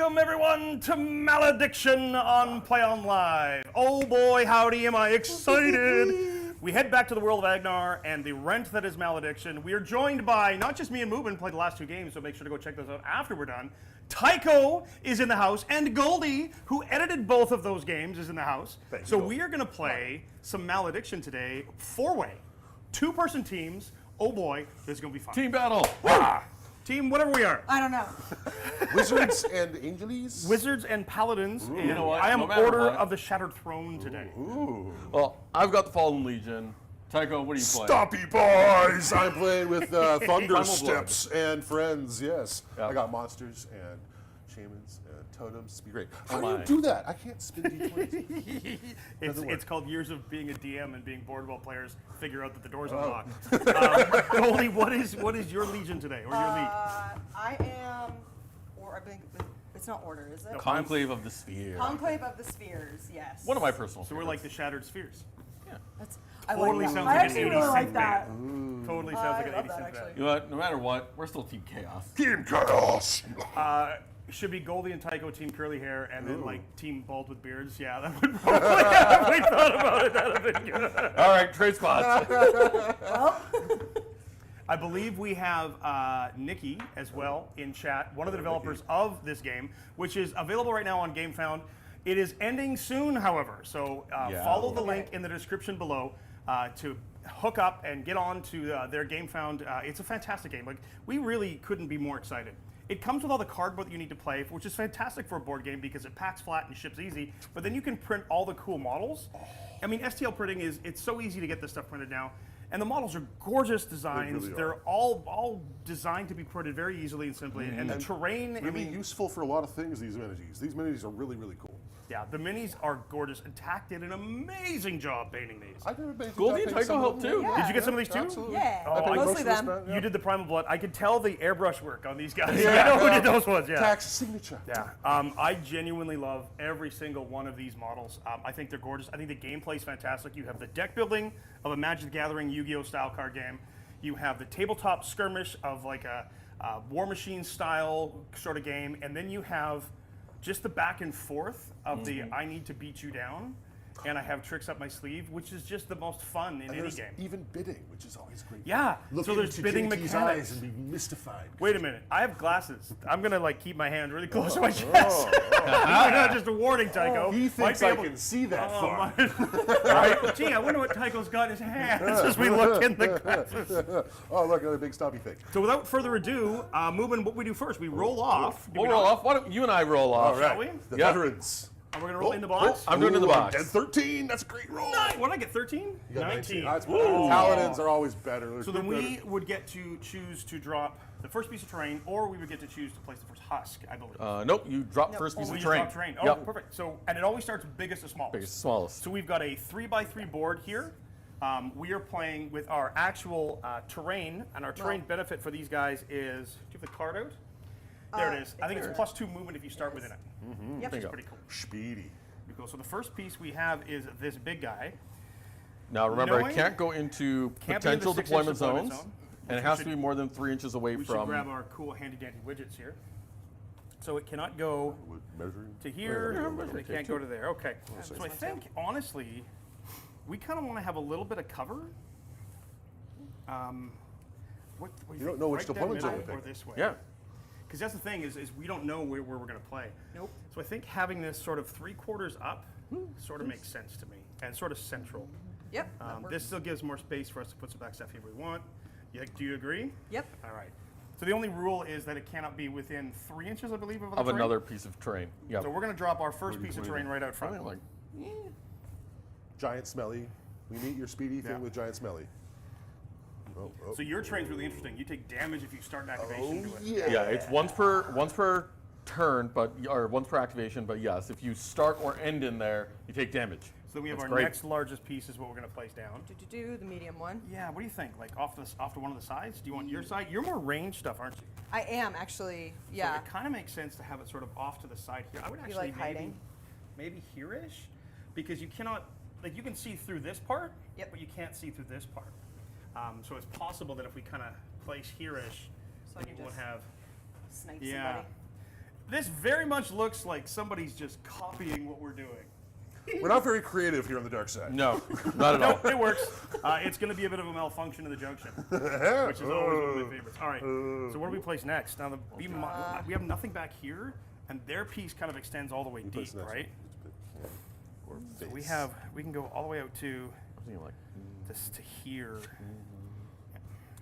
Welcome everyone to Malediction on Play On Live. Oh boy, howdy am I excited. We head back to the world of Agnar and the rent that is Malediction. We are joined by, not just me and Moobin played the last two games, so make sure to go check those out after we're done. Tycho is in the house, and Goldie, who edited both of those games, is in the house. So we are going to play some Malediction today, four-way, two-person teams. Oh boy, this is going to be fun. Team Battle. Ah, team, whatever we are. I don't know. Wizards and Angelies? Wizards and Paladins. Ooh, And you know what? I am No matter Order what. of the Shattered Throne today. Ooh. Well, I've got the Fallen Legion. Tycho, what are you playing? Stoppy boys! I'm playing with Thunder Primal Steps and friends, yes. Yeah. I got monsters and shamans and totems. It's be great. How Oh do you my. do that? I can't spin D20s. It's called years of being a DM and being bored while players figure out that the door's Oh. unlocked. Goldie, what is your Legion today, or your league? I am, or I think it's not Order, is it? No. Conclave of the Sphere. Conclave of the Spheres, yes. One of my personal So we're like the Shattered Spheres. Yeah. That's, Totally I sounds like that. like I an actually 80s really like synth that. band. Totally sounds like an I love 80s that, synth actually. band. You know what? No matter what, we're still Team Chaos. Team Chaos! Should be Goldie and Tycho, team curly hair, and then like team bald with beards. Yeah, that would probably have we thought about it. That'd have been good. All right, trade spots. Well, I believe we have Nikki as well in chat, one of the developers of this game, which is available right now on GameFound. It is ending soon, however, so Yeah. follow the link in the description below to hook up and get on to their GameFound. It's a fantastic game. Like, we really couldn't be more excited. It comes with all the cardboard that you need to play, which is fantastic for a board game because it packs flat and ships easy, but then you can print all the cool models. I mean, STL printing it's so easy to get this stuff printed now. And the models are gorgeous designs. really They're are. all designed to be printed very easily and simply. And the terrain, Really useful for a lot of things, these minis. These minis are really, really cool. yeah, the minis are gorgeous. And Tack did an amazing job painting these. I've never been Goldie and Tycho helped too. Yeah. Did you get some of these too? Absolutely. Yeah, I painted mostly most of this them. stuff, yeah. You did the Primal Blood. I could tell the airbrush work on these guys. Yeah. I know who did those ones, yeah. Tack's signature. Yeah, I genuinely love every single one of these models. I think they're gorgeous. I think the gameplay is fantastic. You have the deck building of a Magic the Gathering Yu-Gi-Oh style card game. You have the tabletop skirmish of like a War Machine style sort of game, and then you have just the back and forth of the I need to beat you down, and I have tricks up my sleeve, which is just the most fun in And any there's game. even bidding, which is always great. Yeah, Look so there's into bidding JT's mechanics. eyes and be mystified. Wait a minute, I have glasses. I'm gonna like keep my hand really close to my chest. Not just a warning, Tycho. He Might thinks be I able- can see that Oh, far. right? Gee, I wonder what Tycho's got in his hands as we look in the glasses. Oh, look, another big stoppy thing. So without further ado, Movin, what we do first, we roll off. Do We'll we roll not? off. Why don't you and I roll off? All right, we? the Yeah. veterans. And we're gonna roll in the box. I'm doing it in the box. And 13, that's a great roll. What did I get, 13? You got 19. 19. That's Paladins are always better. So then we would get to choose to drop the first piece of terrain, or we would get to choose to place the first husk, I believe. Nope, you drop first piece we of just terrain. drop terrain. Oh, Yep. perfect. So, and it always starts biggest to smallest. Biggest to smallest. So we've got a 3x3 board here. We are playing with our actual terrain, and our terrain benefit for these guys is, do you have the card out? There it is. I think it's +2 movement if you start within it. Yep. Which is pretty cool. Speedy. Pretty cool. So the first piece we have is this big guy. Now remember, Knowing- it can't go into Can't be in the potential 6-inch deployment deployment zones, zone, and it which has we to be more than 3 inches away We should from. grab our cool handy dandy widgets here. So it cannot go With measuring. to here, Yeah, and it can't go to there. Okay. So I think, honestly, we kind of want to have a little bit of cover. What do You don't know which right down deployment zone middle to or pick. this way? Yeah. Because that's the thing is we don't know where we're going to play. Nope. So I think having this sort of 3/4 up sort of makes sense to me, and sort of central. Yep. that works. This still gives more space for us to put some back stuff here we want. Do you agree? Yep. All right. So the only rule is that it cannot be within 3 inches, I believe, of the Of terrain. another piece of terrain. Yeah. So we're going to drop our first piece of terrain right out front. Like, Giant Smelly. We meet your speedy Yeah. thing with Giant Smelly. Oh, So your train's really interesting. You take damage if you start an activation to it. yeah. yeah, it's once per turn, or once per activation. But yes, if you start or end in there, you take damage. So then we have That's our great. next largest piece is what we're going to place down. The medium one. Yeah, what do you think? Like off to one of the sides? Do you want your side? You're more range stuff, aren't you? I am actually. So Yeah. it kind of makes sense to have it sort of off to the side here. I would actually like hiding? maybe here-ish, because you cannot, like you can see through this part, Yep. but you can't see through this part. So it's possible that if we kind of place here-ish, So I then can you won't just have. Snipe Yeah. somebody. This very much looks like somebody's just copying what we're doing. We're not very creative here on the dark side. No, not at No, all. it works. It's going to be a bit of a malfunction in the junction, which is always one of my favorites. All right, so where do we place next? Now, we have nothing back here, and their piece kind of extends all the way deep, Place next right? Or So face. we can go all the way out to I was like, this to here.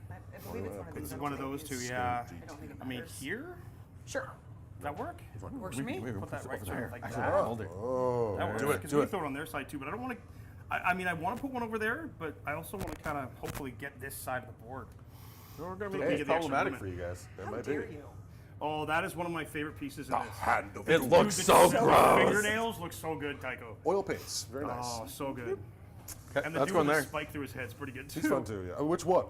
I believe it's one of This these. is one of those two, yeah. I don't think it I mean, matters. here? Sure. Does that work? Works for me. maybe Put that right over sort there. of like Actually, that. I'll do. Oh, That works, do it, because do we it. throw it on their side too, but I don't want to. I mean, I want to put one over there, but I also want to kind of hopefully get this side of the board. We're gonna Hey, make get this the extra problematic movement. for you guys. That How might dare be. you? Oh, that is one of my favorite pieces in The this. hand of It the looks Dude, so the gross. fingernails look so good, Tycho. oil paints. Very nice. Oh, so good. Okay, And the that's dude going with there. the spike through his head's pretty good too. It's fun too. Yeah. Which one?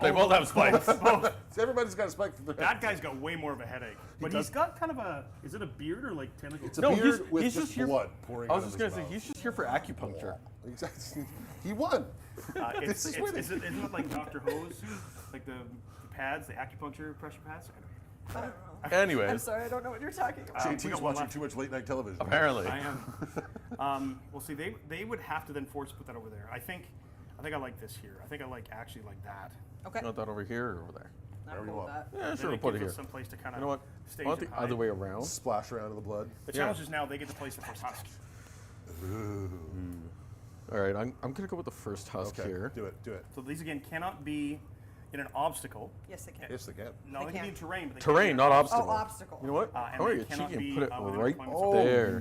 They both have spikes. Both. Everybody's got a spike for their That guy's got way more of a headache, but does. he's got kind of a. Is it a beard or like tentacles? It's a No, beard with he's just just here- blood pouring I was out just of gonna his say mouth. he's just here for acupuncture. Exactly. He won. It's, is it's, winning. isn't it like Dr. Hose, like the pads, the acupuncture pressure pads? I don't know. I'm Anyways, sorry, I don't know what you're talking about. we JT's got one watching left. too much late night television. apparently. I am. Well, see, they would have to then force put that over there. I think I like this here. I think I like actually like that. Okay. You want that over here or over there? I'm Wherever you cool with want. that. Yeah, Then sure, we'll it put it gives here. us some place to kind You know of what? stage I want and the hide. other way around. Splash around in the blood. The Yeah. challenge is now they get to place the first husk. All right, I'm gonna go with the first husk Okay. here. Do it. Do it. So these again cannot be in an obstacle. Yes, they can. Yes, they can. No, They they can be can. in terrain, but they Terrain, can't not be in obstacle. Oh, obstacle. You know what? and I'm gonna they get cannot cheeky be and put it within right deployment Oh, zone. there.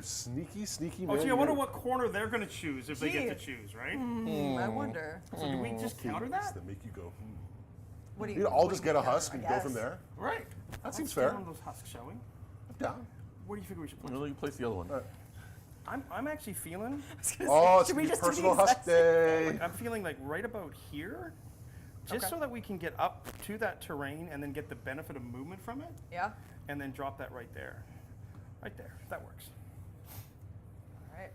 you sneaky Oh, man. gee, I you wonder know. what corner they're going to choose if they get to Gee. choose, right? I wonder. So do we just counter that? That make you go. What do You know, what I'll do just we get a counter, husk I and go from guess? there. Right. That seems Let's fair. get on those husks, shall we? Down. Where do you think we should You place? know, you place the other one. I'm actually feeling. I was gonna Oh, say, it's should we gonna be just do the personal exact husk same day. I'm feeling like right about here, just Okay. so that we can get up to that terrain and then get the benefit of movement from it, Yeah. and then drop that right there. Right there. That works. All right.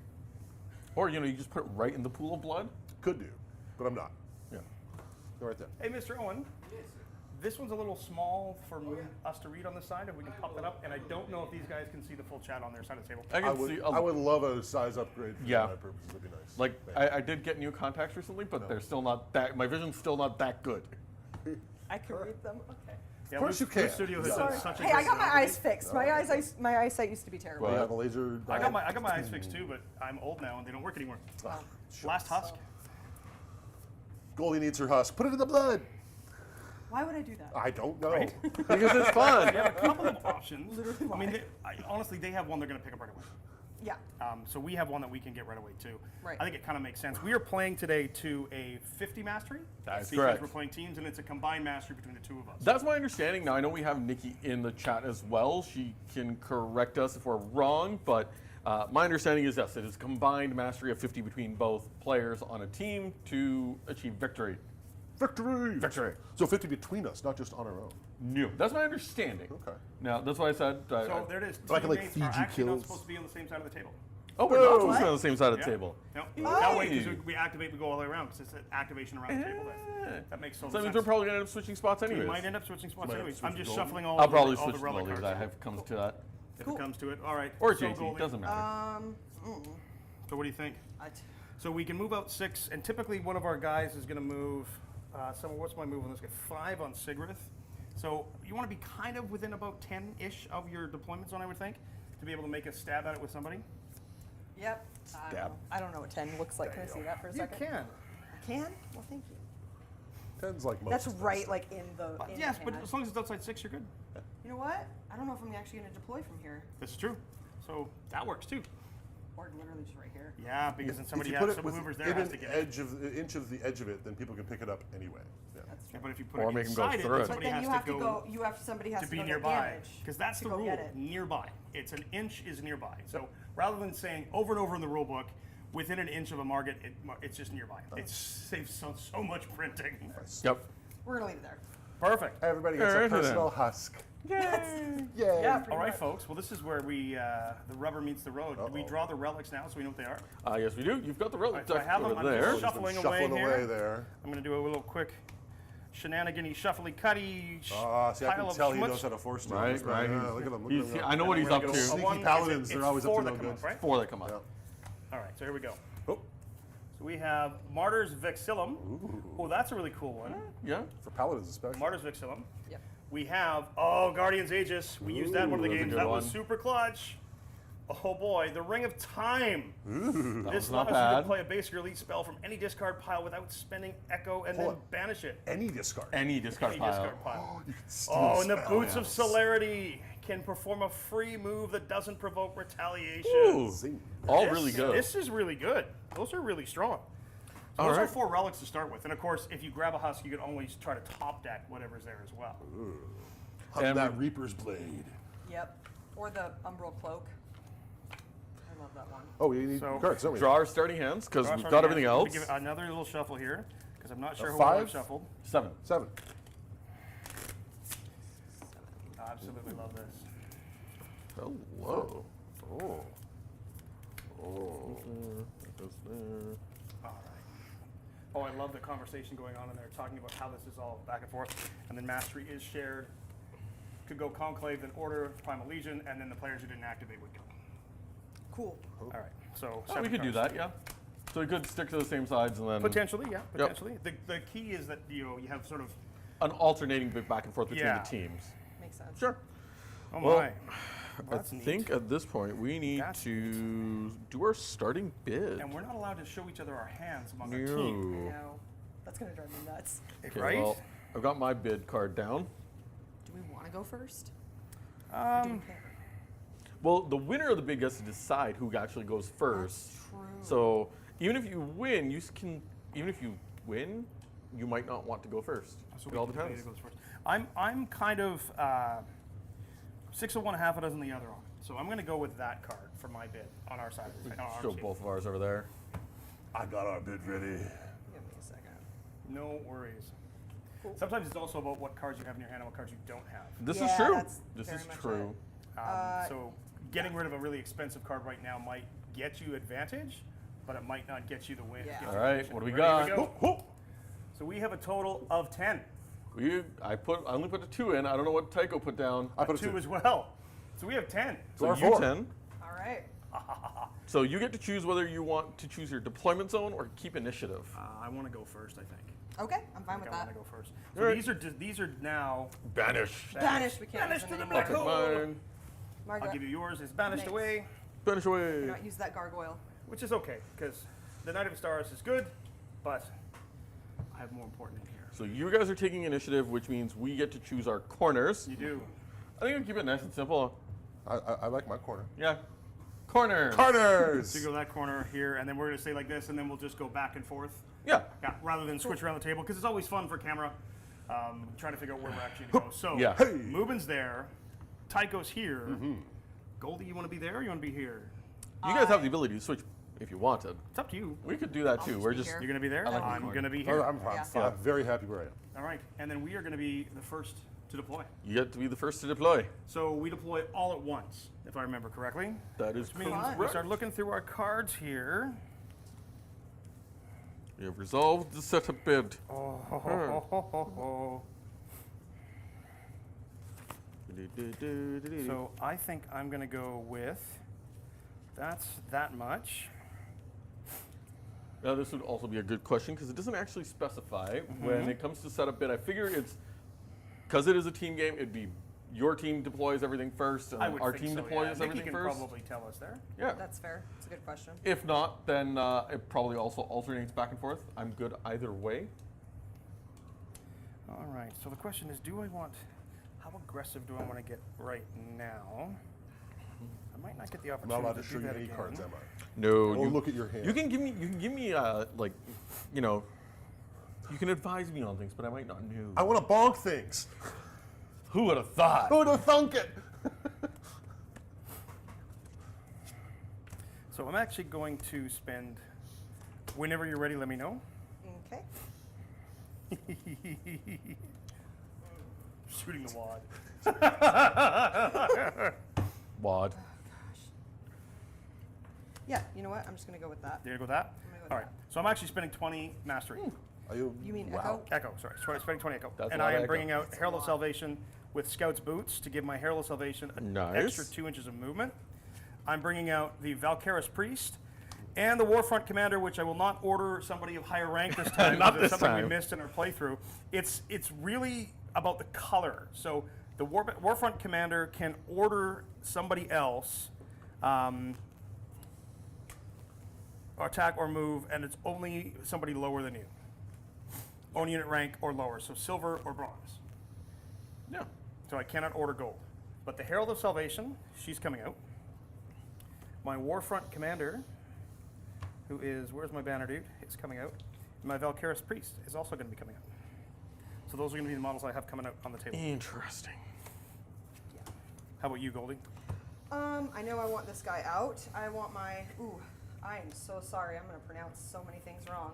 Or you know, you just put it right in the pool of blood. Could do, but I'm not. Yeah. Go right there. Hey, Mr. Owen. This one's a little small for us to read on the side. If we can pop that up, and I don't know if these guys can see the full chat on their side of the table. I I can would, see. I would love a size upgrade for Yeah. my purposes. That'd be nice. Like Thank I did get new contacts recently, but they're still not that. My vision's still not that good. I can read them. Okay. Yeah, Of course Luke- you Luke can. Studio has Yeah. done Sorry. such a Hey, I great got my job. eyes fixed. My eyesight used to be terrible. you. What? Yeah, the laser. I got my eyes fixed too, but I'm old now and they don't work anymore. Wow. Last husk. Goldie needs her husk. Put it in the blood. Why would I do that? I don't know. Right? Because it's fun. We have a couple of options. Literally I mean, why? honestly, they have one they're going to pick up right away. Yeah. So we have one that we can get right away too. Right. I think it kind of makes sense. We are playing today to a 50 mastery. That's because correct. we're playing teams, and it's a combined mastery between the two of us. That's my understanding. Now I know we have Nikki in the chat as well. She can correct us if we're wrong, but my understanding is yes, it is combined mastery of 50 between both players on a team to achieve victory. Victory. Victory. So 50 between us, not just on our own. No, that's my understanding. Okay. Now that's why I said. So there it is. But I can, like, Teammates feed are you actually not kills. supposed to be on the same side of the table. oh, we're not Whoa. supposed to be on the same side of the Yeah. table. No, Oh. that way, because we activate, we go all the way around, because it's an activation around the table. That makes So total that means sense. we're probably gonna end up switching spots We anyways. might end up switching spots Might have anyways. to I'm switch just to gold. shuffling all, I'll the, probably all switch the to relic Molly if cards. that comes to that. If it comes to it. All right. Or So JT, Goldie. doesn't matter. So what do you think? I- So we can move out 6, and typically one of our guys is going to move. What's my move on this guy? 5 on Sigrith. So you want to be kind of within about 10-ish of your deployment zone, I would think, to be able to make a stab at it with somebody. Yep. Stab. I don't know what 10 looks like. Can I see that for a second? can. I can? Well, thank you. 10's like most. That's of us. right, like in the. in Yes, the but pad. as long as it's outside 6, you're good. You know what? I don't know if I'm actually going to deploy from here, This is true. So that works too. or literally just right here. Yeah, because then If somebody you has put it some within movers there has to an get it. inch of the edge of it, then people can pick it up anyway. Yeah. That's Yeah, true. but if you put Or it make 'em go inside it, through then it. But somebody then has you to have to go go. You have somebody has to to be go nearby, damage because that's to the go rule. get it. Nearby, it's an inch is nearby. So rather than saying over and over in the rule book, within an inch of a market, it's just nearby. It saves so much printing. Yep. We're gonna leave it there. Perfect. Everybody gets a Alright, then. personal husk. Yay! Yeah. Pretty All right, much. folks. Well, this is where the rubber meets the road. Do we draw the relics now so we know what they are? Yes, we do. You've got the relic so I have them. over I'm there. just shuffling away Shuffling here. away there. I'm going to do a little quick shenanigan-y, shuffly, cutty, See, I pile can of tell he schmutz. knows how to force to. Right, right. Look at him. Look He's- at him. I know what he's up We're to. gonna go Sneaky one, paladins, it's they're always up four to that no come good. up, right? 4 that come up. Yeah. All right, so here we go. Oh, So we have Martyr's Vexillum. Oh, that's a really cool one. Yeah. for paladins especially. Martyr's Vexillum. Yep. We have, Guardian's Aegis. We used that in one of the Ooh, that's a games. good That was one. super clutch. Oh boy, the Ring of Time. That This was not allows you to bad. play a basic or elite spell from any discard pile without spending Echo and then Hold on. banish it. Any discard. Any discard Any pile. discard pile. You can steal Oh, and the spells. Boots of Celerity can perform a free move that doesn't provoke retaliation. Ooh. Zing. All This- really good. This is really good. Those are really strong. So All those are right. 4 relics to start with. And of course, if you grab a husk, you can always try to top deck whatever's there as well. Hunt And that we- Reaper's Blade. Yep. Or the Umbral Cloak. I love that one. Oh, we need So- cards, don't we? Draw our starting hands because Draw we've our got hands. everything Let me else. Give it another little shuffle here, because I'm not sure who 5? I've shuffled. 7. 7. I absolutely love this. Hello. Oh. That goes there. All right. Oh, I love the conversation going on in there, talking about how this is all back and forth. And then mastery is shared. Could go Conclave, then Order, Primal Legion, and then the players who didn't activate would go. Cool. All right. So Oh, we 7 could do cards. that, yeah. So we could stick to the same sides and then Potentially, yeah, potentially. The key is that you have sort of. an alternating bit back and forth between Yeah. the teams. Makes sense. Sure. Oh Well, my. I That's neat. think at this point we need That's to do our starting bid. And we're not allowed to show each other our hands among our team. No. No. That's going to drive me nuts. Okay, Right? well, I've got my bid card down. Do we want to go first? Do Um, we care? Well, the winner of the bid gets to decide who actually goes first. That's true. So even if you win, you might not want to go first. so It we all can debate depends. who goes first. I'm kind of 6 of one, half a dozen the other on it. So I'm going to go with that card for my bid on our side. On our Show team. both of ours over there. I got our bid ready. Give me a second. No worries. Cool. Sometimes it's also about what cards you have in your hand and what cards you don't have. This Yeah, is true. that's This very is much true. So getting rid of a really expensive card right now might get you advantage, but it might not get you the win. Yeah. get you All the right, position. what do we Ready? Here got? go. So we have a total of 10. I only put a 2 in. I don't know what Tycho put down. I put a 2 2. as well. So we have 10. So our you 4. 10. All right. So you get to choose whether you want to choose your deployment zone or keep initiative. I want to go first, I think. Okay, I'm fine I with think I want that. to go first. All So right. these are now Banish. Banish, we can't Banish use to them the I'll anymore. black take hole. mine. Margaret, I'll give you yours. It's banished Thanks. away, Banish away. do not use that gargoyle. which is okay because the Knight of Stars is good, but I have more important in here. So you guys are taking initiative, which means we get to choose our corners. You do. I think I'll keep it nice and simple. I like my corner. Yeah. Corners. Corners! So you go that corner here, and then we're going to say like this, and then we'll just go back and forth. Yeah. Yeah, rather than switch around the table, because it's always fun for camera, trying to figure out where we're actually going to go. So, Yeah. Hey. Mubin's there, Tycho's here. Goldie, you want to be there or you want to be here? You guys have the ability to switch if you wanted. It's up to you. We could do that too. just We're be just here. You're going to be there? I like the I'm corner. going to be Oh, here. I'm fine. Yeah. I'm very happy where I am. All right, and then we are going to be the first to deploy. you get to be the first to deploy. So we deploy all at once, if I remember correctly. That is Which means correct. we start looking through our cards here. We have resolved the setup bid. So I think I'm going to go with that's that much. Now this would also be a good question because it doesn't actually specify when it comes to setup bid. I figure it's because it is a team game. It'd be your team deploys everything first, and I would our think team so, deploys yeah. Nikki everything can first. probably tell us there. Yeah. That's fair. It's a good question. If not, then it probably also alternates back and forth. I'm good either way. All right, so the question is, how aggressive do I want to get right now? I might not get the I'm opportunity not allowed to to show do you that any again. cards, am I? No, Oh, look at your hand. You can give me like, you know, you can advise me on things, but I might not know. I want to bonk things. Who would have thought? Who would have thunk it? So I'm actually going to spend, whenever you're ready, let me know. Okay. Shooting the wad. Wad. Yeah, you know what? I'm just going to go with that. There you go with that? I'm gonna go with All right, that. so I'm actually spending 20 mastery. You mean wow. Echo? Echo, sorry, spending 20 Echo. That's And a lot I of am Echo. bringing out That's a Herald of lot. Salvation with Scout's Boots to give my Herald of Salvation an Nice. extra 2 inches of movement. I'm bringing out the Valkyris Priest and the Warfront Commander, which I will not order somebody of higher rank this time. Not because it's this something time. we missed in our playthrough. It's really about the color. So the Warfront Commander can order somebody else attack or move, and it's only somebody lower than you. Own unit rank or lower, so silver or bronze. Yeah. So I cannot order gold. But the Herald of Salvation, she's coming out. My Warfront Commander, who is, where's my banner dude? Is coming out. And my Valkyris Priest is also going to be coming out. So those are going to be the models I have coming out on the table. Interesting. How about you, Goldie? I know I want this guy out. I want my, I am so sorry. I'm going to pronounce so many things wrong.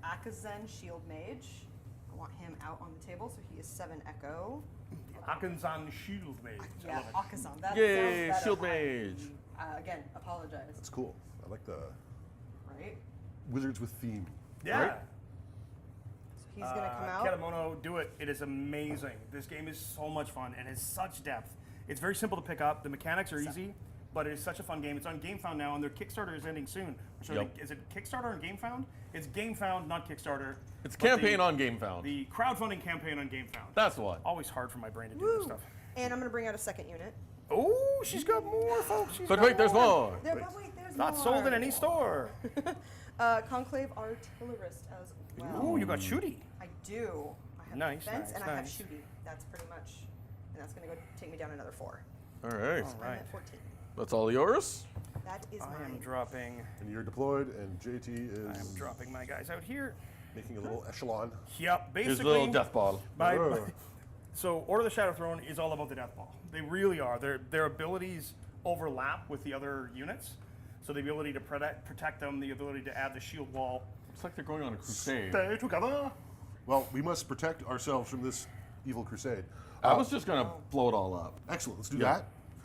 Akazen Shield Mage. I want him out on the table, so he is 7 Echo. Akanzan Shield Mage. I Yeah, love it. Akazan. That Yay, sounds better. Shield Mage. Again, apologize. That's cool. I like the Right? wizards with theme. Yeah. Right? So he's going to come out. Katamono, do it. It is amazing. This game is so much fun and has such depth. It's very simple to pick up. The mechanics are easy, but it is such a fun game. It's on GameFound now, and their Kickstarter is ending soon. So Yep. is it Kickstarter and GameFound? It's GameFound, not Kickstarter. It's but campaign on GameFound. The crowdfunding campaign on GameFound. That's what. Always hard for my brain to do Woo! this stuff. And I'm going to bring out a second unit. Oh, she's got more, folks. She's But got wait, there's more. There, but wait, there's Not more. sold in any store. Conclave Artillerist as well. Ooh, you got Shooty. I do. I have Nice, defense nice, and I have nice. shooty. That's pretty much, and that's going to go take me down another 4. All right. All I'm right. at 14. That's all yours. That is I am mine. dropping. And you're deployed, and JT I am is dropping my guys out here. making a little echelon. Yep, Here's basically. a little death ball. Oh. So Order of the Shadow Throne is all about the Death Ball. They really are. Their abilities overlap with the other units. So the ability to protect them, the ability to add the shield wall. Looks like they're going on a crusade. Stay together. Well, we must protect ourselves from this evil crusade. I was just gonna blow it all up. Excellent. Let's do that.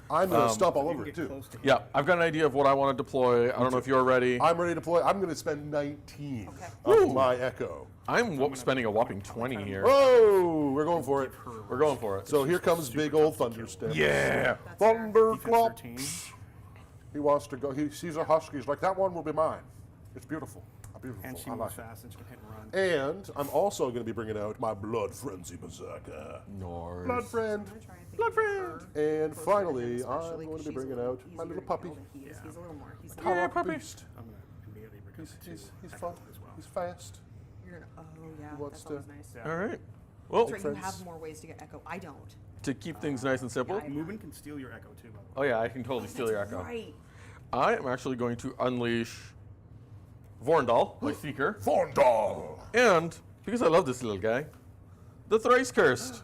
I'm going to stomp all over it, too. Yeah, I've got an idea of what I want to deploy. I don't know if you're ready. I'm ready to deploy. I'm going to spend 19 Okay. of my Echo. I'm spending a whopping 20 here. Whoa! We're going for it. We're going for it. So here comes big old Thunderstep. Yeah. That's fair. Thunderclap. 13. He wants to go. He sees a husky. He's like, that one will be mine. It's beautiful. Beautiful. And she I moves like it. fast and she can hit and run. And I'm also going to be bringing out my Blood Frenzy Berserker. Norse. Blood Friend. I'm gonna try and think Blood of friend. her And closer to finally, him, I'm especially going 'cause to be she's a bringing little out my easier little to puppy. kill than he is. He's a little more. He's Power like, up beast. I'm going to immediately bring He's, up he's, he's Echo fun. as well. He's fast. you're gonna. Oh yeah, wants that's always to- nice. Yeah. All right. Well, That's right. You friends. have more ways to get echo. I don't. to keep things nice and simple. yeah, Movement can steal your Echo too, by the way. Oh yeah, I can totally steal your echo. Right. I am actually going to unleash Vorndal, my seeker, Thorndal. and because I love this little guy, the thrice cursed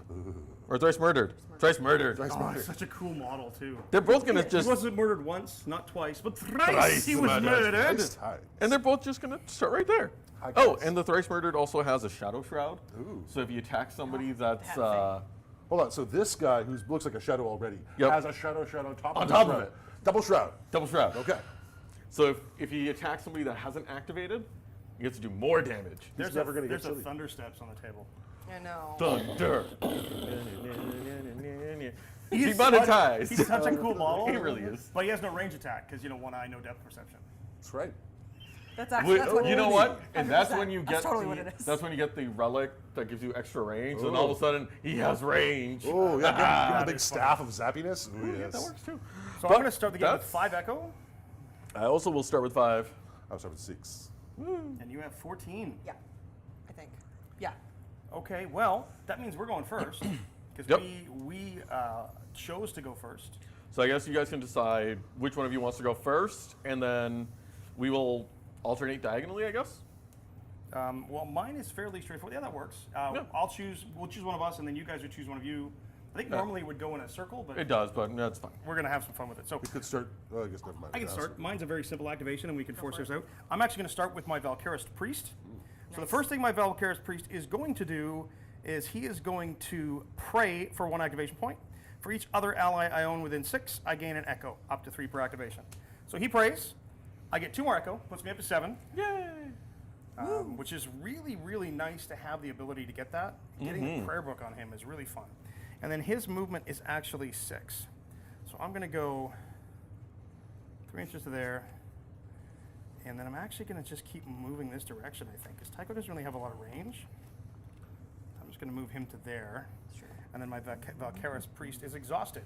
or thrice murdered. Thrice murdered. Oh, it's such a cool model too. They're both gonna He just wasn't murdered once, not twice, but thrice, Thrice he was murdered. murdered. Nice times. and they're both just gonna start right there. Hi, Oh, guys. and the thrice murdered also has a shadow shroud. Ooh. So if you attack somebody that's that thing. Hold on. So this guy, who looks like a shadow already, Yep. has a shadow shroud on top On of the top of shroud. it. Double shroud. double shroud. Okay. So if he attacks somebody that hasn't activated, he gets to do more damage. There's never gonna get there's a chilly. thunder steps on the table. I know. Thunder. He's Demonetized. He's such a cool model. He really is. But he has no range attack because one eye, no depth perception. That's right. That's actually that's what You it know is. what? And that's 100%. when you get That's totally what it is. that's when you get the relic that gives you extra range, and all of a sudden he has range. Oh, yeah. Give him the that big is staff of zappiness. Ooh, Yeah, yes. that works too. So But I'm going to start the game with that's- 5 Echo, I also will start with 5. I was having 6. and you have 14. Yeah. I think. Yeah. Okay, well, that means we're going first because Yep. we chose to go first. So I guess you guys can decide which one of you wants to go first, and then we will alternate diagonally, I guess. Well, mine is fairly straightforward. Yeah, that works. Yeah. We'll choose one of us, and then you guys would choose one of you. I think normally it would go in a circle, but It does, but that's fine. we're going to have some fun with it. So We could start. Oh, I guess never mind. I can start. Mine's a very simple activation, and we can force ours out. I'm actually going to start with my Valkyris Priest. So the first thing my Valkyris Priest is going to do is he is going to pray for 1 activation point. For each other ally I own within 6, I gain an Echo, up to 3 per activation. So he prays. I get 2 more Echo, puts me up to 7. Yay! which is really, really nice to have the ability to get that. Getting the prayer book on him is really fun. And then his movement is actually 6. So I'm going to go 3 inches to there. And then I'm actually going to just keep moving this direction, I think, because Tycho doesn't really have a lot of range. I'm just going to move him to there. Sure. And then my Valkyris priest is exhausted.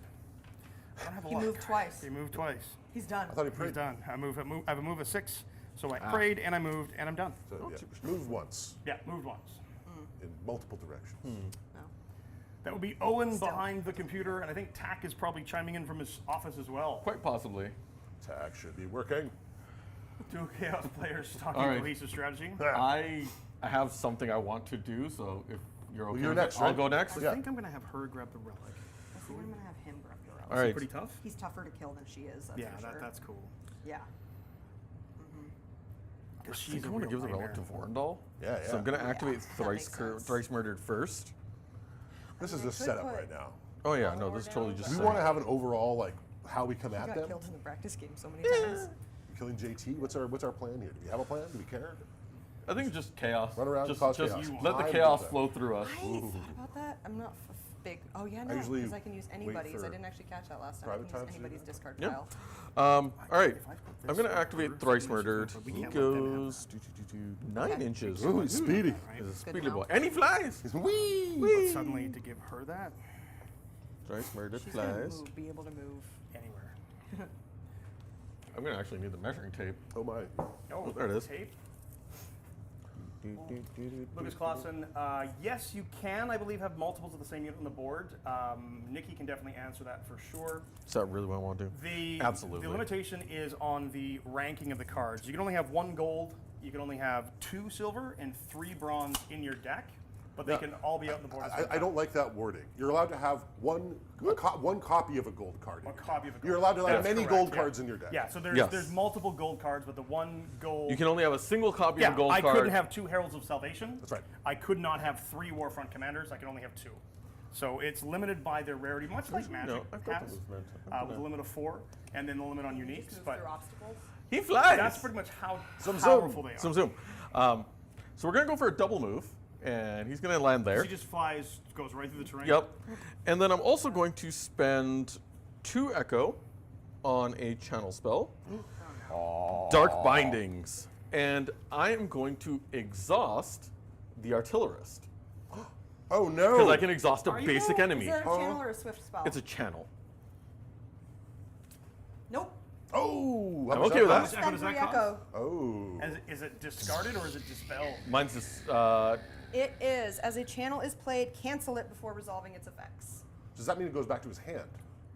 I don't have a He lot. moved twice. He moved twice. He's done. I thought he He's prayed. done. I have a move of 6. So I prayed and I moved and I'm done. So, yeah, move once Yeah, moved once. in multiple directions. No. That would be Owen behind the computer, and I think Tack is probably chiming in from his office as well. Quite possibly. Tag should be working. 2 Chaos players talking All right. cohesive strategy. I have something I want to do, so if you're okay you're with next, it, I'll right? go next. I Yeah. think I'm going to have her grab the relic. I think I'm gonna have him grab the relic. All right. Pretty tough. He's tougher to kill than she is. That's Yeah, for sure. that's cool. Yeah. I She's think a I want to real give the relic to nightmare. Vorndal. Yeah, So I'm going to Yeah, activate that makes sense. Thrice Murdered first. This is mean, the I could setup put- right now. Oh yeah, All no, the this is way totally down, just We but- saying. want to have an overall like how we come He at got them. killed in the practice game so many times. Killing JT. What's our plan here? Do we have a plan? Do we care? I think just chaos. Run around and just, cause just chaos. let the I'm chaos good with flow through us. I thought about that. I'm not big. Oh yeah, no, usually because I can use wait anybody's. I for didn't actually catch that last time. I private can use times to do anybody's that. discard Yep. pile. All right, If I put I'm this going to over activate her, Thrice she's Murdered. but we He can't let them have goes 9 Okay. inches. Ooh, he's speedy. Right? He's a Good speedy to know. boy. And he flies. Whee! But suddenly to give her that Thrice Murdered She's gonna flies. move, be able to move. anywhere. I'm going to actually need the measuring tape. Oh my. Oh, there it is. Tape. Lucas Clausen, yes, you can, I believe, have multiples of the same unit on the board. Nikki can definitely answer that for sure. Is that really what I want to do? Absolutely. The limitation is on the ranking of the cards. You can only have 1 gold, you can only have 2 silver, and 3 bronze in your deck, but they Yeah. can all be out on the board at the same I don't time. like that wording. You're allowed to have one copy of a gold card. in A your copy deck. of a You're gold allowed to card. have That's many correct, gold yeah. cards in your deck. Yeah, so Yes. there's multiple gold cards, but the 1 gold. You can only have a single copy yeah, of a gold I card. couldn't have 2 Heralds of Salvation. That's right. I could not have 3 Warfront Commanders. I can only have 2. So it's limited by their rarity, much like Magic No, I've got the has, movement. with a limit of 4, and then the limit on Just uniques. move But through obstacles. He flies. that's pretty much how Zoom, powerful they are. Zoom, zoom. So we're going to go for a double move, and he's going to land there. He just flies, goes right through the terrain. Yep. And then I'm also going to spend 2 Echo on a channel spell. Dark Bindings. And I am going to exhaust the Artillerist. Oh no! Because I can exhaust a Are you basic though? enemy. Is that a channel or a swift spell? It's a channel. Nope. Oh, I'm okay with that. How Spend does that 3 cost? echo. Oh. Is it discarded or is it dispelled? Mine's just, It is. As a channel is played, cancel it before resolving its effects. Does that mean it goes back to his hand?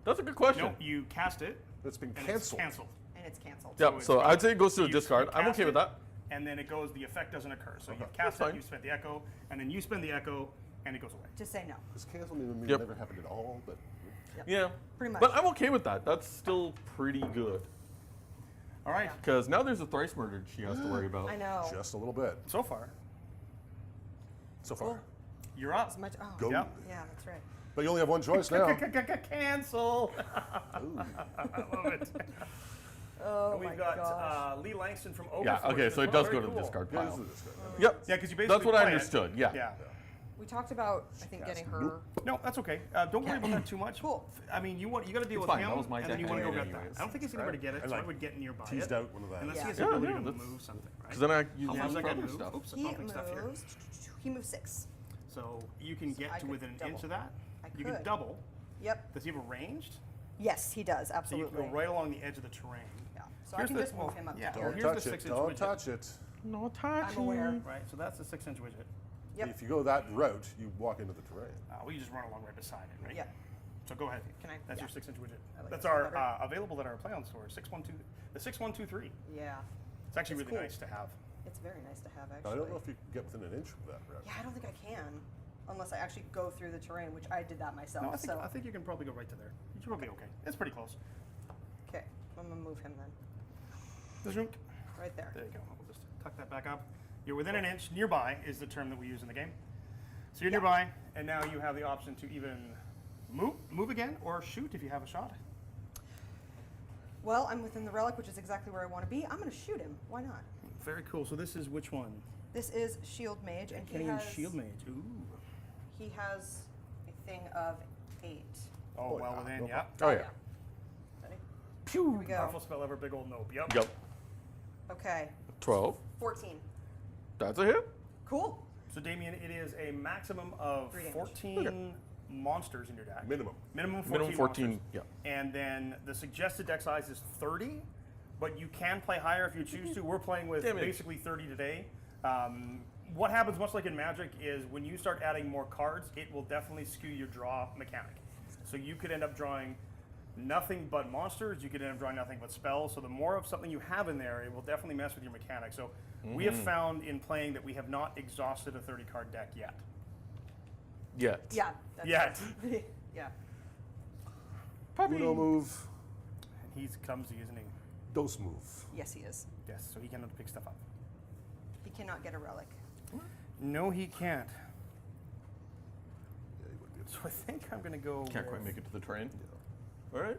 that's a good question. No, you cast it. It's been And canceled. It's canceled. And it's canceled. Yep, it's so gone. I'd say it goes to the You discard. I'm cast okay with it, that. And then it goes, the effect doesn't occur. So you've That's cast it, fine. you spent the echo, and then you spend the echo, and it goes away. Just say no. This cancel means Yep. never happened at all, but Yeah. Pretty much. But I'm okay with that. That's still pretty good. All right, Yeah. Because now there's a Thrice Murdered she has to worry about. I know. just a little bit so far, so far. Cool. you're up. As much. Oh. Go. Yep. Yeah, that's right. But you only have one choice now. Cancel. Ooh. I love it. Oh And my we've got gosh. Lee Langston from Overforge. Yeah, okay, as so it well. does Very go to the cool. discard Yeah, pile. this is this guy. Yep. Yeah, because you basically That's what I play it. understood, yeah. Yeah. We talked about, I think, getting her. No, that's okay. Don't worry about that too much. Cool. I mean, you got to deal It's with fine, him, that was my and then you deck want to go anyway, get that. anyways. I don't think he's going to be able to get it, I so I like would get nearby teased it. out one of that. Unless Yeah. he has Yeah, the ability yeah, to that's- move something, right? Because then I use How it far does for that guy other move? stuff. Oops, I'm He bumping stuff here. moves. He moves 6. So you can So get I to could within an double. inch of that. I You can could. double. Yep. Does he have a ranged? Yes, he does. So you Absolutely. can go right along the edge of the terrain. Yeah. So I Here's can the- just move him up yeah, to well, here. here's Don't the touch it. 6-inch Don't widget. touch it. No touching. I'm aware. Right, so that's the 6-inch widget. Yep. If you go that route, you walk into the terrain. Well, you just run along right beside it, right? Yep. So go ahead. Can I- That's yeah. your 6-inch widget. I like That's this our one better. available at our play on store. 6123. Yeah. It's actually It's really cool. nice to have. It's very nice to have, Now, actually. I don't know if you can get within an inch of that route. Yeah, I don't think I can, unless I actually go through the terrain, which I did that myself. No, so I think you can probably go right to there. You should probably be okay. It's pretty close. okay, I'm gonna move him then, Zoom. right there. There you go. We'll just tuck that back up. You're within an inch. Nearby is the term that we use in the game. So you're Yeah. nearby, and now you have the option to even move again or shoot if you have a shot. Well, I'm within the relic, which is exactly where I want to be. I'm gonna shoot him. Why not? Very cool. So this is which one? This is Shield Mage, and Can't even Shield Mage. Ooh. he has a thing of 8. Oh, well within, yeah. Oh, yeah. Ready? Pew! Here we go. Powerful spell ever, big old nope. Yep. Yep. Okay. 12. 14. That's a hit. Cool. So, Damien, it is a maximum of 3 damage. 14 monsters in your deck. Minimum. Minimum 14. Minimum 14, monsters. yeah. And then the suggested deck size is 30, but you can play higher if you choose to. We're playing with Damage. basically 30 today. What happens, much like in Magic, is when you start adding more cards, it will definitely skew your draw mechanic. So you could end up drawing nothing but monsters. You could end up drawing nothing but spells. So the more of something you have in there, it will definitely mess with your mechanic. So we have found in playing that we have not exhausted a 30-card deck yet. Yet. Yeah. That's Yet. yeah. Uno move. And he's clumsy, isn't he? Dos move. Yes, he is. Yes, so he cannot pick stuff up. He cannot get a relic. No, he can't. Yeah, he would be So I think I'm going to go Can't quite with- make it to the train. All right.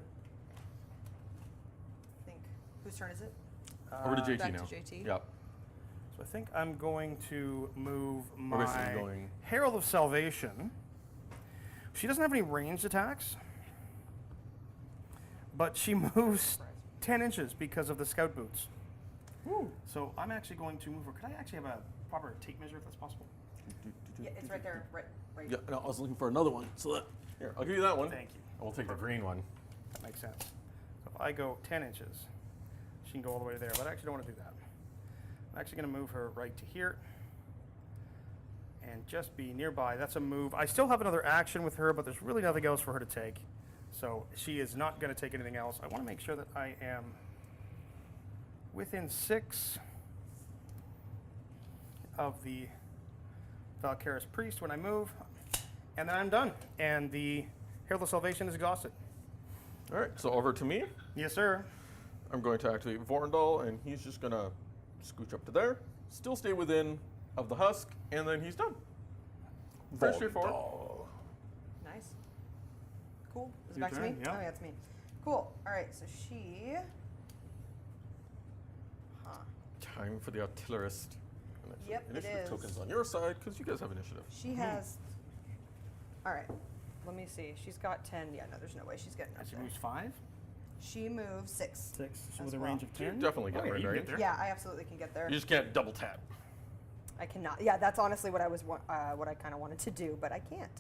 I think. Whose turn is it? Over to JT back to now. JT. Yep. So I think I'm going to move We're basically my going- Herald of Salvation. She doesn't have any ranged attacks, but she moves 10 inches because of the scout boots. So I'm actually going to move her. Could I actually have a proper tape measure if that's possible? Yeah, it's right there. Right. Yeah, no, I was looking for another one. So that, here, I'll give you that one. Thank you. I will take the green one. That makes sense. So if I go 10 inches, she can go all the way to there, but I actually don't want to do that. I'm actually going to move her right to here and just be nearby. That's a move. I still have another action with her, but there's really nothing else for her to take. So she is not going to take anything else. I want to make sure that I am within 6 of the Valkyra's Priest when I move, and then I'm done. And the Herald of Salvation is exhausted. All right, so over to me. Yes, sir. I'm going to activate Vorndal, and he's just going to scooch up to there, still stay within of the husk, and then he's done. Very straightforward. Nice. Cool. Is it Your back to me? turn, yeah. Oh, yeah, it's me. Cool. All right, so she. Huh. Time for the artillerist. And actually, Yep, it initiative is. tokens on your side, because you guys have initiative. She has. All right. Let me see. She's got 10. Yeah, no, there's no way she's getting up And she there. moves 5? She moves 6. 6. So As with a well. range of You 10? definitely get Oh, yeah, right you can range. get there. Yeah, I absolutely can get there. You just can't double tap. I cannot. Yeah, that's honestly what I was what I kind of wanted to do, but I can't.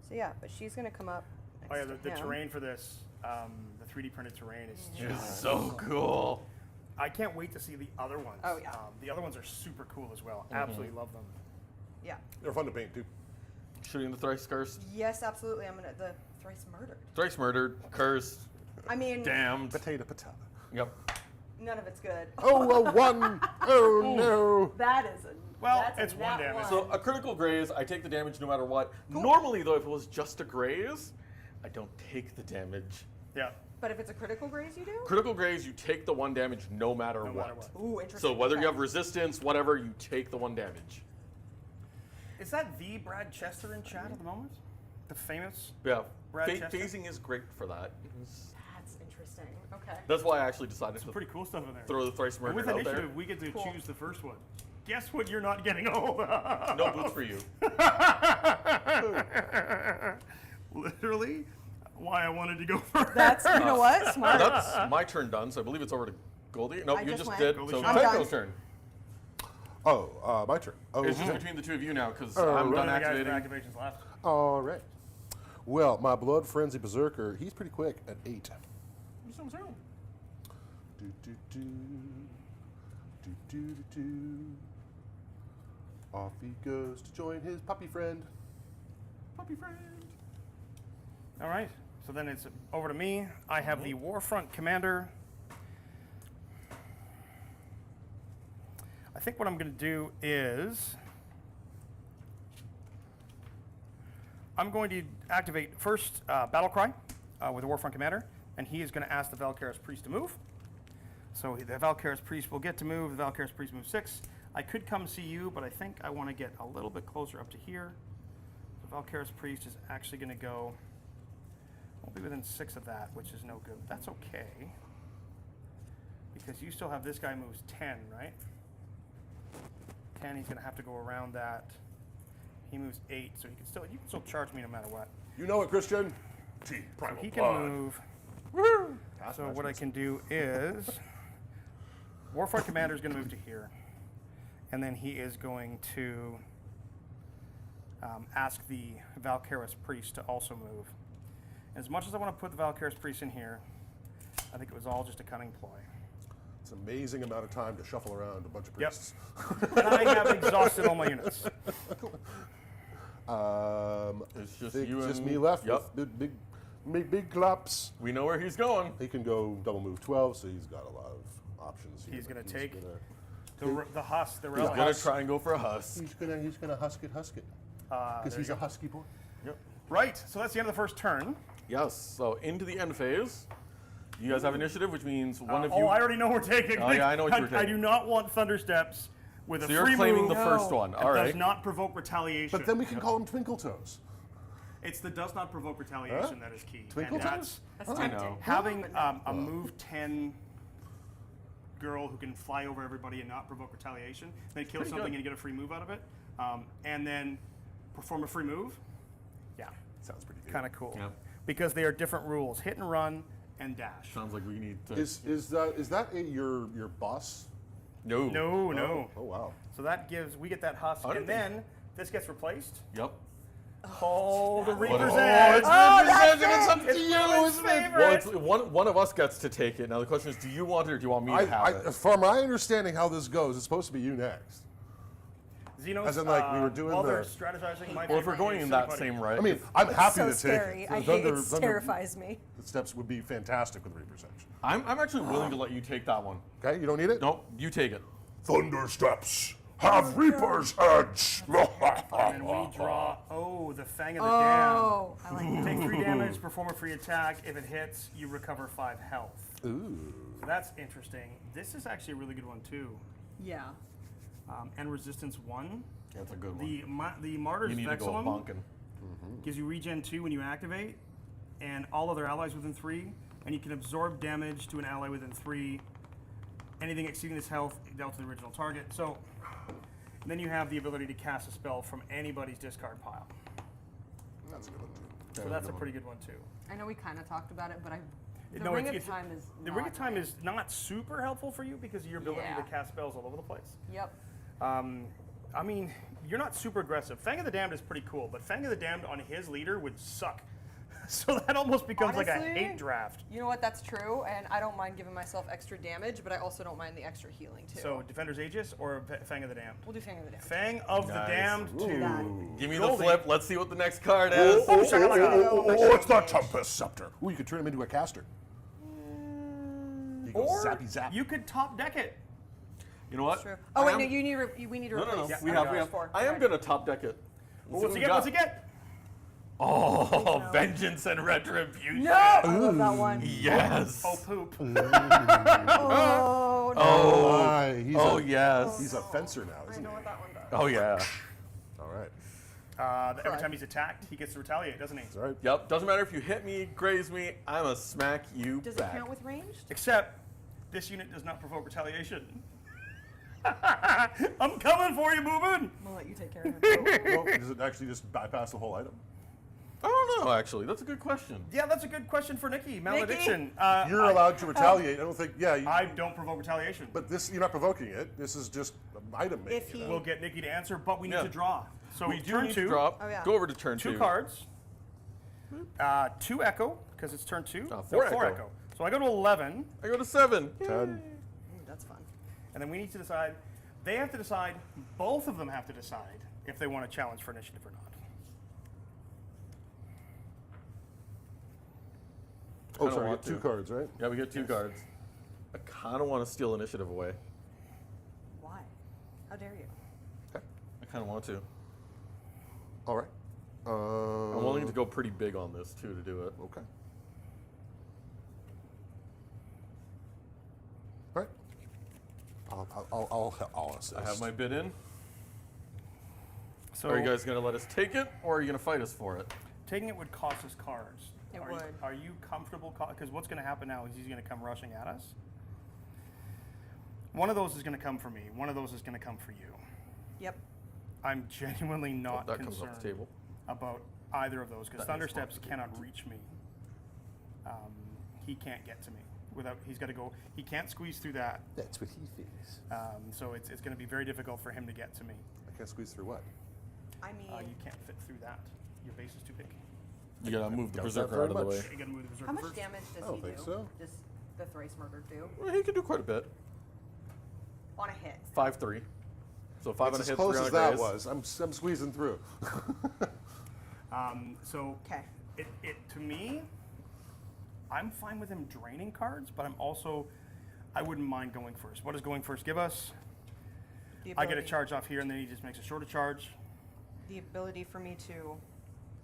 So yeah, but she's gonna come up. Next Oh yeah, the to him. terrain for this, the 3D printed terrain is It's just so cool. I can't wait to see the other ones. Oh, yeah. The other ones are super cool as well. Absolutely love them. Yeah. They're fun to paint too. Shooting the thrice cursed. Yes, absolutely. I'm gonna the thrice murdered. Thrice murdered, cursed, I mean, damned. Potato, potato. Yep. none of it's good. Oh, a 1. Oh, no. That is a. Well, that's a it's one nat damage. So a critical graze, I take the damage no matter what. Normally though, if it was just a graze, I don't take the damage. Yeah. But if it's a critical graze, you do. Critical graze, you take the 1 damage no matter No what. matter what. Ooh, interesting. So whether Okay. you have resistance, whatever, you take the 1 damage. Is that the Brad Chester in chat at the moment? The famous? Yeah. Brad Chester? Phasing is great for that. That's interesting. Okay. That's why I actually decided Some to pretty cool stuff in there. throw the thrice And murder with out initiative, there. we get to Cool. choose the first one. Guess what you're not getting all No boots for you. Literally, why I wanted to go first. That's you know what smart. That's my turn done, so I believe it's over to Goldie. Nope, I you just just went. did. Goldie So shot. I'm Tycho's done. turn. Oh, my turn. Oh, It's just okay. between the two of you now, because Oh, I'm right. done One of the guys for activating. activations left. All right. Well, my Blood Frenzy Berserker, he's pretty quick at 8. Do, do, do. Do, do, do, do. Off he goes to join his puppy friend. Puppy friend. All right. So then it's over to me. I have the Warfront Commander. I think what I'm going to do is I'm going to activate first Battle Cry with the Warfront Commander, and he is going to ask the Valkyra's Priest to move. So the Valkyra's Priest will get to move. The Valkyra's Priest moves 6. I could come see you, but I think I want to get a little bit closer up to here. The Valkyra's Priest is actually going to go. Won't be within 6 of that, which is no good. That's okay. Because you still have this guy moves 10, right? 10. He's going to have to go around that. He moves 8, so you can still charge me no matter what. You know it, Christian. T. So Primal he can blood. move. Pass So what I measurements. can do is Warfight Commander is going to move to here, and then he is going to ask the Valkyris Priest to also move. As much as I want to put the Valkyris Priest in here, I think it was all just a cunning ploy. It's an amazing amount of time to shuffle around a bunch of Yep. priests. And I have exhausted all my units. It's just think you it's just and me left Yep. with big claps. We know where he's going. He can go double move 12, so he's got a lot of options here. He's but gonna take gonna- the husk, the He's relic. gonna try and go for a husk. He's gonna husk it, because There he's you a go. husky boy. Yep. Right, so that's the end of the first turn. Yes. So into the end phase. You guys have initiative, which means one of you. Oh, I already know we're taking. Oh, yeah, I know what you were I taking. do not want Thunder Steps with So a you're free claiming move. the first one. It All right. does not provoke retaliation. But then we can call him Twinkle Toes. It's the does not provoke retaliation that is key. Twinkle And Toes? That's I tempting. know. having a move 10 girl who can fly over everybody and not provoke retaliation, then kill pretty something good. and you get a free move out of it, and then perform a free move. Yeah, Sounds pretty good. kind of cool. Yeah. Because they are different rules: hit and run and dash. Sounds like we need to. Is that your boss? No. No. Oh wow. So that gives we get that husk, I don't and then this gets replaced. Yep. Oh, the What Reaper's is- Edge. It's up to It's you, Ruben's isn't it? favorite. Well, it's, one of us gets to take it. Now the question is, do you want it or do you want me to have it? From my understanding, how this goes, it's supposed to be you next. Xenos, As in, like, we were doing while they're the- strategizing. My Well, if we're favorite going is in that Silly same Putty. right. I mean, I'm happy so to scary. take I it. hate it. Terrifies me. Steps would be fantastic with Reaper's Edge. I'm actually willing to let you take that one. Okay, you don't need it? Nope, you take it. Thunder Steps have Reaper's Edge. And we draw, the Fang of the Damned. Oh, I like that. Take 3 damage, perform a free attack. If it hits, you recover 5 health. Ooh. So that's interesting. This is actually a really good one, too. Yeah. And resistance 1. That's a good one. The Martyr's You need to go Vexillum bonking. gives you regen 2 when you activate, and all other allies within 3. And you can absorb damage to an ally within 3. Anything exceeding this health dealt to the original target. So then you have the ability to cast a spell from anybody's discard pile. That's a good one too. So that's a pretty good one, too. I know we kind of talked about it, but the No, Ring it's- of Time is The not Ring of Time right. is not super helpful for you because of your ability Yeah. to cast spells all over the place. Yep. I mean, you're not super aggressive. Fang of the Damned is pretty cool, but Fang of the Damned on his leader would suck. So that almost becomes like a Honestly, hate draft. You know what? That's true, and I don't mind giving myself extra damage, but I also don't mind the extra healing too. So Defender's Aegis or Fang of the Damned? we'll do Fang of the Damned. Fang of the Nice. Damned to That. Give me the Goldie. flip. Let's see what the next card is. It's the Tempest Scepter. Ooh, you could turn him into a caster. You go Or zappy zap. you could top deck it. You know what? That's true. Oh wait, I no, am- we need to No, replace. no, no. Yeah, We I have. got four. I am Okay. gonna top deck it. Well, what's he get? What's he get? Oh, vengeance and retribution. No, I love that one. Yes. Oh, poop. Oh no. Oh. My, he's Oh a, yes. He's a fencer now, I isn't know he? what that one does. Oh yeah. All right. Every Cry. time he's attacked, he gets to retaliate, doesn't he? That's all right. Yep. Doesn't matter if you hit me, graze me. I'ma smack you Does back. it count with ranged? Except this unit does not provoke retaliation. I'm coming for you, Boobin! I'm gonna let you take care of it. Well, does it actually just bypass the whole item? I don't know. Actually, that's a good question. Yeah, that's a good question for Nikki. Malediction. You're allowed to retaliate. I don't think. Yeah. I don't provoke retaliation. But this, you're not provoking it. This is just an item making. If he- it. We'll get Nikki to answer, but we need Yeah. to draw. So We do turn need 2, to drop. Oh, yeah. Go over to turn 2 2. cards, 2 Echo, because it's turn 2. 4 4 Echo. Echo. So I go to 11, I go to 7. 10. Ooh, that's fun. and then we need to decide. They have to decide, both of them have to decide if they want to challenge for initiative or not. Oh, Kinda sorry. You want get 2 to. cards, right? Yeah, we get 2 cards. I kind of want to steal initiative away. Why? How dare you? I kind of want to. All right. I'm willing to go pretty big on this too to do it. Okay. All right. I'll assist. I have my bid in. So Are you guys gonna let us take it, or are you gonna fight us for it? taking it would cost us cards. It are would. are you comfortable? Because what's going to happen now is he's going to come rushing at us. One of those is going to come for me. One of those is going to come for you. Yep. I'm genuinely not that comes concerned off the table. about either of those because That is Thundersteps possible. cannot reach me. He can't get to me without. He's got to go. He can't squeeze through that. That's what he thinks. So it's going to be very difficult for him to get to me. I can't squeeze through what? I mean, You can't fit through that. Your base is too big. You gotta move the Doubt that Berserker very out of the way. much. You got to move the berserker how much first. damage does I don't he think do? so. Does the Thrice Murder do Well, he can do quite a bit. on a hit? 5-3. So 5 on a It's hit, as close 3 on as a that graze. was. I'm squeezing through. So Okay. it to me, I'm fine with him draining cards, but I wouldn't mind going first. What does going first give us? The I get a ability- charge off here, and then he just makes a shorter charge. The ability for me to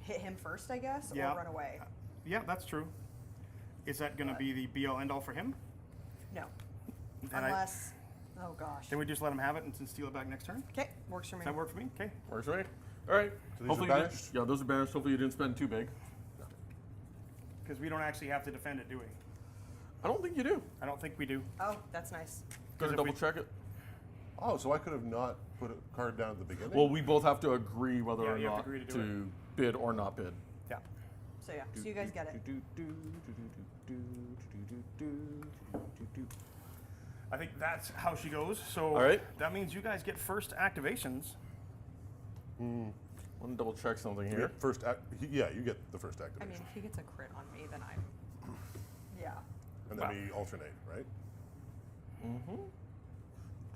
hit him first, I guess, Yeah. or run away. Yeah, that's true. Is that going to be the be all end all for him? No. Then Unless. Oh gosh. Then we just let him have it and then steal it back next turn. Okay, works for me. Does that work for me? Okay. Works for me. All right. these Hopefully are you didn't- banished? Yeah, those are banished. Hopefully you didn't spend too big. Because we don't actually have to defend it, do we? I don't think you do. I don't think we do. Oh, that's nice. Gonna if double we- check it. Oh, so I could have not put a card down at the beginning? Well, we both have to agree whether Yeah, or you have not to agree to do bid or not bid. Yeah. So yeah, so you guys get it. I think that's how she goes. So All right. that means you guys get first activations. Want to double check something You here. get first yeah, you get the first I activation. mean, if he gets a crit on me, then I'm. Yeah. And then Wow. we alternate, right?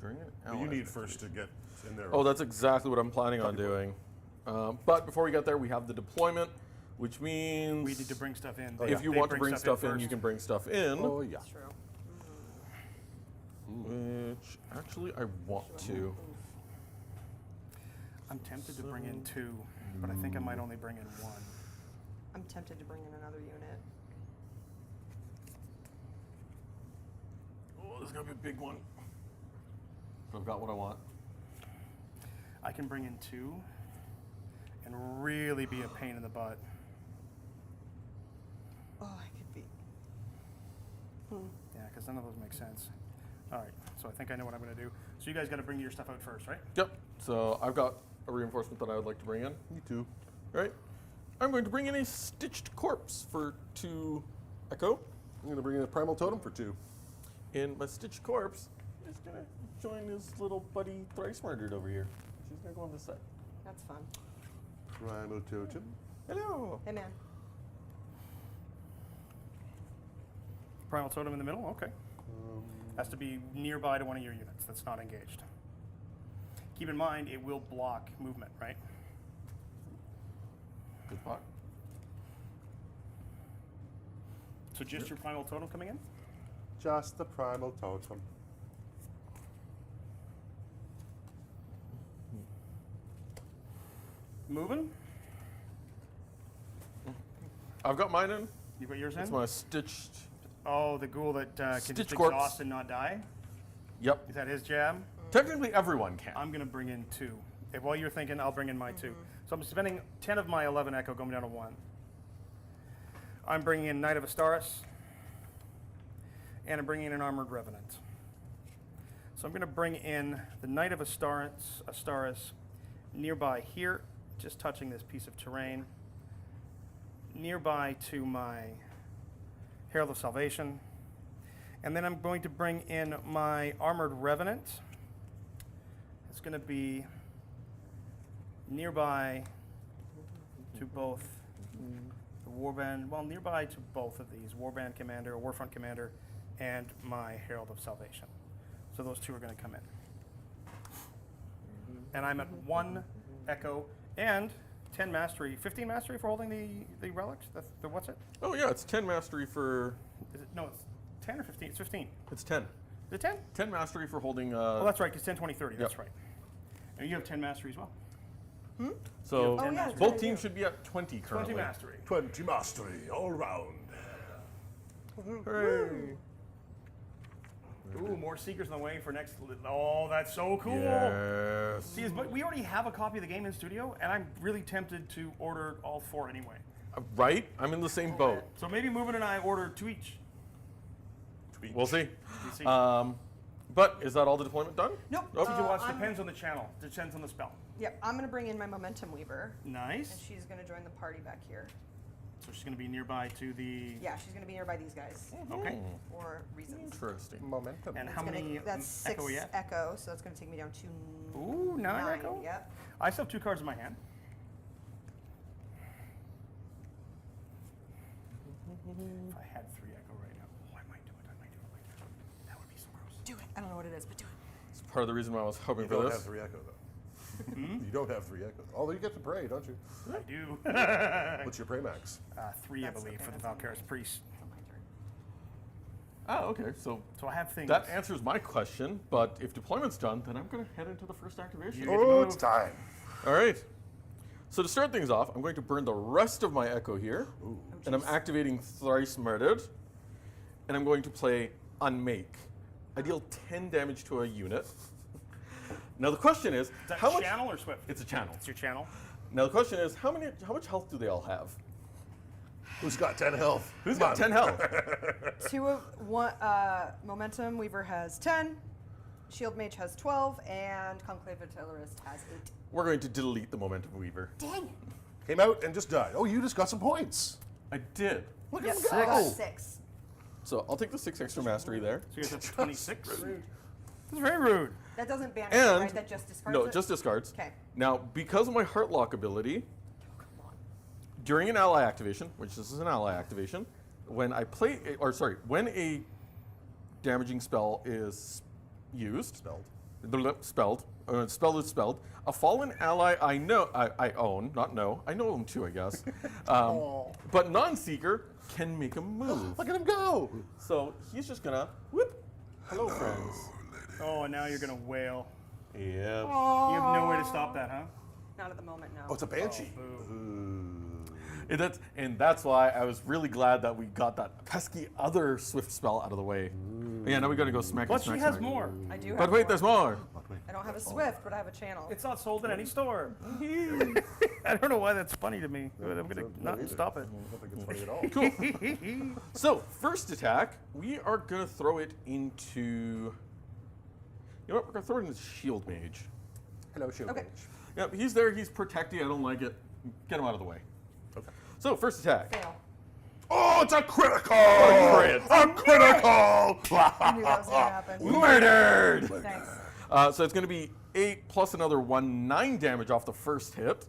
During an But you ally need first to get in there. Oh, that's exactly what I'm planning on Copy doing. But before we get there, we have the deployment, which means We need to bring stuff in. if you They want to bring stuff in, first. you can bring stuff in. Oh, yeah. That's true. Which actually I want to. I'm tempted to bring in 2, but I think I might only bring in 1. I'm tempted to bring in another unit. Oh, this is gonna be a big one. But I've got what I want. I can bring in 2 and really be a pain in the butt. Oh, I could be. Yeah, because none of those make sense. All right, so I think I know what I'm going to do. So you guys got to bring your stuff out first, right? Yep. So I've got a reinforcement that I would like to bring in. Me too. Right. I'm going to bring in a stitched corpse for 2 echo. I'm going to bring in a primal totem for 2. And my stitched corpse is gonna join his little buddy thrice murdered over here. She's gonna go on this side. That's fun. Primal totem. Hello. Hey, man. Primal totem in the middle? Okay. Has to be nearby to one of your units that's not engaged. Keep in mind, it will block movement, right? Good spot. So just your primal totem coming in? Just the primal totem. Moving? I've got mine in. You got yours That's in? my stitched. Oh, the ghoul that can just Stitch corpse. exhaust and not die? Yep. Is that his jab? Technically, everyone can. I'm going to bring in 2. If while you're thinking, I'll bring in my 2. So I'm spending 10 of my 11 echo going down to 1. I'm bringing in Knight of Astaris. And I'm bringing in an Armored Revenant. So I'm going to bring in the Knight of Astaris nearby here, just touching this piece of terrain. Nearby to my Herald of Salvation. And then I'm going to bring in my Armored Revenant. It's going to be nearby to both the Warband, well, nearby to both of these, Warband Commander, Warfront Commander, and my Herald of Salvation. So those 2 are going to come in. And I'm at 1 Echo and 10 Mastery, 15 Mastery for holding the relics? The what's it? Oh yeah, it's 10 mastery for. Is it? No, it's 10 or 15? It's 15. It's 10. Is it 10? 10 mastery for holding. Oh, that's right, because 10, 20, 30. That's Yep. right. And you have 10 Mastery as well. So Oh, yeah, both I teams do. should be at 20 currently. 20 Mastery. 20 mastery all round. Hooray. Ooh, more Seekers on the way for next. Oh, that's so cool. Yes. See, but we already have a copy of the game in studio, and I'm really tempted to order all 4 anyway. Right? I'm in the same boat. So maybe Movin and I order 2 each. We'll see. You see? But is that all the deployment done? Nope. Nope. Did you watch? I'm- Depends on the channel. Depends on the spell. Yep, I'm going to bring in my Momentum Weaver, and Nice. she's going to join the party back here. So she's going to be nearby to the. Yeah, she's going to be nearby these guys Okay. for reasons. Interesting. Momentum. And It's how gonna- many That's 6 echo yet? echo, so that's going to take me down to Ooh, 9 echo? Yep. I still have 2 cards in my hand. If I had 3 echo right now, I might do it. I might do it. That would be so gross. Do it. I don't know what it is, but do it. It's part of the reason why I was hoping You for don't this. have 3 echo, though. You don't have 3 echo. Although you get to pray, don't you? I do. What's your pray max? 3, I That's believe, okay, for the that's Valkyra's Priest. Oh, my turn. Oh, okay. So So I have things. that answers my question. But if deployment's done, then I'm going to head into the first activation. You- Oh, move. it's time. All right. So to start things off, I'm going to burn the rest of my echo here, and I'm jeez. activating Thrice Murdered, and I'm going to play Unmake. I deal 10 damage to a unit. Now the question is, Is that how much? channel or Swift? It's a channel. It's your channel. Now the question is, how much health do they all have? Who's got 10 health? Who's Come got on. 10 health? 2 of one. Momentum Weaver has 10. Shield Mage has 12, and Conclave Artillerist has 8. We're going to delete the Momentum Weaver. Dang it! Came out and just died. Oh, you just got some points. I did. Look Yep, at I him got go. 6. So I'll take the 6 extra mastery there. So you're at 26. Rude. That's very rude. That doesn't banish it, And right? That just discards no, it? just discards. 'Kay. Now, because of my Heartlock ability, during an ally activation, which this is an ally activation, when I play, when a damaging spell is used, spell is spelled, a fallen ally I own, not know, I know them too, I guess, but non-seeker can make a move. Look at him go. So he's just gonna whoop. Hello, friends. Oh, and now you're going to wail. Yep. You have no way to stop that, huh? Not at the moment, no. Oh, it's a banshee. And that's why I was really glad that we got that pesky other Swift spell out of the way. Yeah, now we gotta go smack. But she has more. I do have But wait, more. there's more. I don't have a Swift, but I have a channel. It's not sold in any store. I don't know why that's funny to me, but I'm going to not stop it. I don't think it's funny at all. So first attack, we are gonna throw it into. You know what? We're gonna throw it into Shield Mage. Hello, shield Okay. mage. Yep, he's there. He's protecting. I don't like it. Get him out of the way. Okay. So first attack. Fail. Oh, it's a critical! crit. A critical! I knew that was going to happen. Murdered. Thanks. So it's going to be 8 plus another 1, 9 damage off the first hit.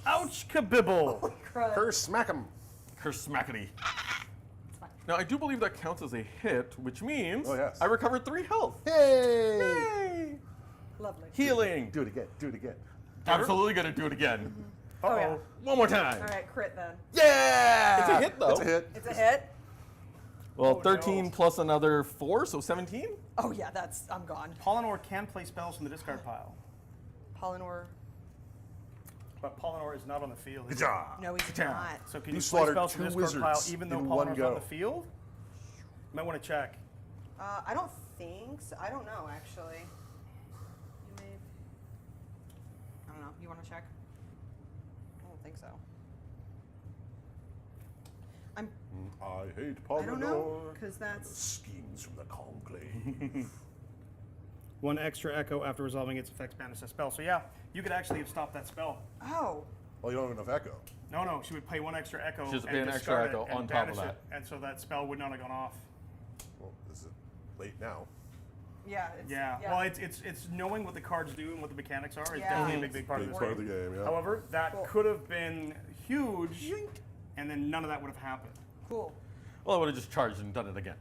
Ouch, kabibble. Crud. Curse, smack him. Curse smackety. It's fine. Now I do believe that counts as a hit, which means Oh, yes. I recovered 3 health. Hey! Yay! Lovely. Healing. Do it again. Do it again. Absolutely going to do it again. Oh, yeah. One more time. All right, crit then. Yeah! It's a hit though. It's a hit. It's a hit. Well, Oh, 13 no. plus another 4, so 17. Oh, yeah, I'm gone. Pollinor can play spells from the discard pile, Pollinor. but Pollinor is not on the field. Good job. No, he's Good job. not. So can You you play slaughtered spells from the 2 discard pile wizards even though in one Pollinor's go. on the field? Might want to check. I don't think so. I don't know, actually. You may. I don't know. You want to check? I don't think so. I hate Polynor. I don't know, because that's. Schemes from the conclave. 1 extra echo after resolving its effects banish a spell. So yeah, you could actually have stopped that spell. Oh. Well, you don't have enough echo. No, she would pay 1 extra echo. She has to and pay an extra discard echo it and on top of banish that. it, and so that spell would not have gone off. Well, is it late now? Yeah. It's, Yeah. Well, it's knowing what the cards do and what the mechanics are is Yeah. definitely a big part of Big this part of game. the game, yeah. However, that Cool. could have been huge, and then none of that would have happened. Cool. Well, I would have just charged and done it again.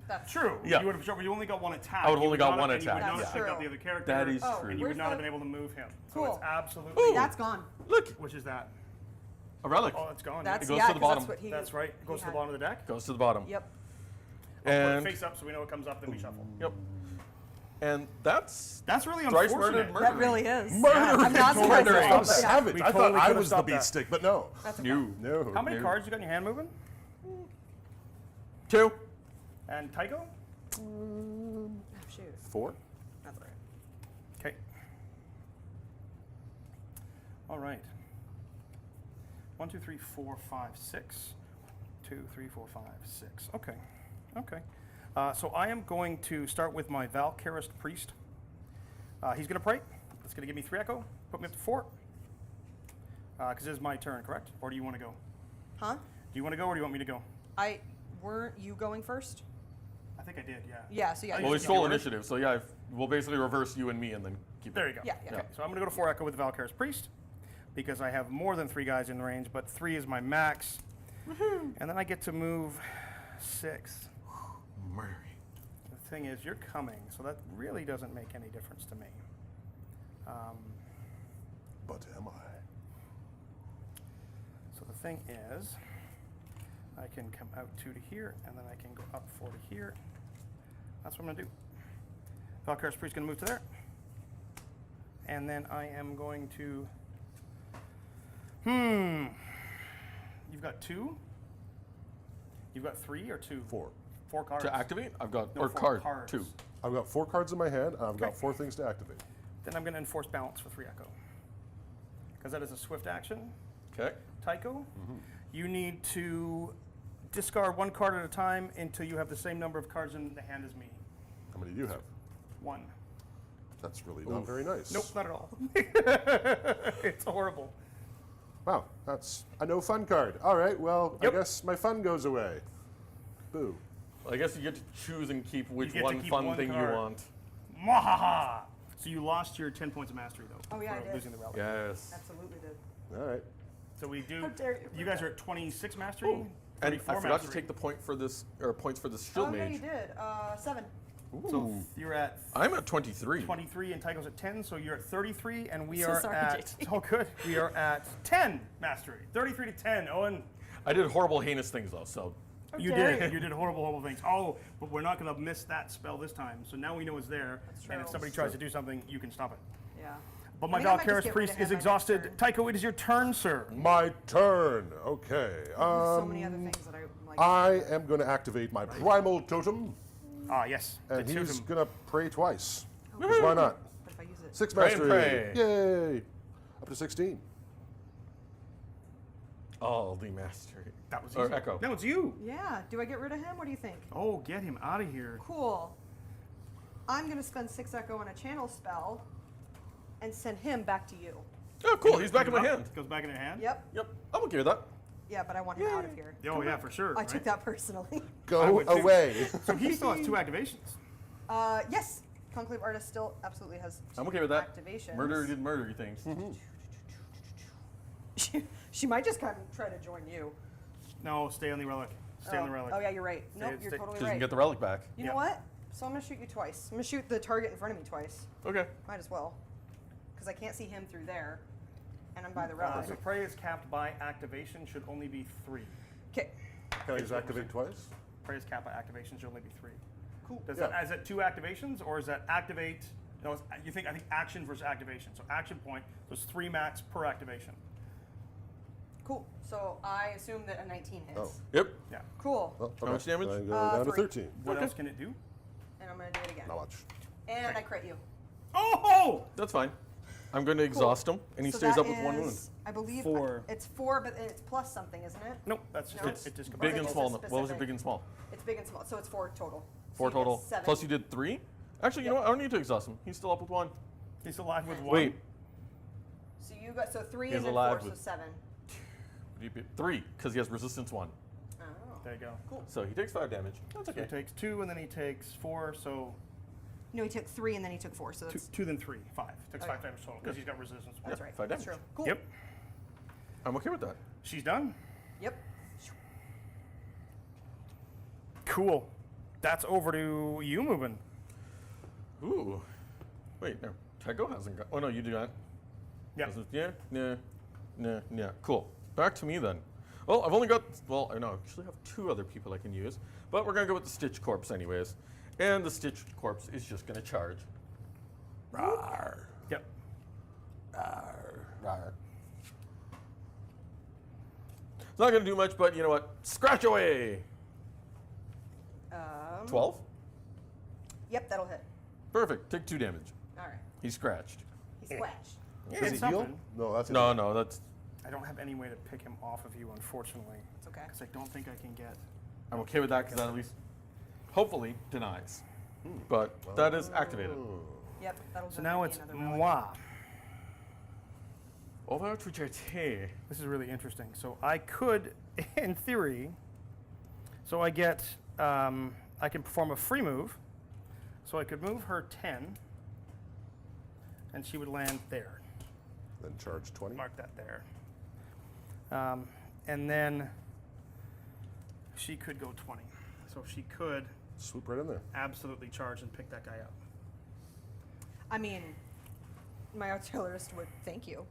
That's True. Yeah. You would have. You only got 1 attack. I would have You only would got not- 1 and You would attack, not yeah. have picked up the True. other character. That is Oh, true. And you would Where's not have the- been able to move him. So Cool. it's absolutely. Ooh. That's gone. Look, Which is that? a relic. Oh, it's gone. That's goes yeah, to the 'cause bottom. That's, what he, That's right. It goes to the had. bottom of the deck. Goes to the bottom. Yep. Put it And face up so we know what comes up, then we shuffle. yep. And that's That's really thrice unfortunate. murdered That really is. Murdering. I'm not surprised Murdering. they I'm stopped that. savage. We I totally thought I could've was the stopped that. beat stick, but no. That's okay. new. No. How many New. cards you got in your hand moving? 2. And Tycho? Oh, shoot. 4? That's all right. Okay. All right. 1, 2, 3, 4, 5, 6. 2, 3, 4, 5, 6. Okay. Okay. So I am going to start with my Valkyrist Priest. He's going to pray. That's going to give me 3 echo. Put me up to 4. Because it is my turn, correct? Or do you want to go? Huh? Do you want to go or do you want me to go? Weren't you going first? I think I did, yeah. Yeah, so yeah. Oh, Well, we just stole order? initiative, so yeah, we'll basically reverse you and me and then keep There it. you go. Yeah, yeah. Okay, so I'm going to go to 4 echo with the Valkyrist Priest because I have more than 3 guys in range, but 3 is my max. And then I get to move 6. Murray. The thing is, you're coming, so that really doesn't make any difference to me. But am I? So the thing is, I can come out 2 to here, and then I can go up 4 to here. That's what I'm going to do. Valkyrist Priest going to move to there. And then I am going to... You've got 2? You've got 3 or 2? 4. 4 cards. To activate, I've got, No, or 4 card, cards. 2. I've got 4 cards in my hand, and I've got Okay. 4 things to activate. Then I'm going to enforce balance for 3 echo. Because that is a swift action. Okay. Tycho, you need to discard 1 card at a time until you have the same number of cards in the hand as me. How many do you have? 1. That's really not very nice. Nope, not at all. It's horrible. Wow, that's a no fun card. All right, well, Yep. I guess my fun goes away. Boo. Well, I guess you get to choose and keep which get to one keep fun one thing card. you want. Mwahaha! So you lost your 10 points of mastery, though. Oh, yeah, for I did. losing the relic. Yes. Absolutely did. All right. So we do. How dare you. You guys are at 26 mastery. Ooh. And I 34 forgot mastery. to take the point for this, or points for this shield Oh, yeah, mage. you did. 7. So Ooh. you're at I'm at 23. 23 and Tycho's at 10, so you're at 33, and we So are sorry, at. JT. Oh, good. We are at 10 mastery. 33 to 10. Owen. I did horrible, heinous things though, so. You dare did. you. You did horrible, horrible things. Oh, but we're not going to miss that spell this time. So now we know it's there. That's And if true. somebody tries to do something, you can stop it. Yeah. But I my think I might just Valkyrist get rid Priest of him is my next exhausted. turn. Tycho, it is your turn, sir. My turn. Okay. So many other things that I like. I am going to activate my primal totem, Ah, yes. and the he's totem. going to pray twice. 'Cause why not? But if I use it. 6 Pray and mastery. pray. Yay. Up to 16. All the mastery. That was Or easy. echo. No, it's you. Yeah. Do I get rid of him? What do you think? Oh, get him out of here. Cool. I'm going to spend 6 echo on a channel spell and send him back to you. Oh, cool. He's back in my hand. Goes back in your hand? Yep. Yep. I'm okay with that. Yeah, but I want him out of here. Oh, yeah, for sure. I took that personally. I Go would too. away. So he still has 2 activations. Yes. Conclave Artist still absolutely has I'm okay with that. activations. Murder did murdery things. She might just kind of try to join you. No, stay on the relic. Stay on the relic. Oh, yeah, you're right. Nope, Stay- you're stay- totally So you right. can get the relic back. You know Yeah. what? So I'm going to shoot you twice. I'm going to shoot the target in front of me twice. Okay. Might as well. Because I can't see him through there. And I'm by the So relic. prey is capped by activation, should only be 3. Okay. Can I just activate twice? Prey is capped by activation, should only be 3. Cool. Does Yeah. that, is it 2 activations, or is that activate? No, it's, I think action versus activation. So action point, there's 3 max per activation. Cool. So I assume that a 19 hits. Oh. Yep. Yeah. Cool. Well, How much damage? I go down to 3. 13. What Okay. else can it do? And I'm going to do it again. Not much. And I crit you. Oh! That's fine. I'm going to exhaust him, and he So stays that up with 1 wound. is, I believe 4. it's 4, but it's plus something, isn't it? Nope, that's just No? it. It just Big combines. and It's small. a What was it, specific- big and small? It's big and small. So it's 4 total. 4 So you get total. 7. Plus you did 3? Actually, you know what? I don't need to exhaust him. He's still up with 1. He's alive with 1. Wait. So you got 3 He's and then alive 4, so with- 7. 3, because he has resistance 1. Oh. There you go. Cool. So he takes 5 damage. That's So okay. he takes 2, and then he takes 4, so No, he took 3 and then he took 4. So 2, that's 2 then 3, 5. Takes Okay. 5 damage total, because he's got resistance 1. that's right. 5 That's damage. true. Cool. Yep. I'm okay with that. She's done. Yep. Cool. That's over to you, moving. Ooh. Wait, no. Tycho hasn't got. Oh, no, you do that. Yeah. Yeah? Nah. Cool. Back to me then. Well, I've only got. Well, I know. I actually have 2 other people I can use. But we're going to go with the Stitch Corpse, anyways. And the Stitch Corpse is just going to charge. Rawr. Yep. Rawr. It's not going to do much, but you know what? Scratch away! 12? Yep, that'll hit. Perfect. Take 2 damage. All right. He's scratched. He scratched. Does he It's heal? something. No, that's No, that's. I don't have any way to pick him off of you, unfortunately. It's okay. Because I don't think I can get. I'm okay with that because that at least hopefully denies. But that is activated. Yep, that'll So now it's another relic. moi. Over to Jete. This is really interesting. So I could, in theory, so I get, I can perform a free move. So I could move her 10, and she would land there. Then charge 20. Mark that there. And then she could go 20. So she could Swoop right in there. absolutely charge and pick that guy up. I mean, my artillerist would thank you.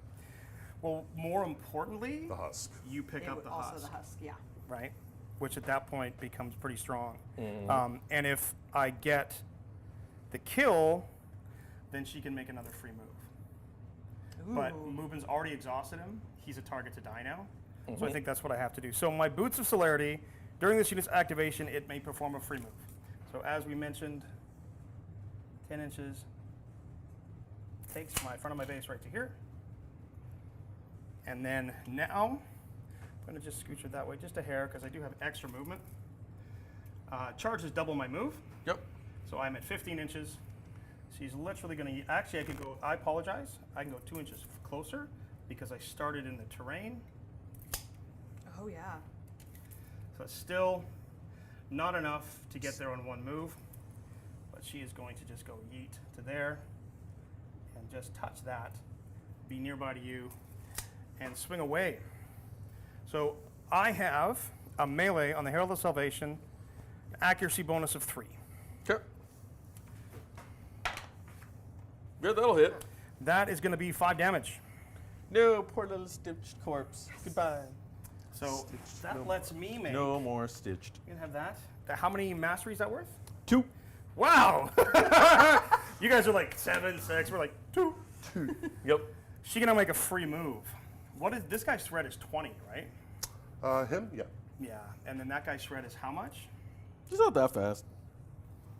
Well, more importantly, The husk. you pick It up would the also husk, the husk, yeah. right? Which at that point becomes pretty strong. And if I get the kill, then she can make another free move. But Ooh. Mubin's already exhausted him. He's a target to die now. So I think that's what I have to do. So my Boots of Celerity, during this unit's activation, it may perform a free move. So as we mentioned, 10 inches takes my front of my base right to here. And then now, I'm going to just scooch it that way just a hair because I do have extra movement. Charge is double my move. Yep. So I'm at 15 inches. She's literally going to, actually I could go, I apologize, I can go 2 inches closer because I started in the terrain. Oh, yeah. So it's still not enough to get there on one move, but she is going to just go yeet to there and just touch that, be nearby to you, and swing away. So I have a melee on the Herald of Salvation, accuracy bonus of 3. Okay. Good, that'll hit. That is going to be 5 damage. No, poor little stitched corpse. Goodbye. So that lets me make. No more stitched. You can have that. How many masteries is that worth? 2. Wow! You guys are like 7, 6. We're like 2. Yep. She can now make a free move. What is this guy's shred is 20, right? Him? Yeah. Yeah. And then that guy's shred is how much? It's not that fast.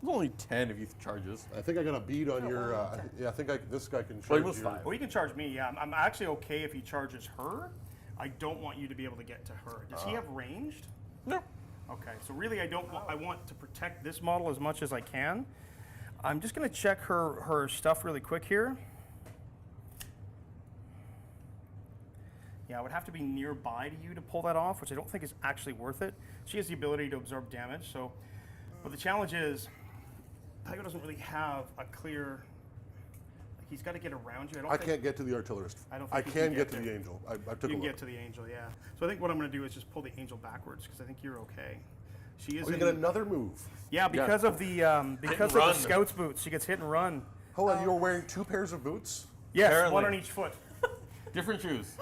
It's only 10 if he charges. I think I got a bead on Oh, your. wow. Yeah, I think this guy can Well, charge he was your- 5. Well, you can charge me. Yeah, I'm actually okay if he charges her. I don't want you to be able to get to her. Does he have ranged? No. Okay, so really I don't want, I want to protect this model as much as I can. I'm just going to check her stuff really quick here. Yeah, I would have to be nearby to you to pull that off, which I don't think is actually worth it. She has the ability to absorb damage, so, but the challenge is, Tycho doesn't really have a clear, like he's got to get around you. I can't get to the artillerist. I don't I think you can can get get to the there. angel. I took You a can look. get to the angel, yeah. So I think what I'm going to do is just pull the angel backwards because I think you're okay. She is Oh, you in, get another move. yeah, because of the run. scout's boots, she gets hit and run. Hold on, you're wearing 2 pairs of boots? Yes, Apparently. one on each foot. Different shoes.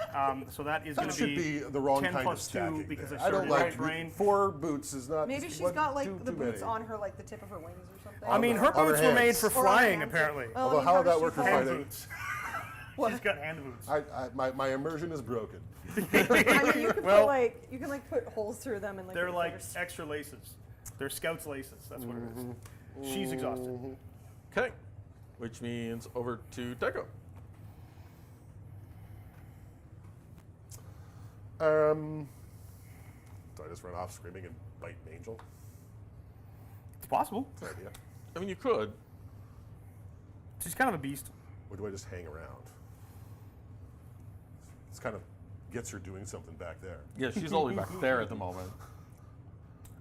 So that is going That to should be the wrong 10 kind plus of 2 stacking. because there. I I don't started like in terrain. 4 boots is not. Maybe she's one- got like too the boots many. on her, like the tip of her wings or something. I mean, her On her boots were made hands. for Or on her flying, hands. apparently. Well, Although I mean, how would does that she work for fly? Hand fighting? boots. She's got hand boots. My immersion is broken. I mean, you can Well- put like you can like put holes through them and like. They're put like feathers. extra laces. They're scouts laces. That's what it is. She's exhausted. Okay. Which means over to Deco. Do I just run off screaming and bite an angel? It's possible. Good idea. I mean, you could. She's kind of a beast. Or do I just hang around? This kind of gets her doing something back there. Yeah, she's all the way back there at the moment.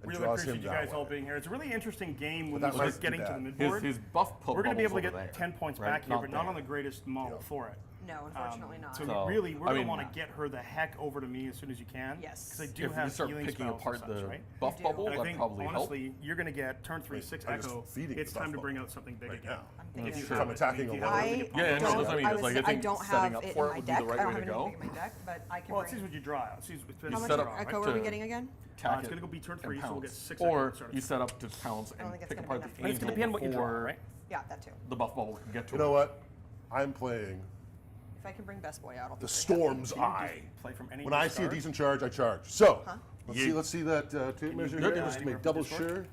And Really draws appreciate him you that guys all way. being here. It's a really interesting game when But we that start might be getting to the bad. midboard. His buff pub We're going to be able to bubble's get over 10 points right? back here, but not there. on the greatest model Yeah. for it. No, unfortunately not. So So, really, we're I going to mean- want to get her the heck over to me as soon as you can. Yes. Because I do If have you start healing picking spells apart and such, the right? buff do. bubble, And I that think, probably honestly, you're going to get turn 3, Wait, 6 I'm just echo. feeding It's the time to buff bring bubble out something big right again. now. I'm If thinking you of If have I'm it, attacking if you a have lot. it, I you can Yeah, pop no, it. don't, that's what I mean. I, It's was, like, I I think don't setting have up it for in it my would be deck. the right I don't way have to go. anything in my deck, but I can Well, it's bring. what you draw. It's You How much set up echo to are we getting again? tack it's it going to go be turn and 3, so we'll get pounce. 6 echo. Or instead of you 10. set up to pounce I don't and think it's pick gonna apart be the enough. But it's going to angel depend what you draw, before right? Yeah, that too. the buff bubble can get to You her. know what? I'm playing If I can bring Best Boy out, I'll the be very happy. Storm's Can you just Eye. play from any When I see a discard? decent charge, I charge. So, Huh? let's see that tape measure look here, at just to anywhere make from double Discord? sure.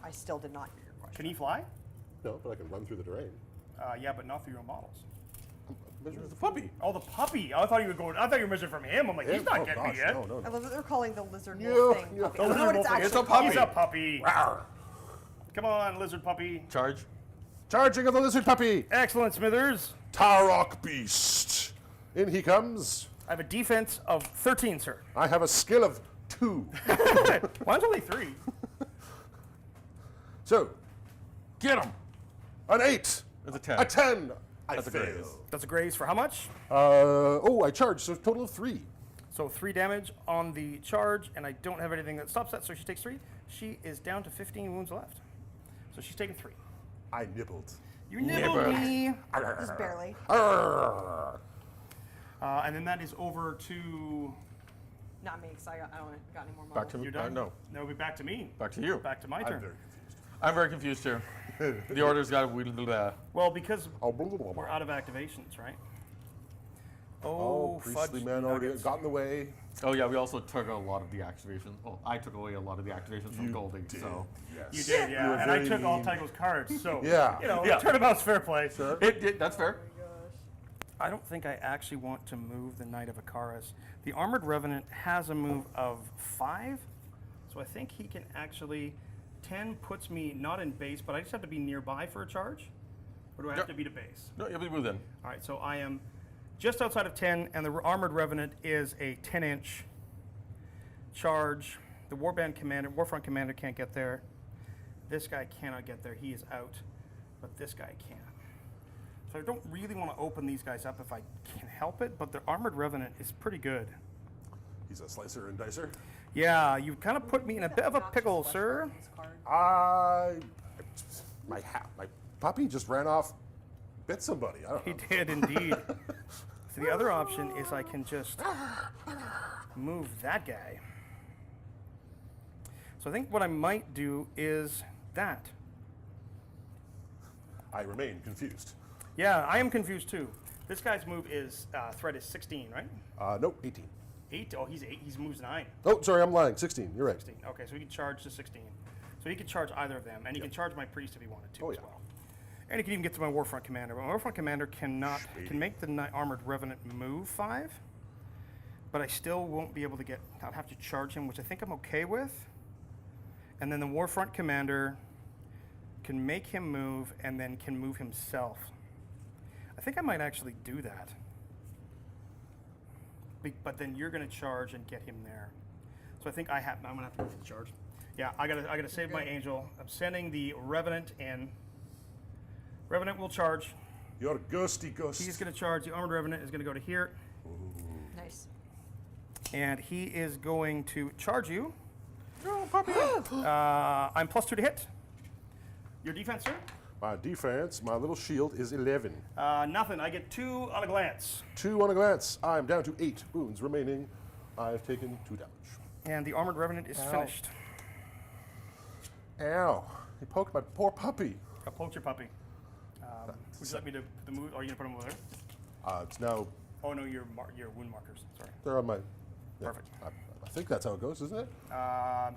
I still did not hear your question. Can he fly? No, but I can run through the terrain. Yeah, but not through your own models. Measuring The puppy. Oh, the puppy. I thought you were going. I thought you were measuring from him. I'm like, he's not oh, getting gosh, me yet. No, no, I no. love that they're calling the lizard Yeah, wolf thing yeah. puppy. The I don't know what lizard it's wolf. actually He's a called. puppy. Rawr. Come on, lizard puppy. Charge. Charging of the lizard puppy. Excellent, Smithers. Tarok beast. In he comes. I have a defense of 13, sir. I have a skill of 2. Mine's only 3. So, Get him. an 8. That's a 10. A 10. I That's a fail. graze. That's a graze for how much? I charge, so total of 3. So 3 damage on the charge, and I don't have anything that stops that, so she takes 3. She is down to 15 wounds left. So she's taking 3. I nibbled. You nibbled me. Just barely. Arrgh. And then that is over to... Not me, because I don't got any more models. Back to me. You're done? No. It'll be back to me. Back to you. Back to my I'm turn. very confused. I'm very confused too. The order's got Well, because Oh, blah, blah, blah, we're blah. out of activations, right? Oh, fudge priestly man already nuggets. got in the way. Oh yeah, we also took a lot of the activations. Well, I took away a lot of the activations from You Goldie. did. So Yes. You did, You yeah. were And I very took all mean. Tycho's cards, so, Yeah. you know, Yeah. turnabout's fair play. Sure. that's fair. I don't think I actually want to move the Knight of Icarus. The Armored Revenant has a move of 5, so I think he can actually... 10 puts me not in base, but I just have to be nearby for a charge? Or do I have Yep. to be to base? No, you'll be moved in. All right, so I am just outside of 10, and the Armored Revenant is a 10-inch charge. The Warfront Commander can't get there. This guy cannot get there. He is out, but this guy can. So I don't really want to open these guys up if I can help it, but the Armored Revenant is pretty good. He's a slicer and dicer. Yeah, you kind of put me in a bit of a pickle, sir. My puppy just ran off, bit somebody. I don't He know. did indeed. So the other option is I can just move that guy. So I think what I might do is that. I remain confused. Yeah, I am confused too. This guy's move is threat is 16, right? Nope, 18. 8? Oh, he's 8. He moves 9. Oh, sorry, I'm lying. 16. You're right. 16. Okay, so he can charge to 16. So he can charge either of them, and he can charge my priest if he wanted to Oh, as yeah. well. And he can even get to my Warfront Commander. But my Warfront Commander can make the Armored Revenant move 5, but I still won't be able to get. I'll have to charge him, which I think I'm okay with. And then the Warfront Commander can make him move, and then can move himself. I think I might actually do that. But then you're going to charge and get him there. So I think I'm going to have to go for the charge. Yeah, I gotta save my angel. I'm sending the Revenant in. Revenant will charge. You're ghosty ghost. He's going to charge. The Armored Revenant is going to go to here. Nice. And he is going to charge you. No, puppy. I'm +2 to hit. Your defense, sir? My defense, my little shield is 11. Nothing. I get 2 on a glance. 2 on a glance. I'm down to 8 wounds remaining. I've taken 2 damage. And the Armored Revenant is finished. Ow. He poked my poor puppy. I poked your puppy. Would you like me to put the move? Or are you going to put him over there? It's now, Oh, no, your wound markers. Sorry. they're on my... yeah, Perfect. I think that's how it goes, isn't it?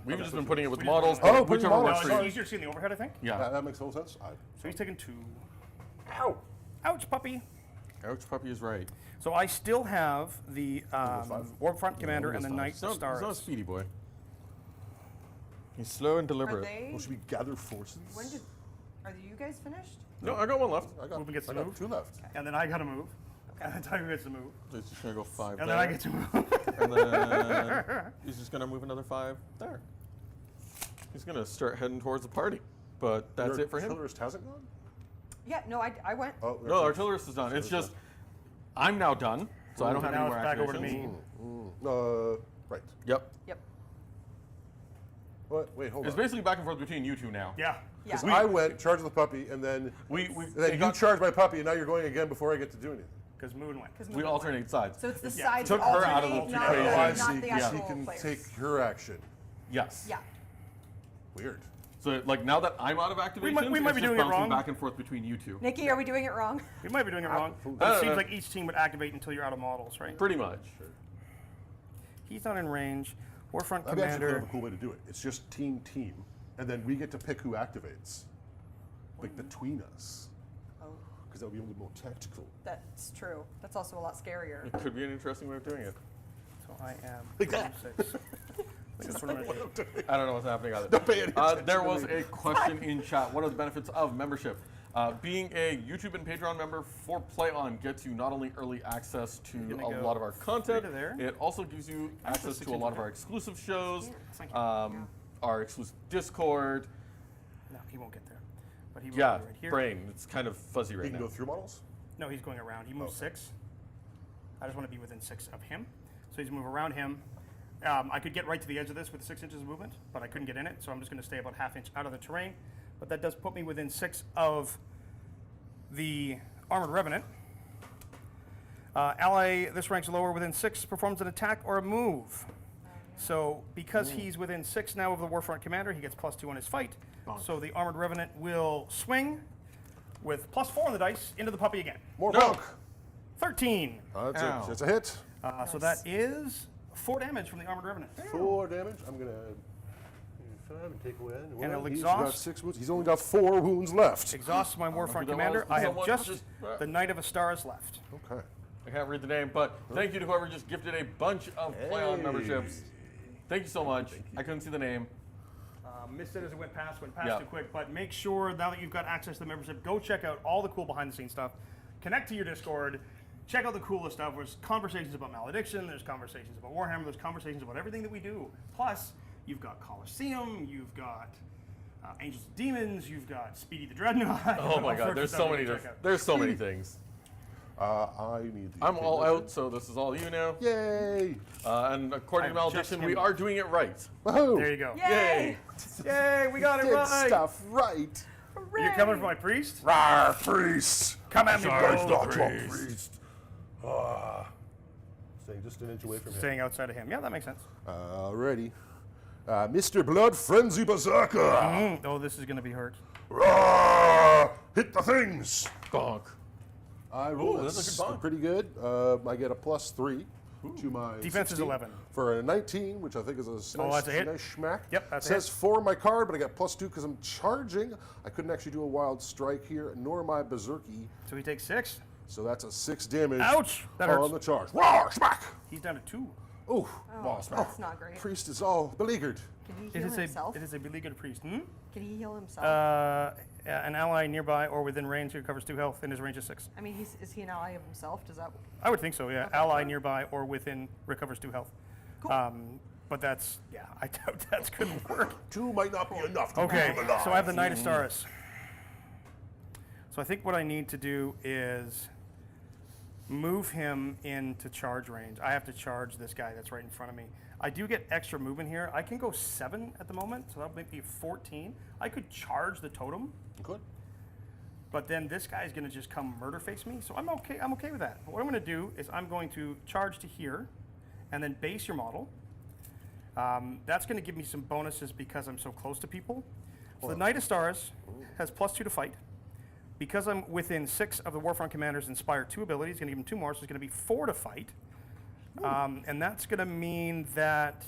We've Okay. just been putting it with We just models. put it Oh, but putting whichever models. works No, for it's you. easier to see in the overhead, I think. Yeah. That makes total sense. So he's taking 2. Ow. Ouch, puppy. Ouch, puppy is right. So I still have the Warfront Commander and the Windows Knight He's not, of Stars. he's not a speedy boy. He's slow and Are deliberate. they? Well, should we gather forces? Are you guys finished? No, I got one left. I got, Movement gets I to got move. 2 left. And then I got to move. And then Tiger gets to move. So he's just gonna go 5 And there. then I get to move. And then he's just gonna move another 5 there. He's gonna start heading towards the party. But that's Your it for him. artillerist hasn't gone? Yeah, no, I went. Oh, No, artillerist is done. It's just I'm now done, so I don't have Now any more it's back over to activations. me. Right. Yep. Yep. What? Wait, hold It's on. basically back and forth between you two now. Yeah. Yeah. I went, charged the puppy, and then you got- charged my puppy, and now you're going again before I get to do anything. Because Moon went. we alternate sides. So it's the Yeah. sides Took that her out of the alternate, not, equation. Oh, I not see. the She actual can players. take her action. Yes. Yeah. Weird. So like now that I'm out of activation, we might be doing it wrong. back and forth between you two. Nikki, are we doing it wrong? We might be doing it wrong. I But it don't seems know. like each team would activate until you're out of models, right? Pretty much. He's not in range. Warfront That'd be actually kind Commander. of a cool way to do it. It's just team, and then we get to pick who activates. Like between us. Oh. because that would be a little more tactical. That's true. That's also a lot scarier. It could be an interesting way of doing it. So I am Like that. 6. That's what I'm gonna do. I don't know what's happening either. Don't pay any attention there to was me. a question in chat. What are the benefits of membership? Being a YouTube and Patreon member for Play On gets you not only early access to gonna a go lot of our content, to there. it also gives you access to a lot of our exclusive shows, Thank you. our exclusive Discord. No, he won't get there. But he will Yeah, be right here. brain. It's kind of fuzzy You right can now. go through models? No, he's going around. He moves 6. I just want to be within 6 of him. So he's move around him. I could get right to the edge of this with 6 inches of movement, but I couldn't get in it, so I'm just going to stay about ½ inch out of the terrain. But that does put me within 6 of the Armored Revenant. Ally, this ranks lower, within 6, performs an attack or a move. So because he's within 6 now of the Warfront Commander, he gets +2 on his fight. So the Armored Revenant will swing with +4 on the dice into the puppy again. More No. bunk. 13. Ow. That's a hit. So that is 4 damage from the Armored Revenant. 4 damage. I'm going to 5 and take away. And it'll He's got exhaust. 6 wounds. He's only got 4 wounds left. Exhausts my Warfront that Commander. was. I have Someone just just- the Knight of Astars left. Okay. I can't read the name, but thank you to whoever just gifted a bunch of Play On Hey. memberships. Thank you so much. I couldn't see the name. Missed it as it went past Yeah. too quick, but make sure now that you've got access to the membership, go check out all the cool behind the scenes stuff. Connect to your Discord, check out the coolest stuff. There's conversations about Malediction, there's conversations about Warhammer, there's conversations about everything that we do. Plus, you've got Colosseum, you've got Angels and Demons, you've got Speedy the Dreadnought. Oh my all God, sorts there's of so stuff many. you can check out. There's so many things. I need the. I'm all out, so this is all you now. Yay! And according to I'm just Malediction, him. we are doing it right. Woohoo! There you go. Yay! Yay, we got it Did right. stuff right. You're coming for my priest? Rawr, priest! Come at me, That's bro. not your priest. Staying just an inch away from him. Staying outside of him. Yeah, that makes sense. Alrighty. Mr. Blood Frenzy Berserker! Oh, this is going to be hurt. Rawr! Hit the things! Bonk. I roll that's a good bonk. pretty good. I get a +3 to my Defense is 16 11. for a 19, which I think is a nice, that's a hit. nice schmack. Yep, that's a Says hit. 4 on my card, but I got +2 because I'm charging. I couldn't actually do a wild strike here, nor am I berserky. So he takes 6. So that's a 6 damage. Ouch! That on hurts. the charge. Roar! Smack! He's down to 2. Ooh, Oh, boss. that's not great. Priest is all beleaguered. Can he It heal is himself? it is a beleaguered priest. Can he heal himself? An ally nearby or within range who recovers 2 health in his range of 6. I mean, is he an ally of himself? Does that? I would think so, yeah. Okay. Ally nearby or within recovers 2 health. Cool. But that's, yeah, I doubt that's going to work. 2 might not be enough to Okay, keep him alive. so I have the Knight of Stars. So I think what I need to do is move him into charge range. I have to charge this guy that's right in front of me. I do get extra movement here. I can go 7 at the moment, so that'll make me 14. I could charge the totem, Good. but then this guy's going to just come murder face me. So I'm okay. I'm okay with that. What I'm going to do is I'm going to charge to here, and then base your model. That's going to give me some bonuses because I'm so close to people. So the Knight of Stars has +2 to fight. Because I'm within 6 of the Warfront Commander's Inspire 2 ability, it's going to give him 2 more, so it's going to be 4 to fight. And that's going to mean that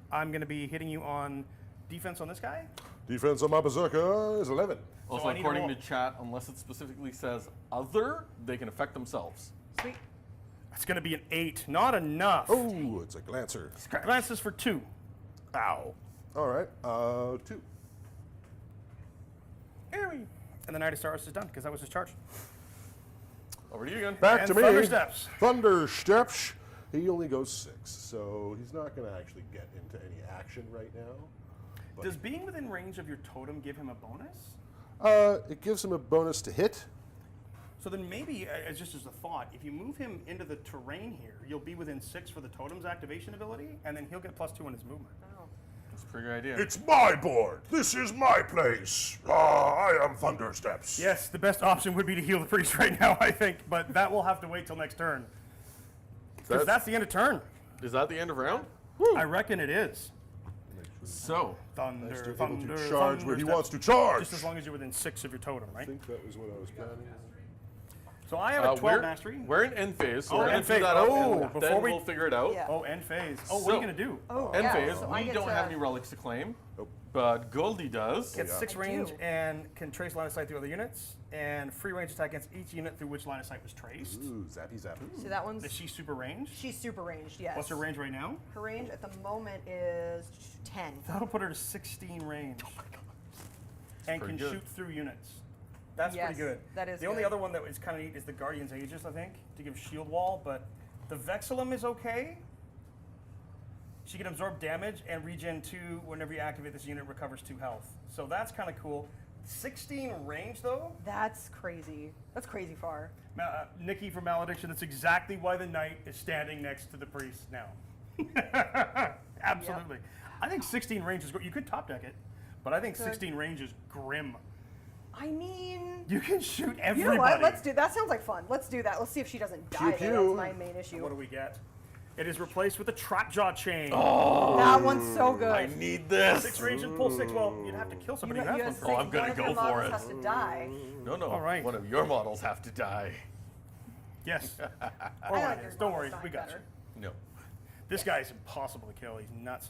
I'm going to be hitting you on defense on this guy. Defense on my berserker is 11. Also, I need to according roll. to chat, unless it specifically says other, they can affect themselves. Sweet. It's going to be an 8. Not enough. Oh, it's a glancer. Glances for 2. Ow. All right, 2. And the Knight of Stars is done because that was his charge. Over to you again. Back And to me. Thunder Steps. Thunder Steps. He only goes 6, so he's not going to actually get into any action right now. Does being within range of your totem give him a bonus? It gives him a bonus to hit. So then maybe, just as a thought, if you move him into the terrain here, you'll be within 6 for the totem's activation ability, and then he'll get +2 on his movement. Oh. That's a pretty good idea. It's my board. This is my place. I am Thunder Steps. Yes, the best option would be to heal the priest right now, I think, but that will have to wait till next turn. Because that's the end of turn. Is that the end of round? I reckon it is. So, Thunder, Nice to be able thunder, to charge where he thunder wants to steps. charge. Just as long as you're within 6 of your totem, I right? think that was what I was planning. So I have a 12 mastery. We're in end phase, so Oh, we're going end to do phase. that up, Oh, and before then we- we'll figure it out. Yeah. Oh, end phase. Oh, what are you So- going to do? Oh, End yeah, phase, so I we get don't to- have any relics to claim. Nope. But Goldie does. Gets yeah. 6 I range do. and can trace line of sight through other units, and free range attack against each unit through which line of sight was traced. Ooh, zappy zap. So that one's Is she super range? she's super ranged. Yes. What's her range right now? Her range at the moment is 10. That'll put her to 16 range. And pretty can good. shoot through units. That's Yes, pretty good. that is the only good. other one that is kind of neat is the Guardian's Aegis, I think, to give shield wall, but the Vexillum is okay. She can absorb damage and regen 2 whenever you activate this unit, recovers 2 health. So that's kind of cool. 16 range though. That's crazy. That's crazy far. Nikki from Malediction, that's exactly why the knight is standing next to the priest now. Absolutely. I think 16 range is good. You could top deck it, but I think Could. 16 range is grim. I mean, You can shoot you everybody. know what? Let's do that. Sounds like fun. Let's do that. Let's see if she doesn't die. Pew, Though. pew. That's my main issue. What do we get? It is replaced with a Trapjaw chain. That one's so good. I need this. 6 range and pull 6. Well, you'd have to kill somebody who has one have first. Oh, I'm gonna one of go your for models it. has to die. No. All right. One of your models have to die. Yes. I All like right, your don't worry, models we got better. you. No. This guy is impossible to kill. He's nuts.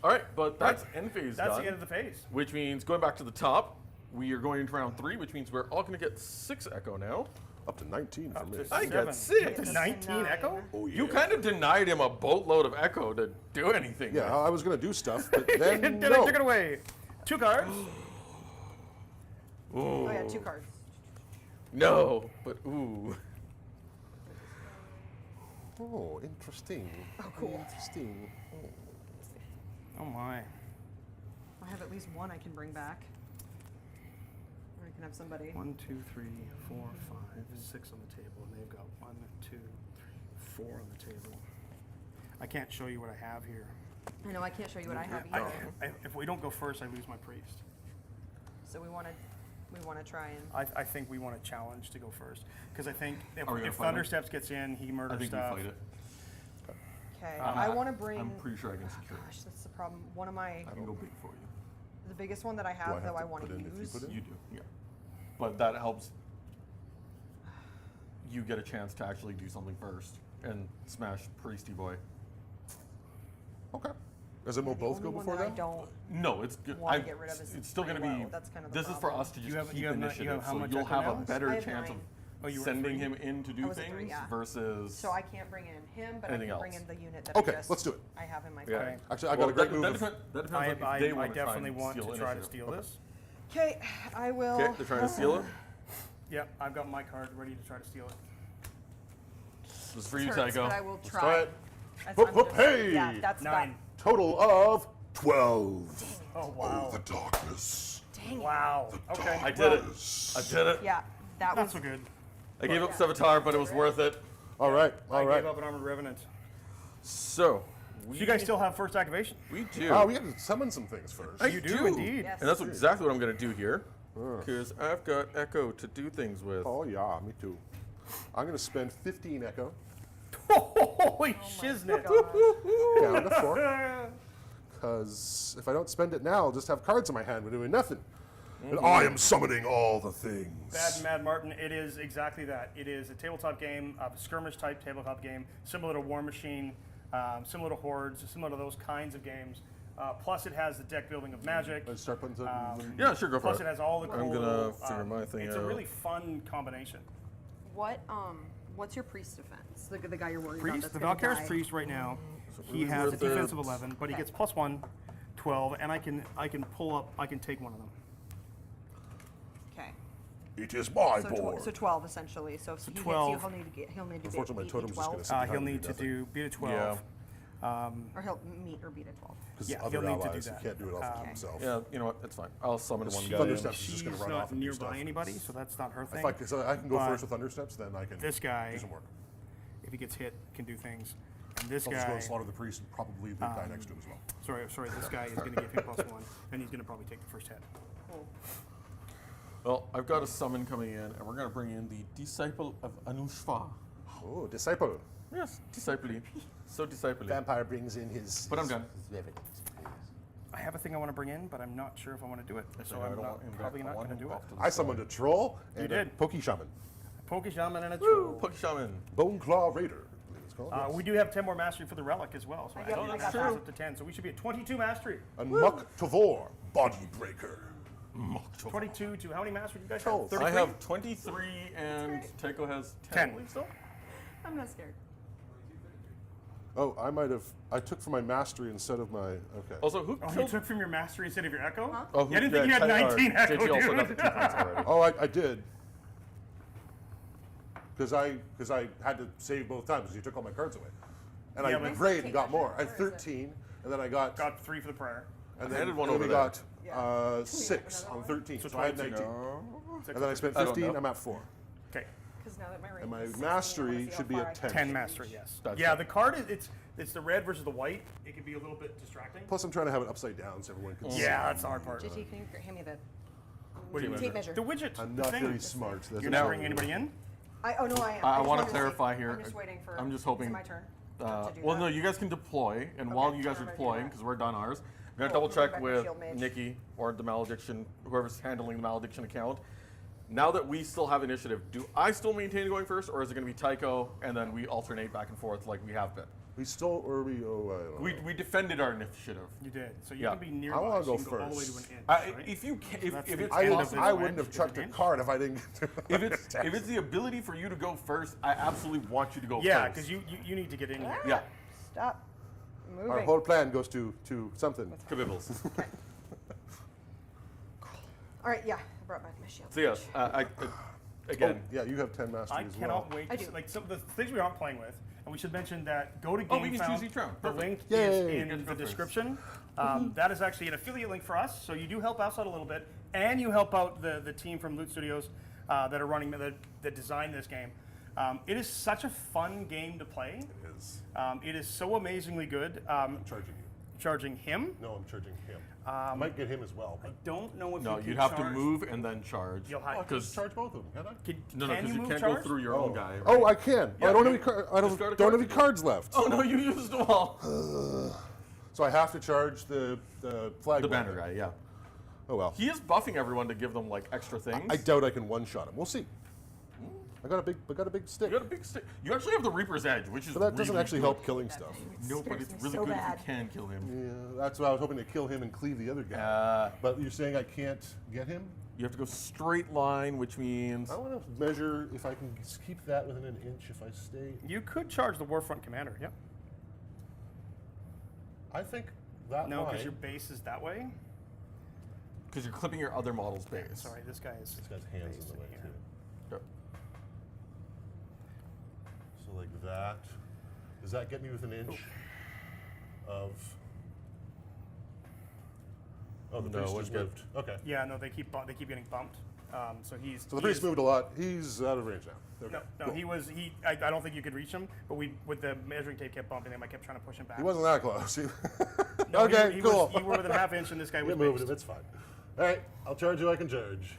All right, but that's end phase That's done. the end of the phase. Which means going back to the top, we are going into round 3, which means we're all going to get 6 Echo now. Up to 19 for Up me. to I 7. got 6. Up to 19 Echo? Oh, yeah. You kind of denied him a boatload of Echo to do anything. Yeah, I was going to do stuff, but then Then I no. took it away. 2 cards. Oh yeah, 2 cards. No, but ooh. Oh, interesting. Oh, cool. Interesting. Oh my. I have at least one I can bring back. Or I can have somebody. 1, 2, 3, 4, 5, 6 on the table, and they've got 1, 2, 3, 4 on the table. I can't show you what I have here. I know I can't show you what I have I, either. if we don't go first, I lose my priest. So we want to try and. I think we want to challenge to go first because I think if, Are we gonna if fight him? Thundersteps gets in, he I murders think stuff. we fight it. Okay, I want to bring. I'm pretty sure I can secure Gosh, it. that's the problem. One of my, I can go big for you. the biggest one that I Do have, I though, have I to want put to in if you use. put in? You do, yeah. But that helps you get a chance to actually do something first and smash Priesty Boy. Okay. Does it The both only go one before that I that? don't. No, it's good. Wanna get rid of is It's still going to be. Hilo. That's kind of the this is for problem. us to just You have- keep you have not- you initiative, have how so much you'll Echo have now? a I better have chance 9. Oh, you of were sending 3? him in to I do was at 3, things yeah. versus. So I can't bring in him, but Anything I can bring else. in the unit that Okay, I just. let's do it. I have in my Yeah. phone. Actually, I got a great move. That of- depends, that depends I, on if they I want to try definitely and want to steal try to initiative. steal this. Okay, I will. Okay, they're trying to steal it. Yeah, I've got my card ready to try to steal it. This is for you, Hurts, Tycho. but I will Let's try. try it. As Whoop, I'm whoop, just- hey! Yeah, that's 9. Total of 12. Oh wow. The darkness. Dang it. Wow. Okay. I did it. Darkness. I did it. Yeah, that Not was. so good. I gave up Yeah. Sevatar, but it was worth it. All right, I all right. gave up an Armored Revenant. So, Do you guys still have first activation? We do. Oh, we have to summon some things first. I You do indeed. Yes. And that's exactly what I'm going to do here. Because I've got Echo to do things with. Oh, yeah, me too. I'm going to spend 15 Echo Holy Oh shiznit. God. down to 4. Because if I don't spend it now, I'll just have cards in my hand. We're doing nothing. And I am summoning all the things. Bad Mad Martin, it is exactly that. It is a tabletop game, a skirmish type tabletop game, similar to War Machine, similar to Hordes, similar to those kinds of games. Plus, it has the deck building of Magic. Let's start putting some. Yeah, sure, go for Plus, it. it has all the cool. I'm gonna figure my thing It's out. a really fun combination. What's your priest defense? The guy you're worried about. Priest, That's the gonna Valkyr's die. Priest right now, he who's has a with the- defense of 11, but he Okay. gets +1, 12, and I can pull up, I can take one of them. Okay. It is my So, board. so 12 essentially. So if he 12. hits you, he'll need to beat Unfortunately, my totem's just 12, gonna sit behind He'll me need to nothing. beat a 12. or he'll meet or beat a 12. Because Yeah, other he'll need to do allies, that. he can't do it all for Okay. himself. Yeah, you know what? It's fine. I'll summon one guy. Thunderstep is She's just going to run not off and do nearby stuff. anybody, so that's not her thing. If I, so I can go But first with Thundersteps, then I can this guy, do some work. if he gets hit, can do things. And this I'll just go guy, and slaughter the priest and probably the guy next to him as well. sorry, this guy is going to give him +1, and he's going to probably take the first hit. Cool. Well, I've got a summon coming in, and we're going to bring in the Disciple of Anushva. Oh, Disciple. Yes, Disciple. So Disciple. Vampire brings in his. But I'm done. his evidence. I have a thing I want to bring in, but I'm not sure if I want to do it. So I I'm don't want him probably back. not want going to him do it. off to the I side. summoned a troll and a did. Pokey Shaman. Poke Shaman and a Woo! troll. Poke Shaman. Bone Claw Raider. call it. We do have 10 more mastery for the relic as well. So I I got- think I that got goes that. up to 10. So we should be at 22 mastery. And Muck Tavor, Body Breaker. 22 to how many mastery do you guys 12. have? 33? I have 23 and Tycho has 10. 10. I believe so. I'm not scared. Oh, I might have. I took from my mastery instead of my. Okay. Also, who Oh, you killed? took from your mastery instead of your echo? Huh? Oh, Yeah, I didn't think you had 19 echo, JT also dude. got the 2 points already. Oh, I did. Because I had to save both times because you took all my cards away, and Yeah, I but- grade and got more. I Where had is it? 13, and then I got. Got 3 for the prayer. And I handed one then over we there. got Yeah. 6 Another on one? 13, So so I had 22. 19. No. Six. And then I spent I don't 15. know. I'm at 4. Okay. Because now that my rank And my is 16, I mastery wanna see how should be far at I can 10. 10 reach. mastery, yes. That's Yeah, it. the card, it's the red versus the white. It can be a little bit distracting. Plus, I'm trying to have it upside down so everyone can see. Yeah, that's the hard part. JT, can you hand me the What do you tape measure? The widget. I'm the not thing. very smart. That's You're a not problem. bringing anybody in? Oh, no, I am. I just want wanted to see. clarify here. I'm just waiting for. I'm just Is hoping. it my turn? to do Well, that? no, you guys can deploy, and Okay, while you guys I'm are ready to do deploying, that. because we're done ours, I'm gonna Oh, double we're check back to with Shield Mage. Nikki or the Malediction, whoever's handling the Malediction account. Now that we still have initiative, do I still maintain going first, or is it going to be Tycho and then we alternate back and forth like we have been? We stole, or we. Oh, I don't know. We defended our initiative. You did. So you Yeah. can be nearby. I wanna so you go can go all the way to first. an inch, right? If you can, that's if the it's end of possible, this I one. wouldn't have Is it chucked a an inch? card if I didn't. if it's the ability for you to go first, I absolutely want you to go Yeah, first. because you need to get in here. Yeah, Stop moving. Our whole plan goes to something. Kabibbles. All right, yeah, I brought back my shield. So yes, again. Oh, yeah, you have 10 mastery I as cannot well. wait. I To do. like some of the things we aren't playing with, and we should mention that go to Oh, we can GameFound. choose each round. The Perfect. link Yay. is Get in to the go first. description. That is actually an affiliate link for us, so you do help us out a little bit, and you help out the team from Loot Studios that are running that designed this game. It is such a fun game to play. It is. It is so amazingly good. I'm charging you. Charging him. No, I'm charging him. I might get him as well. But Don't know if No, you can you'd have to charge- move and then charge. You'll I have can just charge both of them, can't I? Can, No, can because you move can't charge? go through your own guy. Oh, I can. Yeah, I don't you have any. I don't discard a have card any to do cards left. Oh no, you used them all. So I have to charge the flag. The one. banner guy, yeah. Oh well. He is buffing everyone to give them like extra things. I doubt I can one-shot him. We'll see. I got a big stick. You got a big stick. You actually have the Reaper's Edge, which is But that doesn't really actually good. help killing stuff. No, but Scares it's me really so good bad. if you can kill him. Yeah, that's why I was hoping to kill him and cleave the other guy. But you're saying I can't get him? You have to go straight line, which means I want to measure if I can keep that within an inch if I stay. You could charge the Warfront Commander. Yep. I think that No, because line- your base is that way. because you're clipping your other model's base. Sorry, this guy is. This guy's hands in base the way here. too. Yep. So like that. Does that get me with an inch of? Oh, the No, priest it just get- moved. Okay. Yeah, no, they keep getting bumped. So he's. So the he priest is- moved a lot. He's out of range now. Okay. No, cool. he was. I don't think you could reach him, but with the measuring tape kept bumping him. I kept trying to push him back. He wasn't that close. No, okay, he cool. Was, you were within a half inch, and this guy We was moved based. him. It's fine. All right, I'll charge you. I can charge.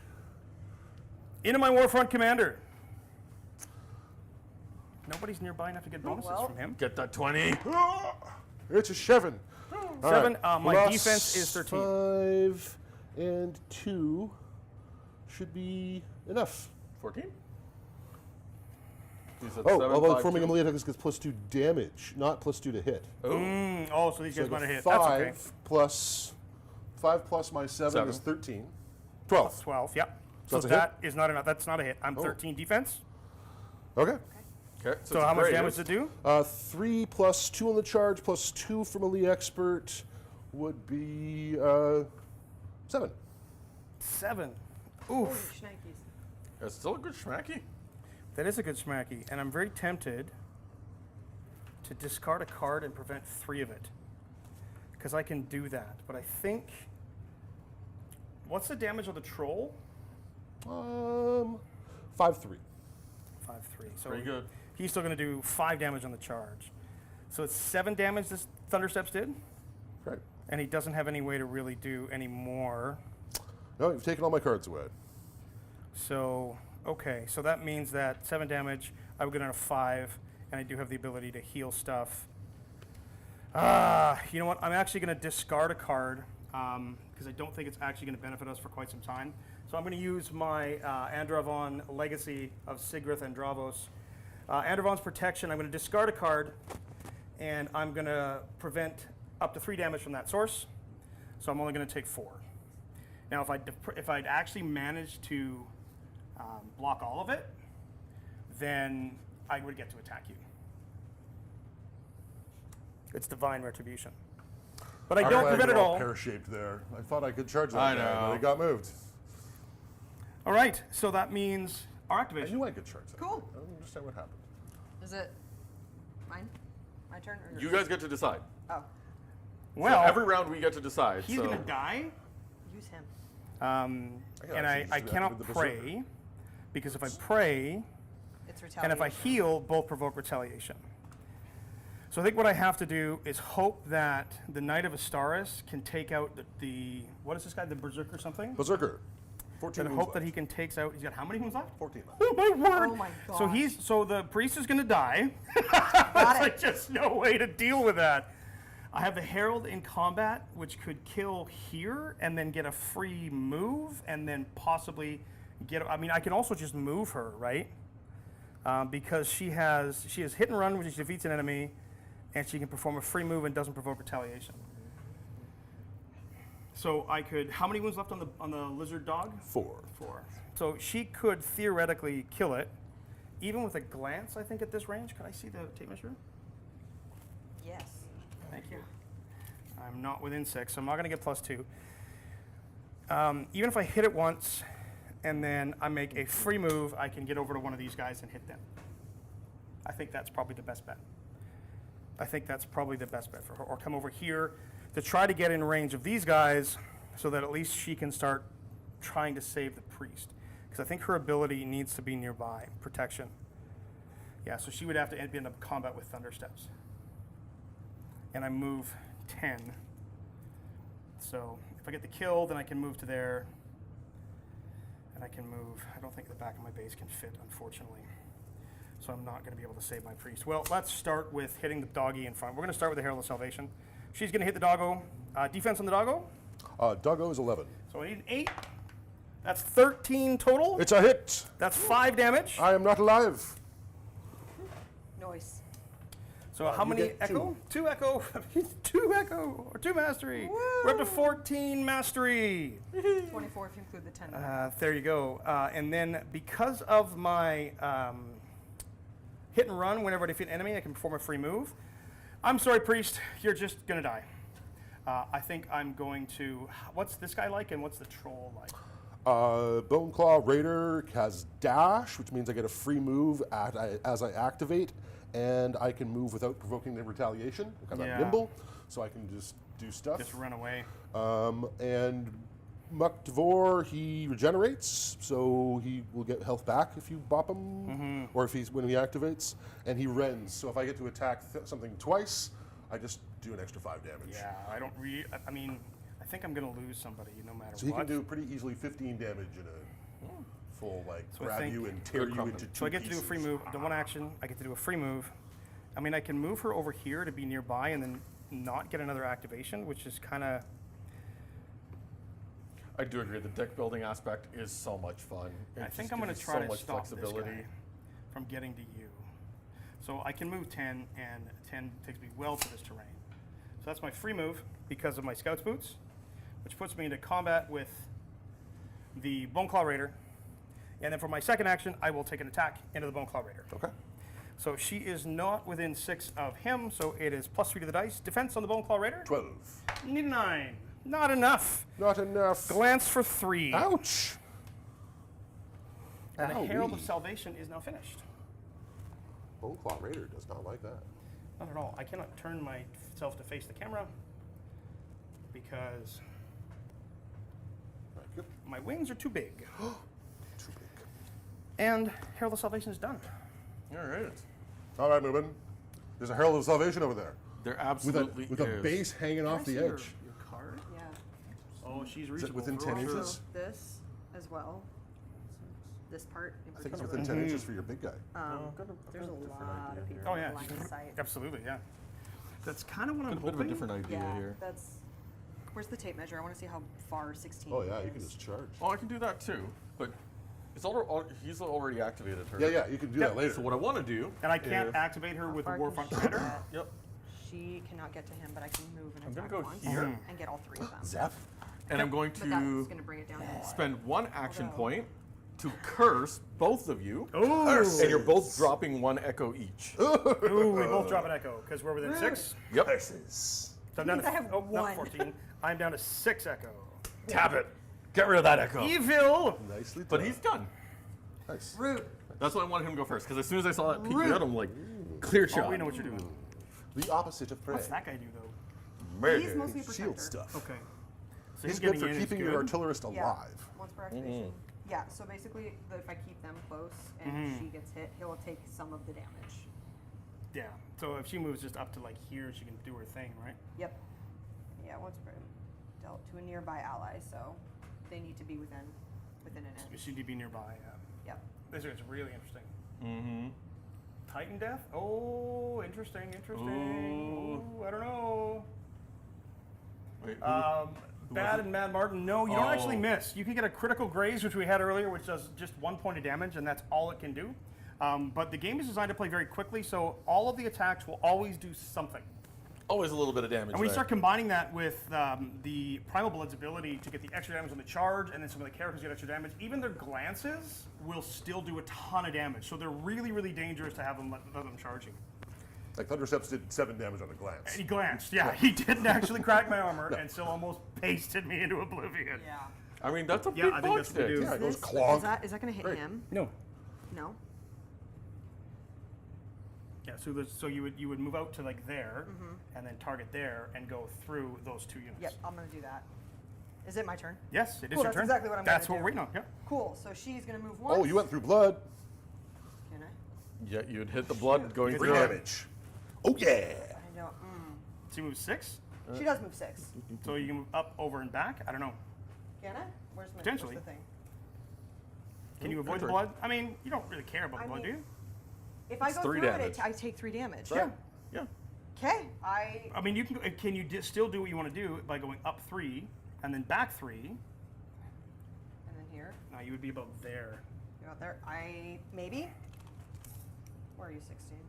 Into my Warfront Commander. Nobody's nearby enough to get bonuses well. from him. Get that 20. It's a Shevin. All 7. right. My Plus defense is 13. 5 and 2 should be enough. 14. He's at Oh, 7, although 5, forming a 2. melee attack gets plus 2 damage, not plus 2 to hit. Oh, so these So guys might the have hit. 5 That's okay. plus 5 plus my 7 is 13. 12. 12. Yep. So that's a hit? that is not enough. That's not a hit. I'm Oh. 13 defense. Okay. Okay. So how much damage does it do? 3 plus 2 on the charge plus 2 from Elite Expert would be 7. 7. Holy Oof. shnikes. It's still a good schmacky. That is a good smacky, and I'm very tempted to discard a card and prevent 3 of it, because I can do that. But I think, what's the damage of the troll? 5-3. 5-3. So Pretty good. he's still going to do 5 damage on the charge. So it's 7 damage this Thundersteps did, Right. and he doesn't have any way to really do any more. No, you've taken all my cards away. So, okay, so that means that 7 damage, I would get on a 5, and I do have the ability to heal stuff. You know what? I'm actually going to discard a card, because I don't think it's actually going to benefit us for quite some time. So I'm going to use my Andravon Legacy of Sigrith and Dravos Andervon's Protection, I'm going to discard a card, and I'm going to prevent up to 3 damage from that source. So I'm only going to take 4. Now, if I'd actually managed to block all of it, then I would get to attack you. It's Divine Retribution. But I don't prevent it all. Pear-shaped there. I thought I could charge that I guy, know. but it got moved. All right, so that means our I activation. knew I could charge that. Cool. I don't understand what happened. Is it mine? My turn? Or You guys get to decide. Oh, Well, So every round we get to decide. he's so going to die, use him. and actually I just cannot activate the pray, because if I pray, It's and retaliation. if I heal, both provoke retaliation. So I think what I have to do is hope that the Knight of Astaris can take out the what is this guy, the Berserker something? Berserker. 14 And wounds hope that left. he can takes out, he's got how many wounds left? 14 left. Oh my word! Oh my gosh. So the priest is going to die. Got There's it. like just no way to deal with that. I have the Herald in combat, which could kill here and then get a free move and then possibly get. I mean, I can also just move her, right? Because she has hit and run, which defeats an enemy, and she can perform a free move and doesn't provoke retaliation. So I could. How many wounds left on the lizard dog? 4. 4. So she could theoretically kill it, even with a glance. I think at this range. Could I see the tape measure? Yes. Thank you. I'm not within 6, so I'm not going to get +2. Even if I hit it once, and then I make a free move, I can get over to one of these guys and hit them. I think that's probably the best bet. I think that's probably the best bet for her. Or come over here to try to get in range of these guys, so that at least she can start trying to save the priest. Because I think her ability needs to be nearby. Protection. Yeah, so she would have to end up combat with Thunder Steps. And I move 10. So if I get the kill, then I can move to there. And I can move. I don't think the back of my base can fit, unfortunately. So I'm not going to be able to save my priest. Well, let's start with hitting the doggy in front. We're going to start with the Herald of Salvation. She's going to hit the doggo. Defense on the doggo. Doggo is 11. So I need an 8. That's 13 total. It's a hit. That's 5 damage. I am not alive. Noise. So how you many get echo? 2 echo. 2 echo. Or 2 mastery. We're up to 14 mastery. 24 if you include the 10. There you go. And then because of my hit and run, whenever I defeat an enemy, I can perform a free move. I'm sorry, priest. You're just going to die. I think I'm going to... What's this guy like and what's the troll like? Bone Claw Raider has dash, which means I get a free move as I activate, and I can move without provoking the retaliation because Yeah. I'm nimble, so I can just do stuff. Just run away. And Muck Dvor, he regenerates, so he will get health back if you bop him, or if when he activates, and he rends. So if I get to attack something twice, I just do an extra 5 damage. Yeah, I don't really... I mean, I think I'm going to lose somebody no matter So he what. can do pretty easily 15 damage in a full, like, So I grab think- you and tear Good you crumpet. into 2 So I get to do a free move. The one action, I get to do a free move. I mean, I can move her over here to be nearby and then not get another activation, which is kind of... I do agree. The deck building aspect is so much fun. It I just think I'm going gives to you try so to much stop this flexibility. guy from getting to you. So I can move 10, and 10 takes me well to this terrain. So that's my free move because of my Scout's Boots, which puts me into combat with the Boneclaw Raider. And then for my second action, I will take an attack into the Boneclaw Raider. Okay. So she is not within 6 of him, so it is +3 to the dice. Defense on the Boneclaw Raider? 12. Need a 9. Not enough. Not enough. Glance for 3. Ouch. And the Herald of Owie. Salvation is now finished. Bone Claw Raider does not like that. Not at all. I cannot turn myself to face the camera because Thank you. my wings are too big. Too big. And Herald of Salvation is done. All right. All right, Moomin. There's a Herald of Salvation over there. There With absolutely with a is. base hanging off the Can I see edge. Your card? Yeah. Oh, she's Is reachable. it within for 10 all sure. inches? This as well. This part in I think it's particular. within 10 inches for your big guy. There's a lot of people Oh, yeah. line of sight. Absolutely, yeah. That's kind of what I'm A bit of a hoping. different idea Yeah, here. that's. Where's the tape measure? I want to see how far 16 Oh yeah, you can is. just charge. Oh, I can do that too, but He's already activated her. Yeah, you can do that later. So what I want to do, And I can't activate her with a Far can Warfront she Commander. get? yep, She cannot get to him, but I can move and I'm gonna attack go once here. and get all 3 of them. Zap. and I'm going But that's to going to bring it down to 1. spend 1 action Although- point to curse both of you, Ooh. and you're both dropping 1 echo each. Ooh, we both drop an echo because we're within 6. Yep. Curses. So I'm down Means to I have not 1. 14. I'm down to 6 echo. Tap it. Get rid of that echo. Evil. Nicely done. But he's done. Nice. Rude. That's why I wanted him to go first, because as soon as I saw that peeking out, I'm like, clear shot. Oh, we know what you're doing. The opposite of prey. What's that guy do though? He's mostly a protector. Shield stuff. Okay. So He's him good for getting in is keeping your good. artillerist Yeah. alive. Once per activation. Yeah, so basically, if I keep them close and she gets hit, he'll take some of the damage. Yeah. So if she moves just up to like here, she can do her thing, right? Yep. Yeah, once per dealt to a nearby ally, so they need to be within an inch. She need to be nearby. Yep. This is really interesting. Mm-hmm. Titan death? Oh, interesting. Ooh, I don't know. Wait, Bad was it? and Mad Martin. No, you don't actually Oh. miss. You can get a critical graze, which we had earlier, which does just 1 point of damage, and that's all it can do. But the game is designed to play very quickly, so all of the attacks will always do something. always a little bit of damage And when you there. start combining that with the Primal Blood's ability to get the extra damage on the charge, and then some of the characters get extra damage, even their glances will still do a ton of damage. So they're really, really dangerous to have them let them charge you. Like Thundersteps did 7 damage on a glance. He glanced, yeah. He didn't actually crack my armor and still almost pasted me into oblivion. Yeah. I mean, that's a Yeah, big I think bug that's what we stick. do. Yeah, it goes Is clonk. that going to hit Great. him? No. No. Yeah, so you would move out to like there, and then target there, and go through those 2 units. Yep, I'm going to do that. Is it my turn? Yes, it is Cool, your that's turn. exactly what I'm That's gonna what do. we're waiting on. Yeah. Cool. So she's going to move once. Oh, you went through blood. Can I? Yeah, you'd hit the blood going Free through it. damage. Oh, yeah. I don't. So you move 6, She does move 6. so you can move up, over, and back. I don't know. Can I? Where's Potentially. the thing? Can you avoid the Good blood? I mean, you don't really care about the I blood, mean- do you? If I It's go 3 through damage. it, I take 3 damage. Yeah. Yeah. Okay. I mean, you can you still do what you want to do by going up 3 and then back 3? And then here. Now you would be about there. You're out there. Maybe. Where are you? 16.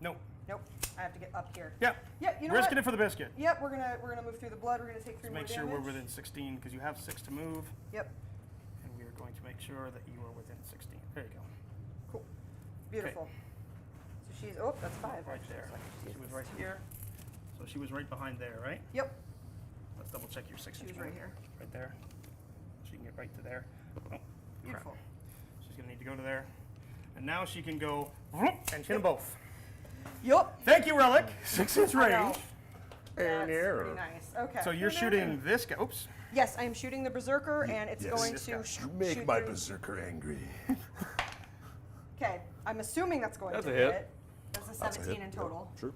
Nope. Nope. I have to get up here. Yeah. Yeah. You know Risking what? it for the biscuit. Yep. We're gonna move through the blood. We're gonna take 3 more Make damage. sure we're within 16 because you have 6 to move, Yep. and we are going to make sure that you are within 16. There you go. Cool. Beautiful. So she's. Oh, that's 5. Right actually. there. So I can She was use right this. here. So she was right behind there, right? Yep. Let's double check your 6 She inch was right move. here. Right there. She can get right to there. Oh, crap. Beautiful. She's gonna need to go to there. And now she can go whoop, and hit them both. Yup. Thank you, Relic. 6 inch I know. range. That's there. pretty nice. Okay. So you're shooting this guy. Oops. Yes, I am shooting the berserker, and it's Yes. going This to guy. sh- You make shoot my through- berserker angry. Okay, I'm assuming that's going That's to a hit. hit. That's a That's a 17 hit. in Yep, total. Sure.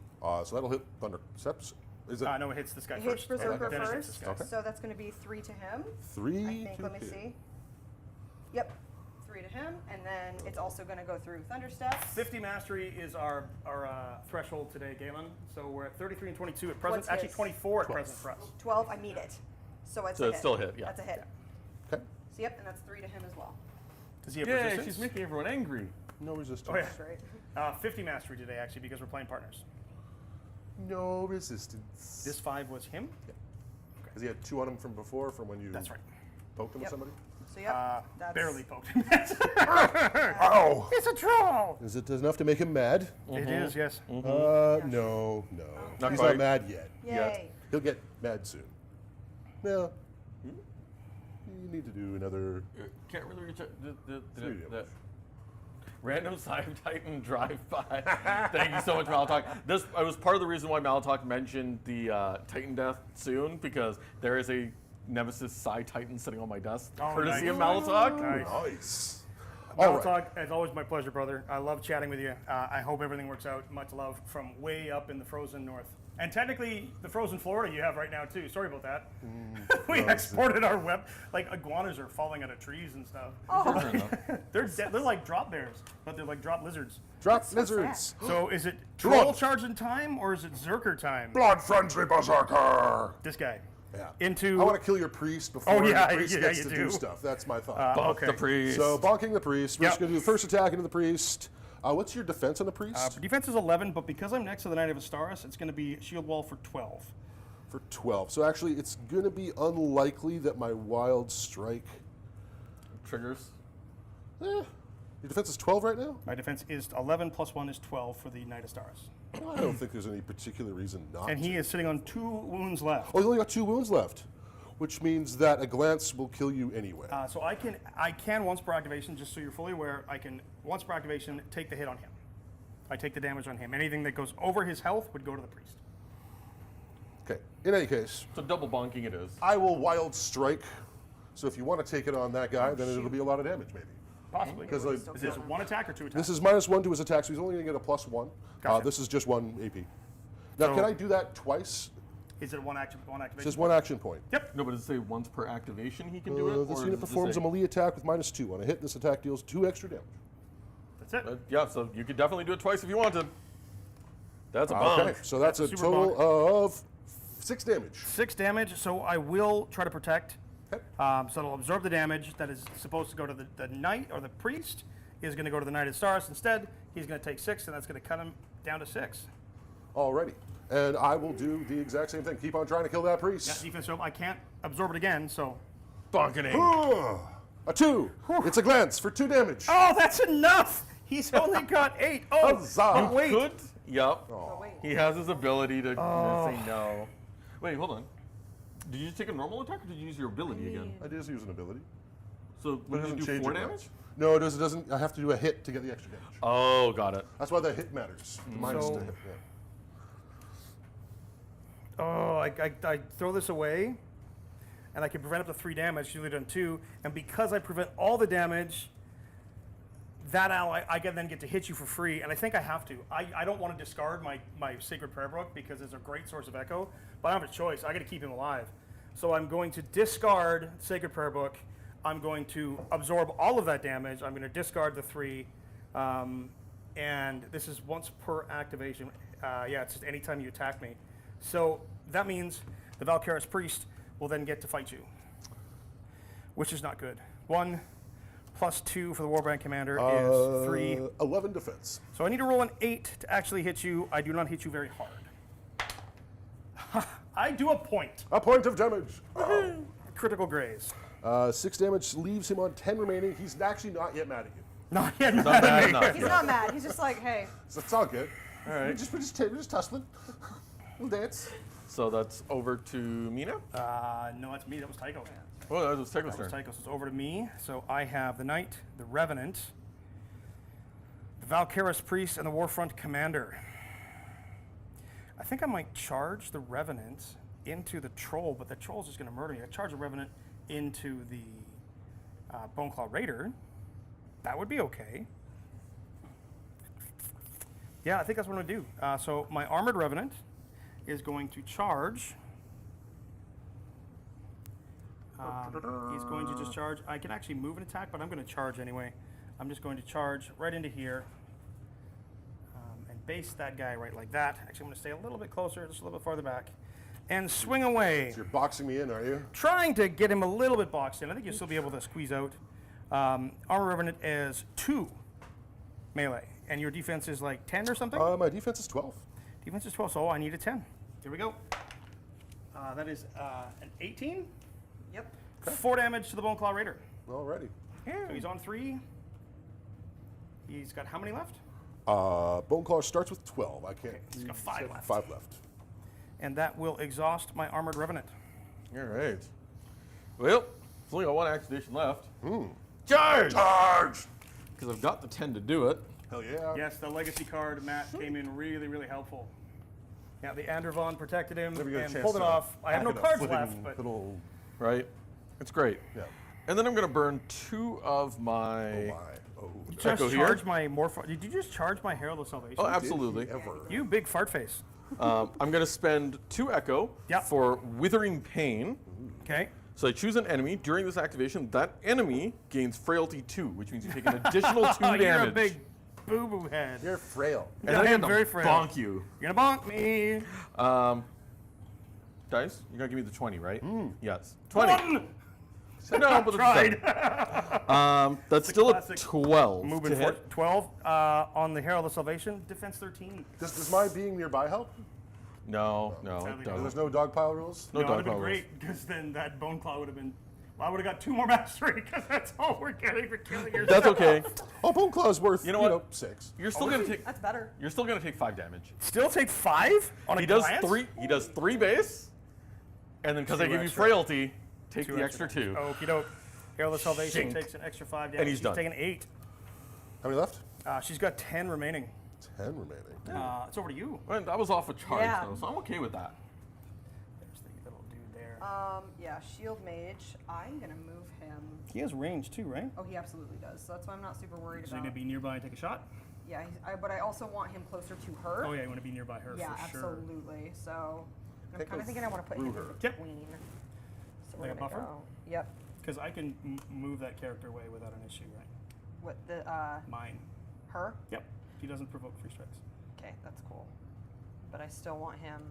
So that'll hit Thundersteps. Is it No, it hits this guy It first. hits berserker Then it hits this first, guy. Okay. so that's going to be 3 to him. 3 I think. to Let me hit? see. Yep, 3 to him, and then it's also going to go through Thundersteps. 50 mastery is our threshold today, Galen. So we're at 33 and 22 at present. What's Actually, his? 24 at 12. present for us. 12, I meet it. So it's So a it's hit. still a hit, yeah. That's a hit. Okay. So yep, and that's 3 to him as well. Does he have Yeah, resistance? she's making everyone angry. No resistance. Oh, yeah. That's right. 50 mastery today, actually, because we're playing partners. No resistance. This 5 was him. Has he had 2 on him from before, from when you That's right. poked him Yep. with somebody? So yep, that's Barely poked him. Ow! It's a troll. Is it enough to make him mad? It is, yes. No. Not He's quite. not mad yet. Yay. He'll get mad soon. Well, you need to do another. Can't really reach out. Three damage. Random Side Titan drive-by. Thank you so much, Malatok. This was part of the reason why Malatok mentioned the Titan death soon, because there is a Nemesis Psi Titan sitting on my desk, Oh, courtesy nice. of Malatok. Nice. Nice. All right. Talk, as always, my pleasure, brother. I love chatting with you. I hope everything works out. Much love from way up in the frozen north. And technically, the frozen Florida you have right now, too. Sorry about that. We exported our web. Like, iguanas are falling out of trees and stuff. Oh, They're they're like drop bears, but they're like drop lizards. Drop so lizards. So is it Blood. troll charging time or is it Zerker time? Blood frenzy berserker. This guy. Yeah. into. I want to kill your priest before Oh, yeah, the priest yeah, gets you to do. do stuff. That's my thought. Bonk okay. the priest. So bonking the priest. We're Yep. just going to do the first attack into the priest. What's your defense on the priest? Defense is 11, but because I'm next to the Knight of Astaris, it's going to be shield wall for 12. For 12. So actually, it's going to be unlikely that my wild strike. Triggers. Your defense is 12 right now? My defense is 11 plus 1 is 12 for the Knight of Astaris. Well, I don't think there's any particular reason not And to. he is sitting on 2 wounds left. Oh, you only got 2 wounds left, which means that a glance will kill you anyway. So I can once per activation, just so you're fully aware, I can once per activation take the hit on him. I take the damage on him. Anything that goes over his health would go to the priest. Okay. In any case, So double bonking it is. I will wild strike. So if you want to take it on that guy, then it'll be a lot of damage, maybe. Possibly. Because Is this 1 attack or 2 attacks? this is -1 to his attack, so he's only going to get a +1. Gotcha. This is just 1 AP. Now, So- can I do that twice? Is it one activation? It's just 1 action point. Yep. No, but does it say once per activation he can do it? This or unit does it performs a say- melee attack with -2. On a hit, this attack deals 2 extra damage. That's it. Yeah, so you could definitely do it twice if you wanted. That's a bonk. Okay, so that's a super total of 6 damage. 6 damage, so I will try to protect. Okay. So it'll absorb the damage that is supposed to go to the knight or the priest. Is going to go to the Knight of Stars. Instead, he's going to take 6, and that's going to cut him down to 6. Alrighty. And I will do the exact same thing. Keep on trying to kill that Yeah, priest. defense rope. I can't absorb it again, so. Bonking. A 2. It's a glance for 2 damage. Oh, that's enough! He's only got 8. Oh, Huzzah. but wait. Good. Yep. Oh, wait. He has his ability to say no. Wait, hold on. Did you just take a normal attack or did you use your ability again? I just use an ability. So But it would you doesn't do change 4 it damage? much. No, it doesn't. I have to do a hit to get the extra damage. Oh, got it. That's why the hit matters. The minus So- to hit. Yeah. Oh, I throw this away, and I can prevent up to 3 damage. Usually done 2, and because I prevent all the damage, that ally I can then get to hit you for free, and I think I have to. I don't want to discard my Sacred Prayer Book because it's a great source of echo, but I don't have a choice. I got to keep him alive, so I'm going to discard Sacred Prayer Book. I'm going to absorb all of that damage. I'm going to discard the 3, and this is once per activation. Yeah, it's just anytime you attack me. So that means the Valkyra's Priest will then get to fight you, which is not good. 1 plus 2 for the Warband Commander is 3. 11 defense. So I need to roll an 8 to actually hit you. I do not hit you very hard. I do a point. A point of damage. Critical graze. 6 damage leaves him on 10 remaining. He's actually not yet mad at you. Not yet. Not bad enough. He's not mad. He's just like, hey. So it's all good. All right. We're just tussling. We'll dance. So that's over to me now? No, that's me. That was Tycho. Oh, that was Tycho's That was turn. Tycho. So it's over to me. So I have the Knight, the Revenant, the Valkyra's Priest, and the Warfront Commander. I think I might charge the Revenant into the Troll, but the Troll's just going to murder me. I charge the Revenant into the Boneclaw Raider. That would be okay. Yeah, I think that's what I'm going to do. So my Armored Revenant is going to charge. He's going to just charge. I can actually move an attack, but I'm going to charge anyway. I'm just going to charge right into here and base that guy right like that. Actually, I'm going to stay a little bit closer, just a little bit farther back, and swing away. So you're boxing me in, are you? Trying to get him a little bit boxed in. I think you'll still be able to squeeze out. Armor Revenant is 2 melee, and your defense is like 10 or something? My defense is 12. Defense is 12, so I need a 10. Here we go. That is an 18. Yep. 4 damage to the Boneclaw Raider. Alrighty. So he's on 3. He's got how many left? Boneclaw starts with 12. I can't. he's got 5 left. 5 left. And that will exhaust my Armored Revenant. All right. Well, it's only got 1 activation left. Charge! Charge! Because I've got the 10 to do it. Hell yeah. Yes, the Legacy card, Matt, came in really, really helpful. Yeah, the Andervon protected him Never get a and chance pulled it to off. I have hack no it up, cards flipping left, but Little, Right? It's great. yeah. And then I'm going to burn 2 of my... Oh my. Oh. just Echo here? charge my Did you just charge my Herald of Salvation? Oh, absolutely. Did he ever? You big fart face. I'm going to spend 2 Echo Yep. for Withering Pain. Okay. So I choose an enemy. During this activation, that enemy gains Frailty 2, which means you take an additional 2 damage. You're a big boo-boo head. You're frail. And I then I am get to very frail. bonk you. You're gonna bonk me. dice. You're gonna give me the 20, right? Yes. 20. One! No, but Tried. that's still a classic 12 Moving to for hit. 12 on the Herald of Salvation. Defense 13. Does my being nearby help? No, no, Sadly, it no. There's doesn't. no dog pile rules? No It would dog have been powers. great because then that Bone Claw would have been. Well, I would have got 2 more mastery because that's all we're getting for killing your That's okay. Oh, Bone Claw's worth, You know what? 6. You're still gonna take. That's better. You're still gonna take 5 damage. Still take 5 on a He does glance? 3. He does 3 base, and then because I Two give you extra. frailty, take 2 the extra 2. Okie doke. Herald of Salvation Shink. takes an extra 5 damage. And he's She's done. taking 8. How many left? She's got 10 remaining. 10 remaining. It's over to you. Well, that was off a charge Yeah. though, so I'm okay with that. There's the little dude there. Yeah, Shield Mage. I'm gonna move him. He has range too, right? Oh, he absolutely does. So that's why I'm not super worried So you're about. gonna be nearby and take a shot? Yeah, but I also want him closer to her. Oh yeah, you want to be nearby her Yeah, for sure. absolutely. So I'm Can't kind go of thinking I want to put him through her. in Yep. between. So Like we're a gonna buffer? go. Yep. Because I can move that character away without an issue, right? What the Mine. her? Yep. He doesn't provoke free strikes. Okay, that's cool. But I still want him.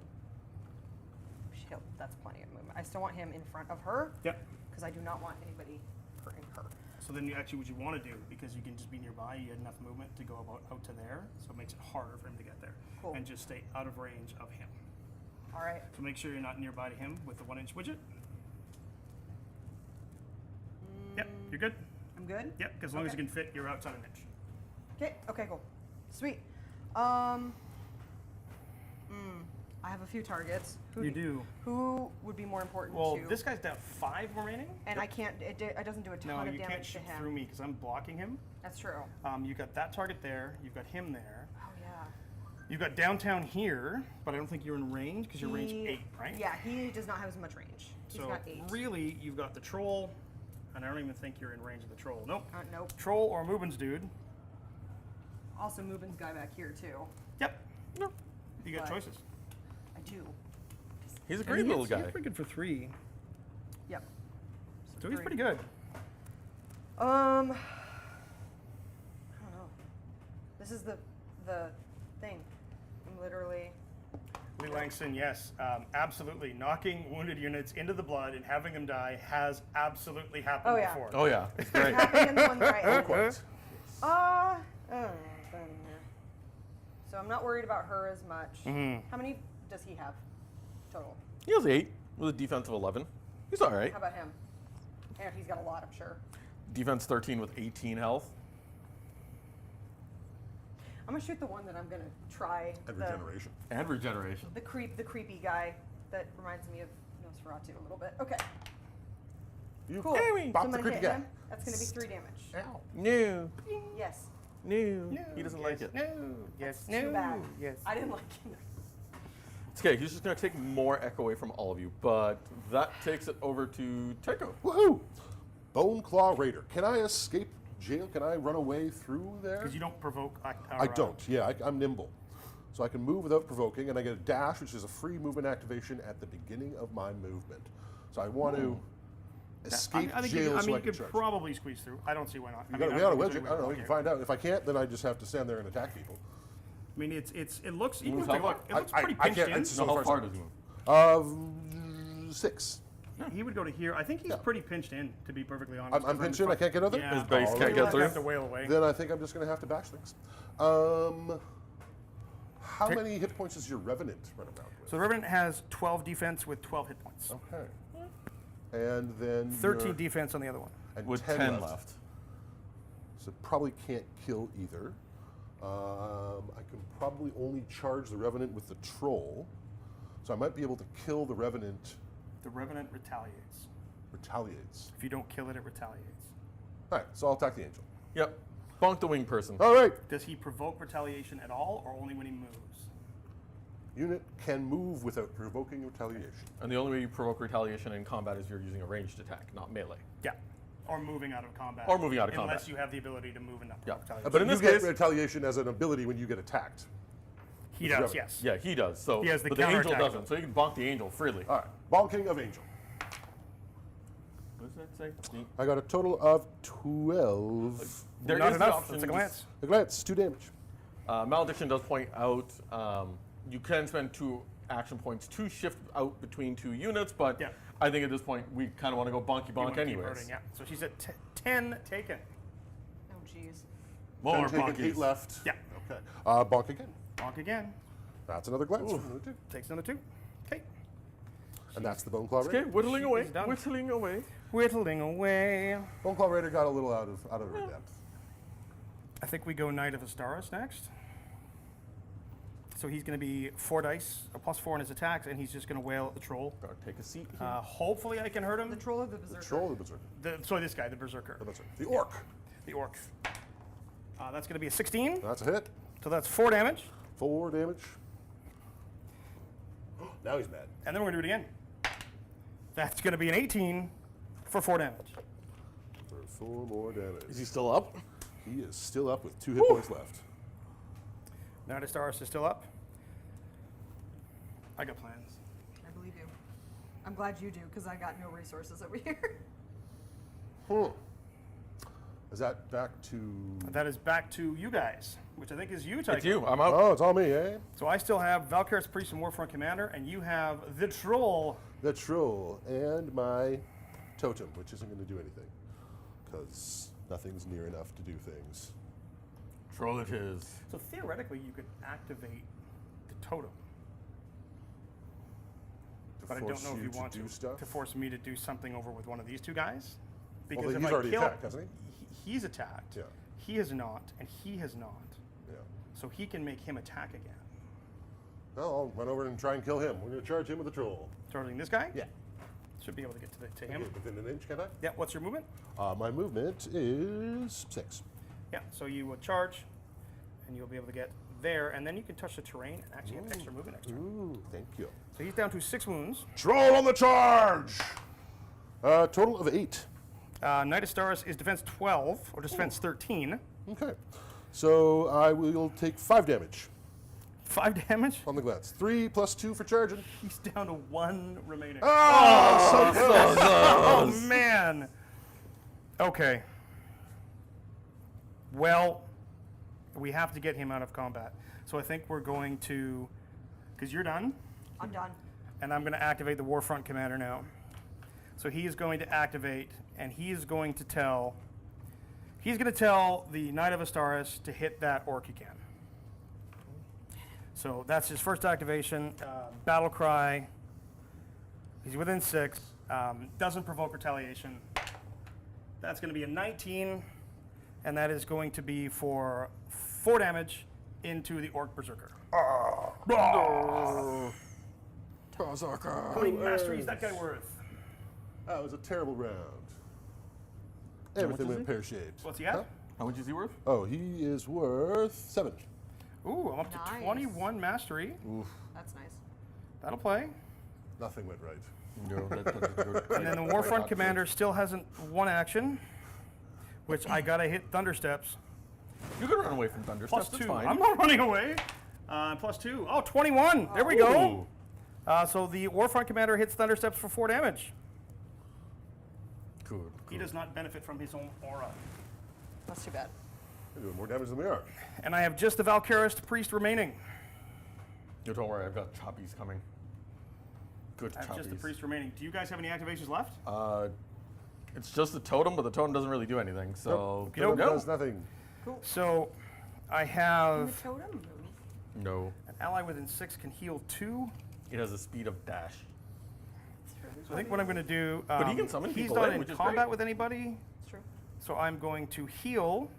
That's plenty of movement. I still want him in front of her Yep. because I do not want anybody hurting her. So then, what you want to do, because you can just be nearby, you had enough movement to go about out to there, so it makes it harder for him to get there, Cool. and just stay out of range of him. All right. So make sure you're not nearby to him with the 1-inch widget. Yep, you're good. I'm good. Yep, because as long as Okay. you can fit, you're outside an inch. Okay. Okay. Cool. Sweet. I have a few targets. You do. Who would be more important Well, to? this guy's down 5 remaining. And I can't. It doesn't do a ton No, of you can't damage to shoot him. through me because I'm blocking him. That's true. You've got that target there. You've got him there. Oh yeah. You've got downtown here, but I don't think you're in range because you're range 8, right? Yeah, he does not have as much range. He's So got 8. really, you've got the troll, and I don't even think you're in range of the troll. Nope. Nope. Troll or Mubin's dude. Also, Mubin's guy back here too. Yep. No. You got But- choices. I do. He's a And great little He's guy. pretty good for 3. Yep. So he's three. pretty good. I don't know. This is the thing. I'm literally. Lee Langston, yes, absolutely. Knocking wounded units into the blood and having them die has absolutely happened Oh, yeah. before. Oh yeah, it's great. Happening in the one that I edited. Quite. So I'm not worried about her as much. Mm-hmm. How many does he have total? He has 8 with a defense of 11. He's all right. How about him? And he's got a lot, I'm sure. Defense 13 with 18 health. I'm gonna shoot the one that I'm gonna try. And regeneration. And regeneration. The creepy guy that reminds me of Nosferatu a little bit. Okay, You cool. So bop I'm the gonna creepy hit guy. him. That's gonna be 3 damage. Ow. No. Yes. No. He doesn't like it. No. Yes. That's too bad. Yes. I didn't like him. It's okay. He's just going to take more echo away from all of you, but that takes it over to Tycho. Woohoo! Bone Claw Raider. Can I escape jail? Can I run away through there? Because you don't provoke. I don't. Yeah, I'm nimble. So I can move without provoking, and I get a dash, which is a free movement activation at the beginning of my movement. So I want to escape I think jail you, so I you can could charge. probably squeeze through. I don't see why not. We got a widget. I don't know. We can find out. If I can't, then I just have to stand there and attack people. I mean, it looks. You Move can take a how look. It far? looks I pretty can't- pinched in. it's No, so how far far does he move? 6. He would go to here. I think he's Yeah. pretty pinched in, to be perfectly honest. I'm 'cause pinched in. I front. can't get out there. Yeah. His base can't You'll get have through. to wail away. Then I think I'm just going to have to bash things. How many hit points does your Revenant run around with? So the Revenant has 12 defense with 12 hit points. Okay. And then 13 your- defense on the other one. and With 10, 10 left. left. So probably can't kill either. I can probably only charge the Revenant with the Troll. So I might be able to kill the Revenant. The Revenant retaliates. Retaliates. If you don't kill it, it retaliates. All right, so I'll attack the Angel. Yep. Bonk the wing person. All right. Does he provoke retaliation at all, or only when he moves? Unit can move without provoking retaliation. And the only way you provoke retaliation in combat is you're using a ranged attack, not melee. Yeah. Or moving out of combat. Or moving out of unless combat. you have the ability to move and not Yeah. provoke retaliation. But in you this get case, retaliation as an ability when you get attacked. He with does, Revenant. yes. yeah, he does. So, He has the but the angel counterattack. doesn't. So you can bonk the angel freely. All right, bonking of Angel. What does that say? I got a total of 12. There Not is the enough. option It's a to- glance. A glance, 2 damage. Malediction does point out you can spend 2 action points to shift out between 2 units, but Yeah. I think at this point we kind of want to go bonky You wanna bonk keep anyways. hurting, yeah. So she's at 10 taken. Oh, jeez. More Taking bonkies. 8 left. Yeah. Okay. Bonk again. Bonk again. That's another glance from the 2. Takes another 2. Okay. And that's the Bone Claw Okay, Raider. whittling away, She's done. whittling away. Whittling away. Bone Claw Raider got a little out of her depth. I think we go Knight of Astaris next. So he's going to be 4 dice, a +4 in his attacks, and he's just going to wail at the troll. Gotta take a seat here. Hopefully I can hurt him. The troll of the berserker. Troll the Berserker. Sorry, this guy, the Berserker. The Berserker. The Orc. The Orc. That's going to be a 16, That's a hit. so that's 4 damage. 4 damage. Now he's mad. And then we're going to do it again. That's going to be an 18 for 4 damage. For 4 more damage. Is he still up? He is still up with 2 hit points left. Knight of Astaris is still up. I got plans. I believe you. I'm glad you do, because I got no resources over here. Is that back to... That is back to you guys, which I think is you, Tycho. It's you. I'm out. Oh, it's all me, eh? So I still have Valkyr's Priest and Warfront Commander, and you have the Troll. The Troll and my Totem, which isn't going to do anything. Because nothing's near enough to do things. Troll it is. So theoretically, you could activate the Totem. But I don't know if you want do stuff. to force me to do something over with one of these 2 guys. Because Well, if he's I already kill, attacked, hasn't he's attacked. Yeah. He has not, and he has not. Yeah. So he can make him attack again. Well, I'll run over and try and kill him. We're going to charge him with the Troll. Charging this guy? Yeah. Should be able to get to him. Within an inch, can I? Yeah, what's your movement? My movement is 6. Yeah, so you will charge, and you'll be able to get there, and then you can touch the terrain and actually have extra movement next turn. Ooh, thank you. So he's down to 6 wounds. Troll on the charge! Total of 8. Knight of Astaris is defense 12, or defense 13. Okay. So I will take 5 damage 5 damage. on the glance. 3 plus 2 for charging. He's down to 1 remaining. Oh, so close. Oh, man. Okay. Well, we have to get him out of combat. So I think we're going to, because you're done, I'm done. and I'm going to activate the Warfront Commander now. So he is going to activate, and he is going to tell, the Knight of Astaris to hit that Orc again. So that's his first activation. Battle Cry. He's within 6. Doesn't provoke retaliation. That's going to be a 19, and that is going to be for 4 damage into the Orc Berserker. Berserker. How many masteries that guy worth? That was a terrible round. Everything is went he? pear-shaped. What's he at? How much is he worth? Oh, he is worth 7. Ooh, I'm up to Nice. 21 mastery. That's nice. That'll play. Nothing went right. No, that And then the Warfront Commander still hasn't one action, which I gotta hit Thundersteps. You can run away from Thunder Plus Steps, that's 2. fine. I'm not running away. Plus 2. Oh, 21. There we go. So the Warfront Commander hits Thundersteps for 4 damage. Good. He does not benefit from his own aura. That's too bad. They're doing more damage than we are. And I have just the Valkyrist Priest remaining. No, don't worry, I've got choppies coming. Good I have just the choppies. Priest remaining. Do you guys have any activations left? It's just the totem, but the totem doesn't really do anything, so... You don't Totem know. does nothing. So I In the have totem move. No. an ally within 6 can heal 2. It has a speed of dash. So I think what I'm going to do. But he can summon He's people not in, in which is combat great. with anybody, It's true. so I'm going to heal.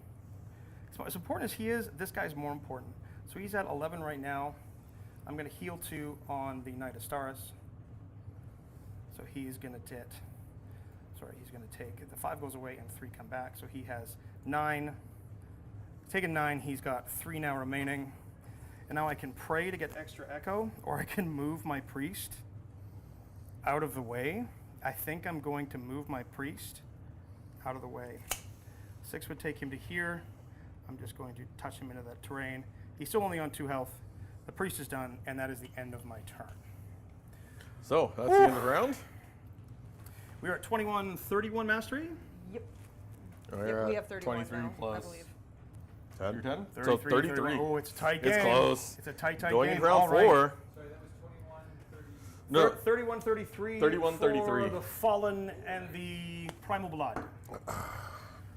So as important as he is, this guy's more important. So he's at 11 right now. I'm going to heal 2 on the Knight of Astaris. So he's going to get. Sorry, he's going to take. The 5 goes away and 3 come back. So he has 9. Taking 9, he's got 3 now remaining. And now I can pray to get extra echo, or I can move my priest out of the way. I think I'm going to move my priest out of the way. 6 would take him to here. I'm just going to touch him into that terrain. He's still only on 2 health. The priest is done, and that is the end of my turn. So, that's the end of the round. We are at 21, 31 mastery. Yep. We're Yep, we at have 31 23 now, plus. I believe. 10. 10? 33, So 33. 31. Oh, it's a tight game. It's close. It's a tight Going game. into round All right. 4. Sorry, that was 21 No. 31-33. 31-33. For the Fallen and the Primal Blood.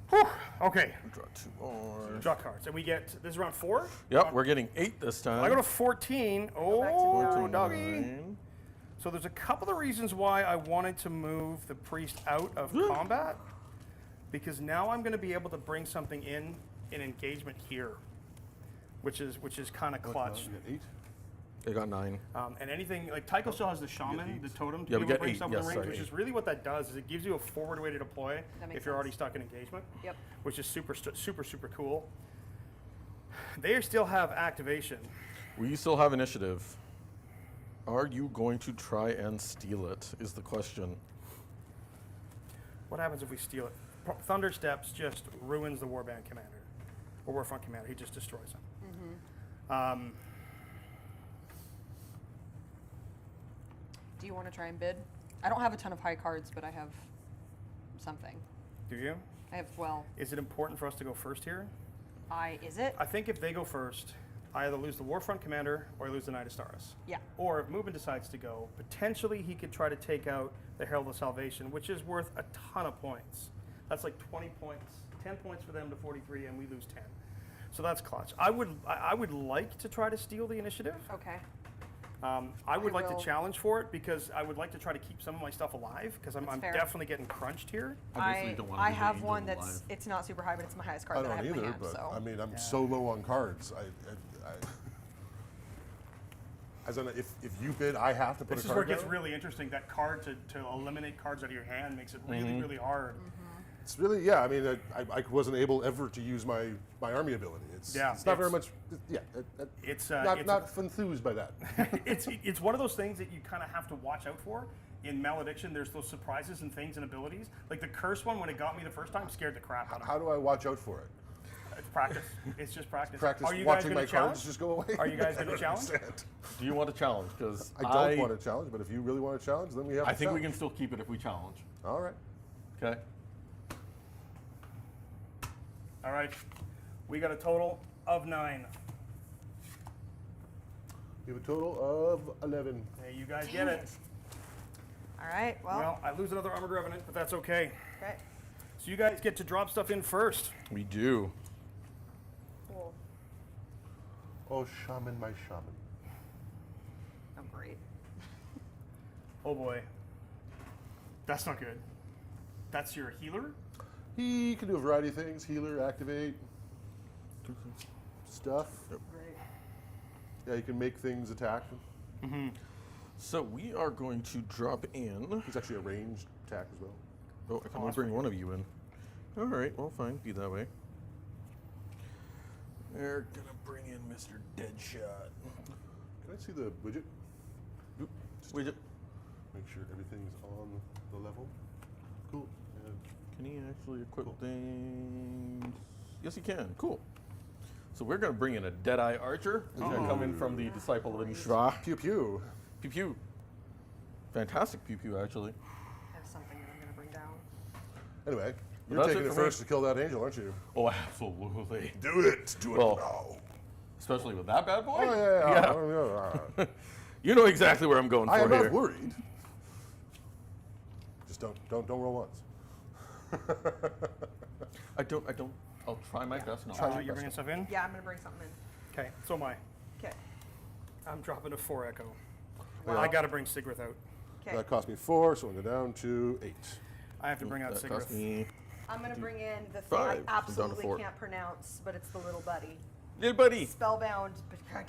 Whew. Okay. Draw 2 more. Draw cards. And we get, this is round 4? Yep, we're getting 8 this time. I go to 14. back to Oh, nine. doggy. 9. So there's a couple of reasons why I wanted to move the priest out of combat. Because now I'm going to be able to bring something in engagement here. Which is kind of clutch. You get 8. They got 9. And anything, like Tycho still has the shaman, the totem, to Yeah, be we able to get bring 8, something in yes, range, sorry, which 8. is really what that does, is it gives you a forward way to deploy That makes if you're already sense. stuck in engagement, Yep. which is super cool. They still have activation. We still have initiative. Are you going to try and steal it, is the question. What happens if we steal it? Thunder Steps just ruins the Warband commander, or Warfront commander. He just destroys him. Do you want to try and bid? I don't have a ton of high cards, but I have something. Do you? I have, well, Is it important for us to go first here? is it? I think if they go first, I either lose the Warfront commander or I lose the Knight of Stars. Yeah. Or if Mubin decides to go, potentially he could try to take out the Herald of Salvation, which is worth a ton of points. That's like 20 points, 10 points for them to 43, and we lose 10. So that's clutch. I would like to try to steal the initiative. Okay. I would I like will- to challenge for it because I would like to try to keep some of my stuff alive because I'm fair. definitely getting crunched here. Obviously you don't wanna I do the have angel one alive. that's, it's not super high, but it's my highest I card that I don't have in my either, hand, but so. I mean, I'm so low on cards. As in, if you bid, I have to put This a is where card it gets down? really interesting. That card to eliminate cards out of your hand makes it really hard. It's really, yeah. I mean, I wasn't able ever to use my army ability. It's Yeah, it's not very it's- much. Yeah, It's not enthused by that. it's one of those things that you kind of have to watch out for. In Malediction, there's those surprises and things and abilities. Like the curse one, when it got me the first time, scared the crap out of me. How do I watch out for it? It's practice. It's just practice. Practice Are you guys watching going my to challenge? cards just go away. Are you guys going I to don't challenge? understand. Do you want to challenge? Because I don't want to challenge, but if you really want to challenge, then we have. I to think we can challenge. still keep it if we challenge. All right. Okay. All right. We got a total of 9. We have a total of 11. Hey, you guys get it. All right, Well, I lose another Armored Revenant, but that's okay. okay. So you guys get to drop stuff in first. We do. Cool. Oh, shaman, my shaman. Oh, great. Oh boy. That's not good. That's your healer? He can do a variety of things: healer, activate, stuff. Great. Yeah, he can make things attack. So we are going to drop in. He's actually a ranged attack as well. Oh, I can only bring one of you in. All right, well, fine. Be that way. They're gonna bring in Mr. Deadshot. Can I see the widget? Oop, widget. Make sure everything's on the level. Cool. And Can he actually equip things? Yes, he can. Cool. So we're gonna bring in a Deadeye Archer. He's gonna come in from the Disciple of Inshra. pew pew. Pew pew. Fantastic pew pew, actually. I have something that I'm going to bring down. Anyway, you're that's taking it it for me. first to kill that angel, aren't you? Oh, absolutely. Do it. Do it Well, now. Especially with that bad boy. Oh yeah. You know exactly where I'm going for I am here. not worried. Just don't roll once. I don't. I'll try my best not. Try- to. You're bringing stuff in? Yeah, I'm going to bring something in. Okay, so am I. Okay. I'm dropping a 4 Echo. Wow. I got to bring Sigrith out. Okay. That cost me 4, so I'm going down to 8. I have to bring out That cost Sigrith. me. I'm going to bring in the thing 5, I so down to absolutely 4. can't pronounce, but it's the little buddy. Little buddy. Spellbound. Yeah.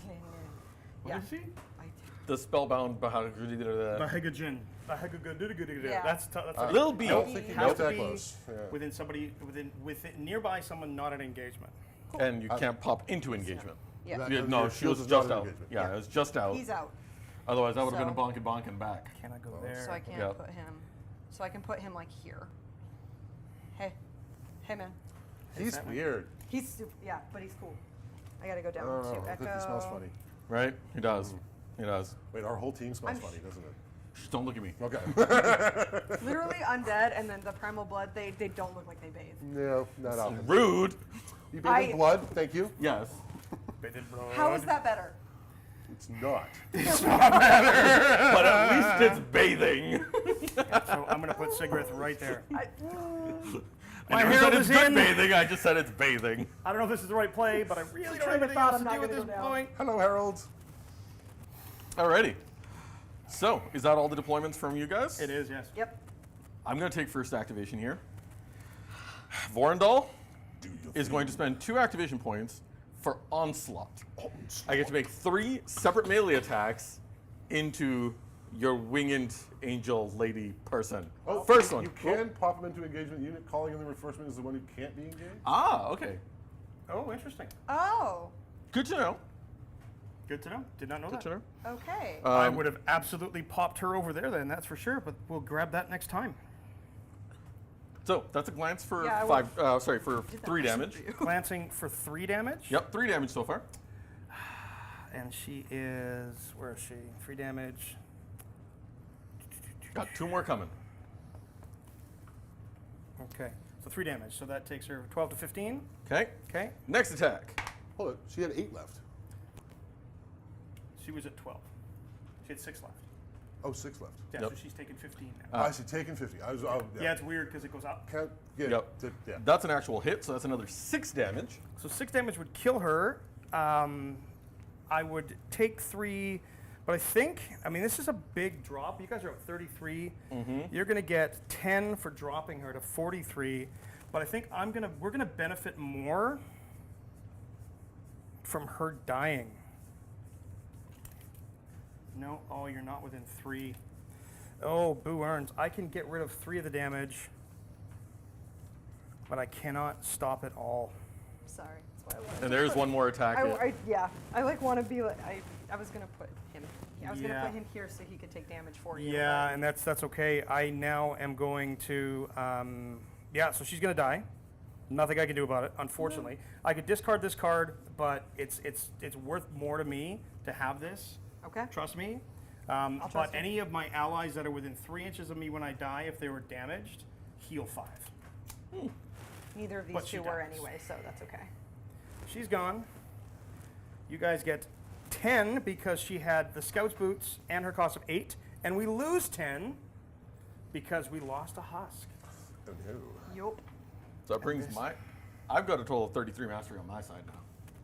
What is he? I- The spellbound. Bahegajin. Yeah. That's Lil B. I don't think he has gets to that be close. Yeah. within somebody within nearby someone not at engagement. And you can't pop into engagement. Yeah. That- Yeah, no, your she was is not just an out. engagement. Yeah, it was just out. He's out. Otherwise, that would have been a So- bonk and back. Can I go there? So I can't Yeah. put him. So I can put him like here. Hey. Hey, man. He's weird. He's super, yeah, but he's cool. I gotta go down Oh, to I Echo. think he smells funny. Right? He does. He does. Wait, our whole team smells I'm funny, doesn't it? Just don't look at me. Okay. Literally undead, and then the primal blood. They don't look like they bathe. No, not often. Rude. You bathe in blood? Thank you. Yes. Bathed blood. How is that better? It's not. But at least it's bathing. So I'm going to put Sigrid right there. I My never said Herald it's is good in. bathing, I just said it's bathing. I don't know if this is the right play, but I really don't have anything thought else I'm to not do at gonna this go down. point. Hello, Harold. Alrighty. So, is that all the deployments from you guys? It is, yes. Yep. I'm going to take first activation here. Vorendal is going to spend 2 activation points for Onslaught. I get to make 3 separate melee attacks into your winged angel lady person. First one. You can pop him into engagement unit. Calling in the reinforcement is the one who can't be engaged. Ah, okay. Oh, interesting. Oh. Good to know. Good to know. Did not know Good that. to know. Okay. I would have absolutely popped her over there then, that's for sure, but we'll grab that next time. So that's a glance for Yeah, I for 3 damage. Glancing for 3 damage. Yep, 3 damage so far. And she is, where is she? 3 damage. Got 2 more coming. Okay, so 3 damage. So that takes her 12 to 15. Okay. Okay, Next attack. Hold it. She had 8 left. she was at 12. She had 6 left. Oh, 6 left. Yeah, Yep. so she's taken 15 now. I see. Taking 50. I was. Oh, Yeah, it's weird because it goes up. Can't get. Yep. Yeah. That's an actual hit, so that's another 6 damage. So 6 damage would kill her. I would take 3, but I mean, this is a big drop. You guys are at 33. You're going to get 10 for dropping her to 43, but I think we're going to benefit more from her dying. No, oh, you're not within 3. Oh, Boo Earns. I can get rid of 3 of the damage, but I cannot stop it all. Sorry. That's why I wanted And to there's put- one more attack. yeah. I like want to be like I was gonna put him. I was gonna Yeah. put him here so he could take damage for you. Yeah, and that's okay. I now am going to, yeah, so she's going to die. Nothing I can do about it, unfortunately. I could discard this card, but it's worth more to me to have this. Okay. Trust me. trust But you. any of my allies that are within 3 inches of me when I die, if they were damaged, heal 5. Neither of these But she two were dies. anyway, so that's okay. She's gone. You guys get 10 because she had the Scout's Boots and her cost of 8. And we lose 10 because we lost a husk. Oh, no. Yup. So that brings I've got a total of 33 mastery on my side now.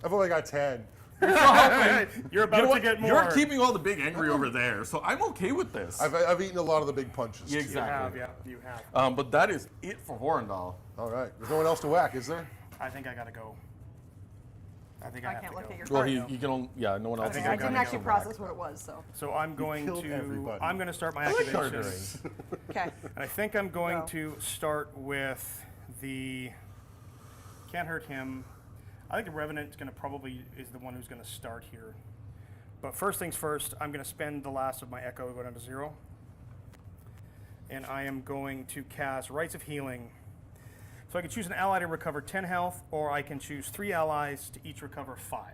I've only got 10. You're about You know to what? get more. You're keeping all the big angry over there, so I'm okay with this. I've eaten a lot of the big punches. Yeah, You exactly. have, yeah, you have. But that is it for Vorendal. All right. There's no one else to whack, is there? I think I gotta go. I think I, I have can't to look go. at your Well, card. you can only, no one else. think is I I didn't gotta actually go process what it was, so. So I'm going killed to. everybody. I'm going to start my I like activations, Targaryen. Okay. and I think I'm going Go. to start with the. Can't hurt him. I think the Revenant is the one who's going to start here. But first things first, I'm going to spend the last of my Echo, go down to 0, and I am going to cast Rites of Healing. So I can choose an ally to recover 10 health, or I can choose 3 allies to each recover 5.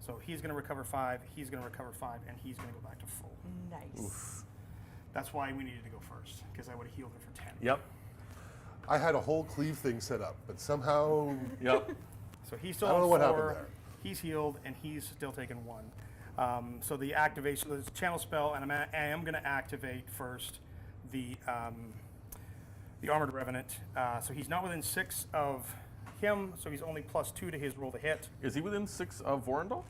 So he's going to recover 5, he's going to recover 5, and he's going to go back to full. Nice. That's why we needed to go first, because I would have healed him for 10. Yep. I had a whole cleave thing set up, but somehow Yep. So he's still I don't know on what 4, happened there. he's healed, and he's still taken 1. So the activation, there's a channel spell, and I am going to activate first the Armored Revenant. So he's not within 6 of him, so he's only +2 to his roll to hit. Is he within 6 of Vorendal?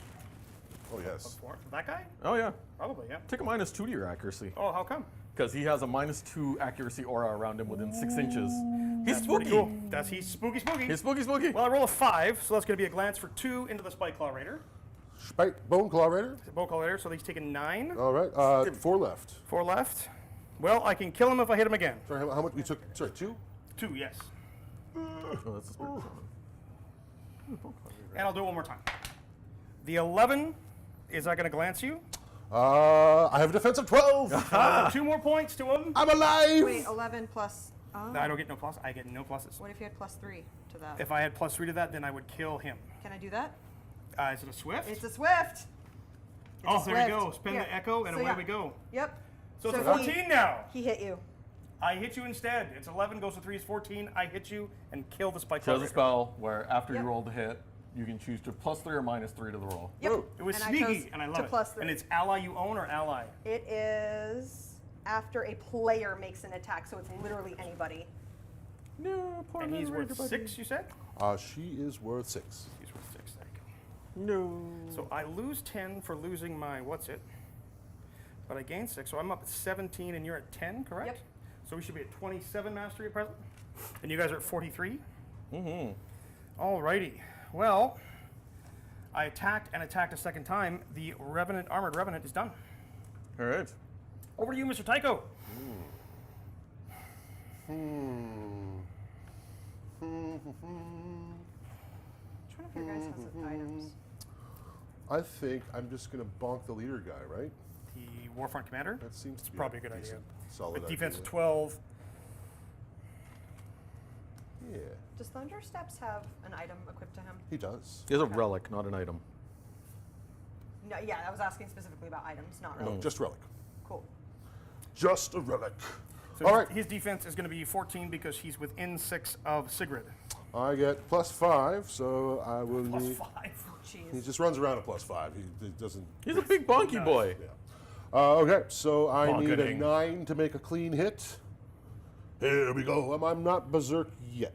oh yes. For that guy? Oh, yeah. Probably, yeah. Take a -2 to your accuracy. Oh, how come? Because he has a -2 accuracy aura around him within 6 inches. He's That's spooky. pretty cool. He's spooky. He's spooky, spooky. Well, I roll a 5, so that's going to be a glance for 2 into the Spike Claw Raider. Spike Bone Claw Raider. Bow Claw Raider, so he's taken 9. All right. 4 left. 4 left. Well, I can kill him if I hit him again. Sorry, how much we took? Sorry, 2. 2, yes. Oh, that's a spirit shaman. And I'll do it one more time. The 11, is that going to glance you? I have a defense of 12. 2 more points to him. I'm alive. Wait, 11 plus. Oh. I don't get no plus. I get no pluses. What if you had +3 to that? If I had +3 to that, then I would kill him. Can I do that? Is it a Swift? It's a Swift. Oh, It's a there we Swift. go. Spin Here. the Echo, and So, away yeah. we go. Yep. So it's So a 14 now. He hit you. I hit you instead. It's 11, goes to 3, is 14. I hit you and kill the Spike She Claw has a Raider. spell where after Yep. you roll the hit, you can choose to +3 or -3 to the roll. Yep. Whoa. It was And I sneaky, chose and I to love it. +3. And it's ally you own or ally? It is after a player makes an attack, so it's literally anybody. No, poor And he's little worth Raider 6, you said? She is worth 6. He's worth 6, there you go. No. So I lose 10 for losing my what's it, but I gain 6, so I'm up at 17 and you're at 10, correct? Yep. So we should be at 27 mastery at present, and you guys are at 43? Mm-hmm. Alrighty, well, I attacked and attacked a second time. The Revenant, Armored Revenant is done. All right. Over to you, Mr. Tycho. Trying to figure out his items. I think I'm just going to bonk the leader guy, right? The Warfront Commander. That seems to be Probably a good idea. decent, solid With defense idea. of 12. Yeah, Does Thundersteps have an item equipped to him? he does. He has a relic, not an item. No, yeah, I was asking specifically about items, not No, relics. just relic. Cool. Just a relic. So All right. his defense is going to be 14 because he's within 6 of Sigrid. I get +5, so I will Plus need. 5. He Jeez. just runs around at +5. He doesn't. He's a big bonky Nice. boy. Yeah. Okay, so I need a Bonketing. 9 to make a clean hit. Here we go. I'm not berserk yet.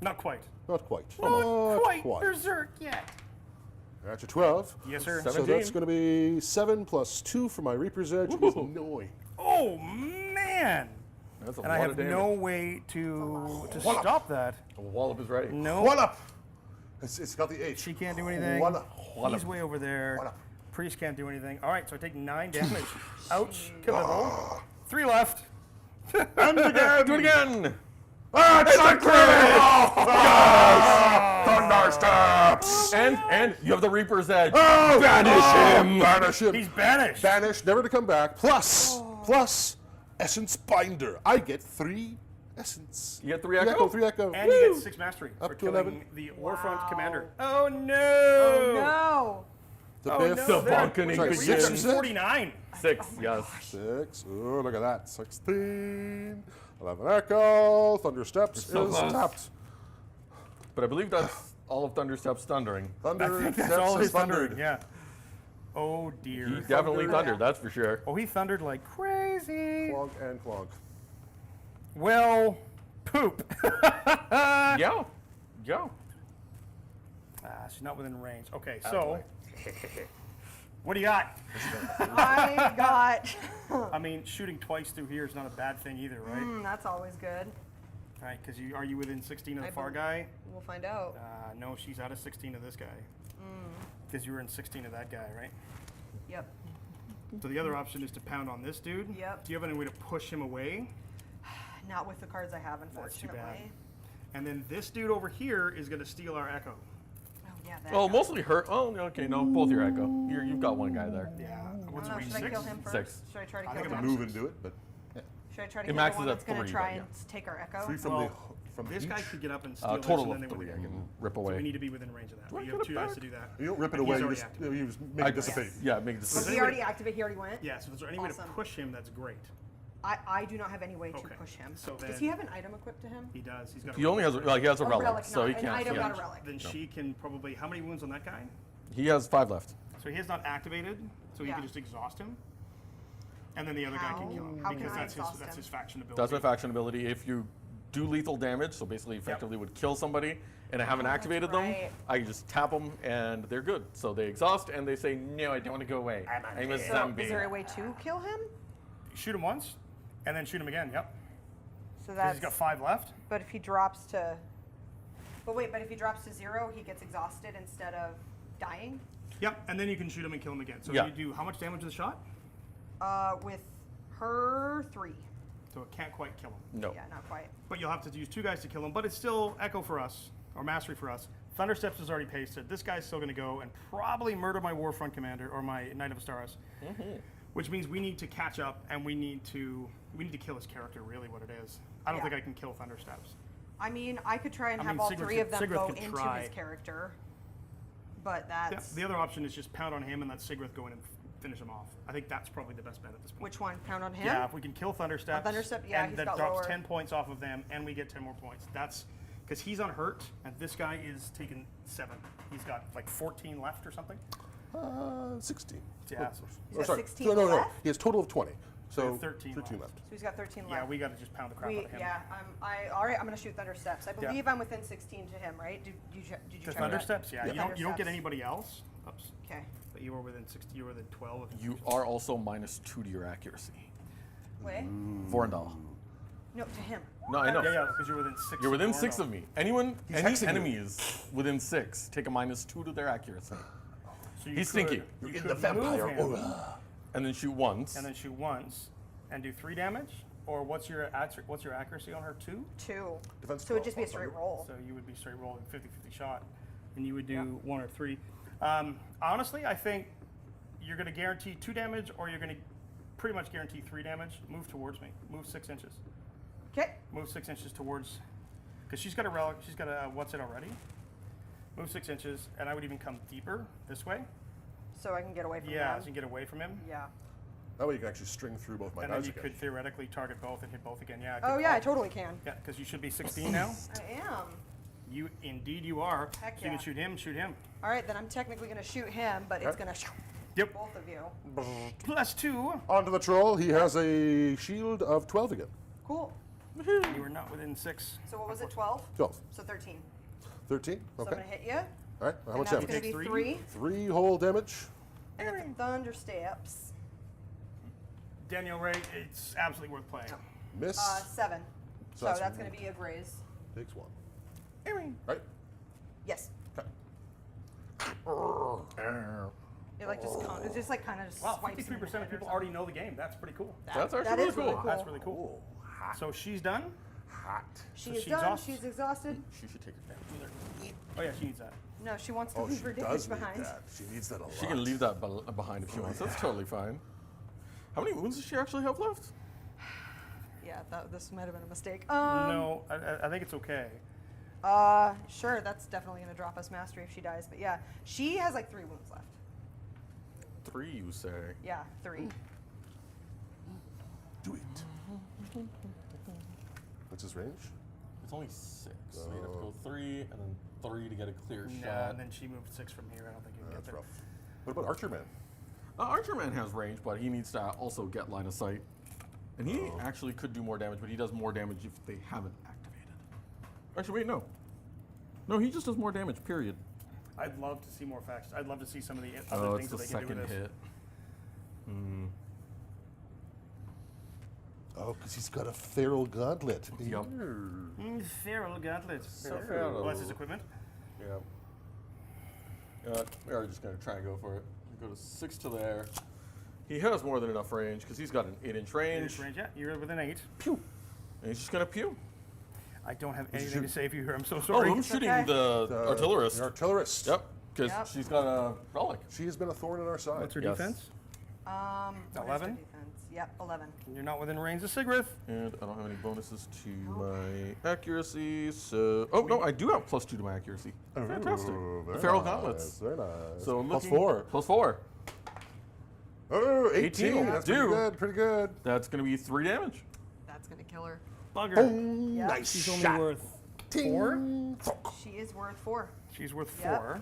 Not quite. Not quite. Not quite berserk yet. That's a 12. Yes, sir. Seven. So 17. that's going to be 7 plus 2 for my Reaper's Edge. It is Woo. 9. Oh, man. That's a And lot I have of damage. no way to Wallop. stop that. A wallop is ready. No. One up. It's got the H. She can't do anything. One up. He's way over there. One up. Priest can't do anything. All right, so I take 9 damage. Ouch. Kill level. 3 left. And again. Do it again. It's a crit! Thundersteps! And you have the Reaper's Edge. Oh, Banish him. Banish him. He's banished. Banished, never to come back. Plus Essence Binder. I get 3 Essence. You get 3 Echo? 3 Echo. And you get 6 mastery Up for to killing 11. the Warfront Wow. Commander. Oh, no. Oh, no. The Oh, biff. no. The There. bonkening We're begins. at 6, is it? 49. 6, yes. 6. Oh, look at that. 16. 11 Echo. Thundersteps so is close. tapped. But I believe that's all of Thunderstep's thundering. I think that's all his thundering, yeah. Oh, dear. He definitely thundered, that's for sure. Oh, he thundered like crazy. Clonk and clonk. Well, poop. Yeah. Yeah. She's not within range. Okay, so what do you got? I got. I mean, shooting twice through here is not a bad thing either, right? That's always good. Right, because are you within 16 of the I far bel- guy? We'll find out. No, she's out of 16 of this guy. Because you were in 16 of that guy, right? Yep. So the other option is to pound on this dude. Yep. Do you have any way to push him away? Not with the cards I have, That's too unfortunately. bad. And then this dude over here is going to steal our Echo. Oh, yeah, that Well, guy. mostly her. Oh, okay, no, both your Echo. You've got one guy there. Yeah. I What's don't it, know, range should I 6? kill him first? 6. Should I try to I kill think him? I'm Move and do it, but Should I try to It kill the maxes one at that's going to 3, try but and take our Echo? 3 from Well, from This each. guy could get up and steal this, Total and of then they 3. I would can rip So we away. need to be within range of that. Do I You get have it 2 guys back? to do that. You don't rip it He's away. You already just, activated. you just make it dissipate. Yeah, make it Does decision. he already activate? He already went? Yeah, so if there's any way to Awesome. push him, that's great. I do not have any way to Okay, push him. so Does then- he have an item equipped to him? He does. He's got. He only has, he has a relic, so not he an can't. item, yeah. not a relic. Then she can probably. How many wounds on that guy? He has 5 left. So he has not activated, so he Yeah. can just exhaust him. And then the other guy can kill him How can because I that's exhaust his him? faction ability. That's my faction ability. If you do lethal damage, so basically effectively would kill somebody, and I haven't that's activated them, right. I can just tap them and they're good. So they exhaust and they say, no, I don't want to go away. I'm a So zombie. is there a way to kill him? Shoot him once, and then shoot him again. Yep. So 'Cause that's. he's got 5 left. But if he drops to. But wait, but if he drops to 0, he gets exhausted instead of dying? Yep. And then you can shoot him and kill him again. So Yeah. you do how much damage to the shot? With her 3. So it can't quite kill him. No. Yeah, not quite. But you'll have to use 2 guys to kill him. But it's still Echo for us, or Mastery for us. Thundersteps is already pasted. This guy's still going to go and probably murder my Warfront Commander or my Knight of Astaris. Which means we need to catch up and we need to kill his character, really what it is. I don't Yeah. think I can kill Thundersteps. I mean, I could try and I have mean, all Sigrid 3 could- of them Sigrid go could into try. his character. But Yeah, that's. the other option is just pound on him and let Sigrid go in and finish him off. I think that's probably the best bet at this point. Which one? Pound on him? Yeah, if we can kill Thundersteps, Thunderstep, yeah, and he's that got drops lower. 10 points off of them, and we get 10 more points. That's because he's unhurt, and this guy is taking 7. He's got like 14 left or something. 16. Yeah. He's got 16 No. left? He has total of 20. So have 13 left. So he's got 13 left. Yeah, we got to just pound the crap out of him. Yeah, all right, I'm going to shoot Thunder Steps. I believe I'm within 16 to him, right? Did you The check Thunder that? Steps, yeah. The You don't get Thunder anybody else. Oops. Okay. But you were within 60. You were within 12. You are also -2 to your accuracy. Wait. Vorndal. No, to him. No, I know. Yeah, because you're within 6. You're within 6 of me. Any hexing you. enemies within 6 take a -2 to their accuracy. So you He's could- stinky. You In could the vampire move him, aura. And then shoot once. and then shoot once, and do 3 damage. Or what's your accuracy on her? 2. 2. Defense So it'd just be a 12, straight roll. So you would be straight rolling 50-50 shot, and you would do 1 or 3. Honestly, I think you're going to guarantee 2 damage, or you're going to pretty much guarantee 3 damage. Move towards me. Move 6 inches. Okay. Move 6 inches towards, because she's got a relic. She's got a what's it already. Move 6 inches, and I would even come deeper this way. So I can get away from Yeah, him. so you can get away from him. Yeah. That way you can actually string through both my And then guys you again. could theoretically target both and hit both again. Yeah. Oh, yeah, I totally can. Yeah, because you should be 16 now. I am. You indeed you are. Heck so you yeah. can shoot him. Shoot him. All right, then I'm technically going to shoot him, but it's going to shoot Yep. both of you. +2. Onto the troll. He has a shield of 12 again. Cool. You are not within 6. So what was it, 12? 12. So 13. 13. So I'm Okay. going to hit you. All right. How much And that's damage? going to be Takes 3. 3 whole damage. And then the Thunder Steps. Daniel Ray, it's absolutely worth playing. Miss. 7. So that's that's going to be a graze. Takes 1. Aaron. Right. Yes. Okay. It like just it's just like kind of just Wow, swipes me in the 53% head of or people something. already know the game. That's pretty cool. That's actually That really is really cool. cool. That's really cool. So she's done. Hot. She So is she's done. off. She's exhausted. She should take her damage. Oh yeah, she needs that. No, she wants to Oh, leave she her does damage need behind. that. She needs that a lot. She can leave that behind if she wants. That's totally fine. How many wounds does she actually have left? Yeah, this might have been a mistake. No, I think it's okay. Sure, that's definitely gonna drop us mastery if she dies. But yeah, she has like 3 wounds left. 3, you say? Yeah, 3. Do it. What's his range? It's only 6. So you have to go 3 and then 3 to get a clear Nah, shot. and then she moved 6 from here. I don't think you can That's get there. rough. What about Archer Man? Archer Man has range, but he needs to also get line of sight. And he actually could do more damage, but he does more damage if they haven't activated. Actually, wait, no. No, he just does more damage, period. I'd love to see more facts. I'd love to see some of the other Oh, things it's that the they can do second with this. hit. Oh, because he's got a feral gauntlet. Yep. Feral gauntlet. feral. Well, that's his equipment. Yeah. We are just going to try and go for it. Go to 6 to there. He has more than enough range because he's got an 8-inch range. Range, yeah, you're within 8. Pew. And he's just going to pew. I don't have anything shoot? to save you here. I'm so Oh, sorry. I'm shooting okay. the artillerist. The artillerist. Yep. Because Yep. she's got a relic. She has been a thorn in our side. What's her Yes. defense? What is her 11? defense? Yep, 11. You're not within range of Sigrith. And I don't have any bonuses to my accuracy, so... Oh, no, I do have +2 to my accuracy. Fantastic. Oh, The very feral nice, gauntlets. Very nice. So I'm Plus looking- 4. +4. Oh, 18. 18. That's Dude. pretty good. Pretty good. That's going to be 3 damage. That's gonna kill her. Bugger. Boom. Yep. Nice She's only shot. worth Ting. 4. Fuck. She is worth 4, She's worth Yep. 4.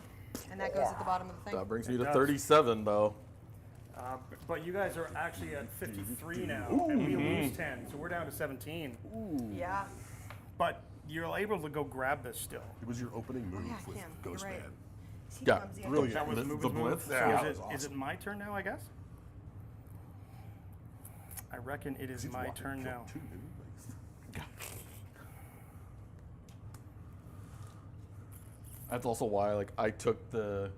and that goes at the bottom of the thing. That brings me It to does. 37, though. But you guys are actually at 53 now, and we lose 10, so we're down to 17. Yeah. But you're able to go grab this still. It was your opening move Yeah, with him. Ghost You're right. Man. Is he Yeah, clumsy? brilliant. That was The- move the was move. blitz? So Yeah, is that it, was is it my turn now, I guess? I reckon it is He's my walking turn kill now. too, dude. That's also why, like, I took the...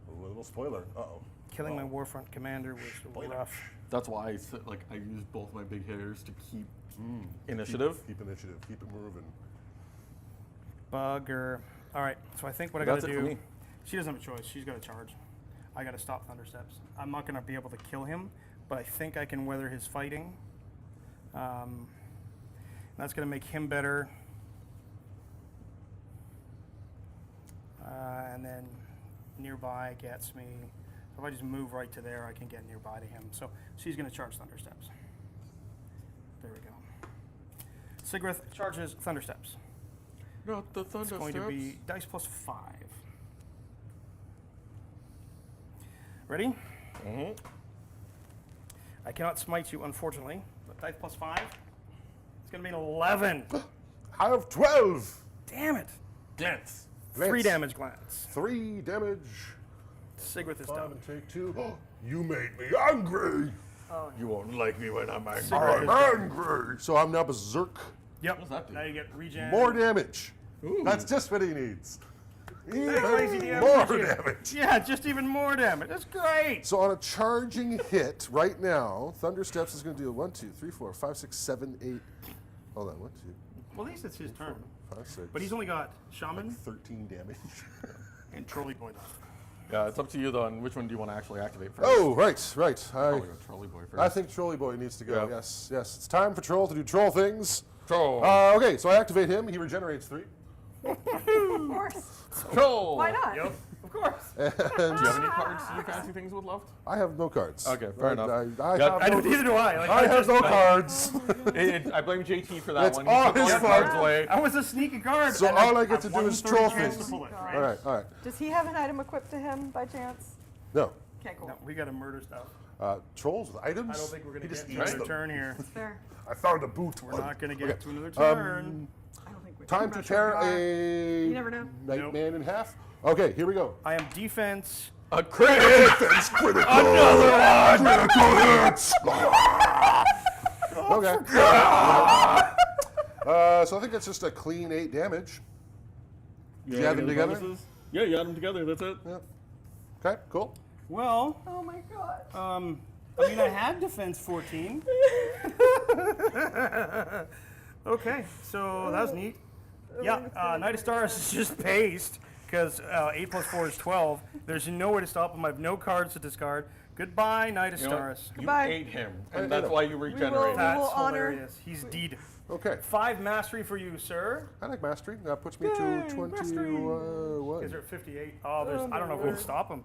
A little spoiler. Uh-oh. Killing my Warfront commander was rough. That's why I used both my big hitters to keep initiative. Keep initiative. Keep it moving. Bugger. All right, so I think what I That's gotta it for do. me. She doesn't have a choice. She's got to charge. I got to stop Thunder Steps. I'm not gonna be able to kill him, but I think I can weather his fighting. That's gonna make him better. And then nearby gets me. So if I just move right to there, I can get nearby to him. So she's gonna charge Thunder Steps. There we go. Sigrith charges Thunder Steps. Not the thunder It's going to steps. be dice plus 5. Ready? Mhm. I cannot smite you, unfortunately. But dice plus 5. It's going to be an 11. I have 12. Damn it. Dance. 3 damage glance. 3 damage. Sigurth is 5 done. and take 2. You made me angry. You won't like me when I'm angry. Sigurd is I'm done. angry. So I'm now berserk. Yep. does that do? Now you get regen. More damage. Ooh. That's just what he needs. Even crazy DM. more Appreciate it. damage. Yeah, just even more damage. That's great. So on a charging hit right now, Thunder Steps is going to do 1, 2, 3, 4, 5, 6, 7, 8. Hold on, 1, 2, Well, at least it's his turn. 5, 6. But he's only got Shaman 13 damage. and Trolley Boy down. Yeah, it's up to you though. On which one do you want to actually activate first? Oh, right. Probably go Trolley Boy first. I think Trolley Boy needs to go. Yeah. Yes. It's time for Troll to do troll things. Troll. Okay, so I activate him. He regenerates 3. Of course. Troll. Why not? Yep, of course. And Do you have any cards you fancy things with left? I have no cards. Okay, fair enough. I Yeah, have I no, don't, neither do I. Like, I have no cards. I blame JT for that It's one. all He took his the fault. cards away. I was a sneaky card. So and all I have get to do is 1/3 troll chance things. to pull it, right? All right. Does he have an item equipped to him by chance? No. Okay, cool. No, we got to murder stuff. Trolls with items? I don't think we're going He to just get eats another them. turn here. Fair. I found a boot. We're not going to get Okay. to another turn. I don't think we Time I'm to not sure tear we are. a You never know. Nightman in half. Okay, here we go. I am defense. A crit. Defense critical. Critical hits. Okay. So I think it's just a clean 8 damage. You you have them together? bonuses? Yeah, you had them together. That's it. Yeah. Okay, cool. Well, Oh my god. I mean, I had defense 14. Okay, so that was neat. Yeah, Knight of Stars is just paste because 8 plus 4 is 12. There's no way to stop him. I have no cards to discard. Goodbye, Knight of You know what? Stars. You Goodbye. ate him, I and that's know. why you regenerated. We will That's honor- hilarious. He's deed. Okay. 5 mastery for you, sir. I like mastery. That puts me Yay, to mastery. 21. Is there 58? Oh, there's. I don't know if we'll stop him.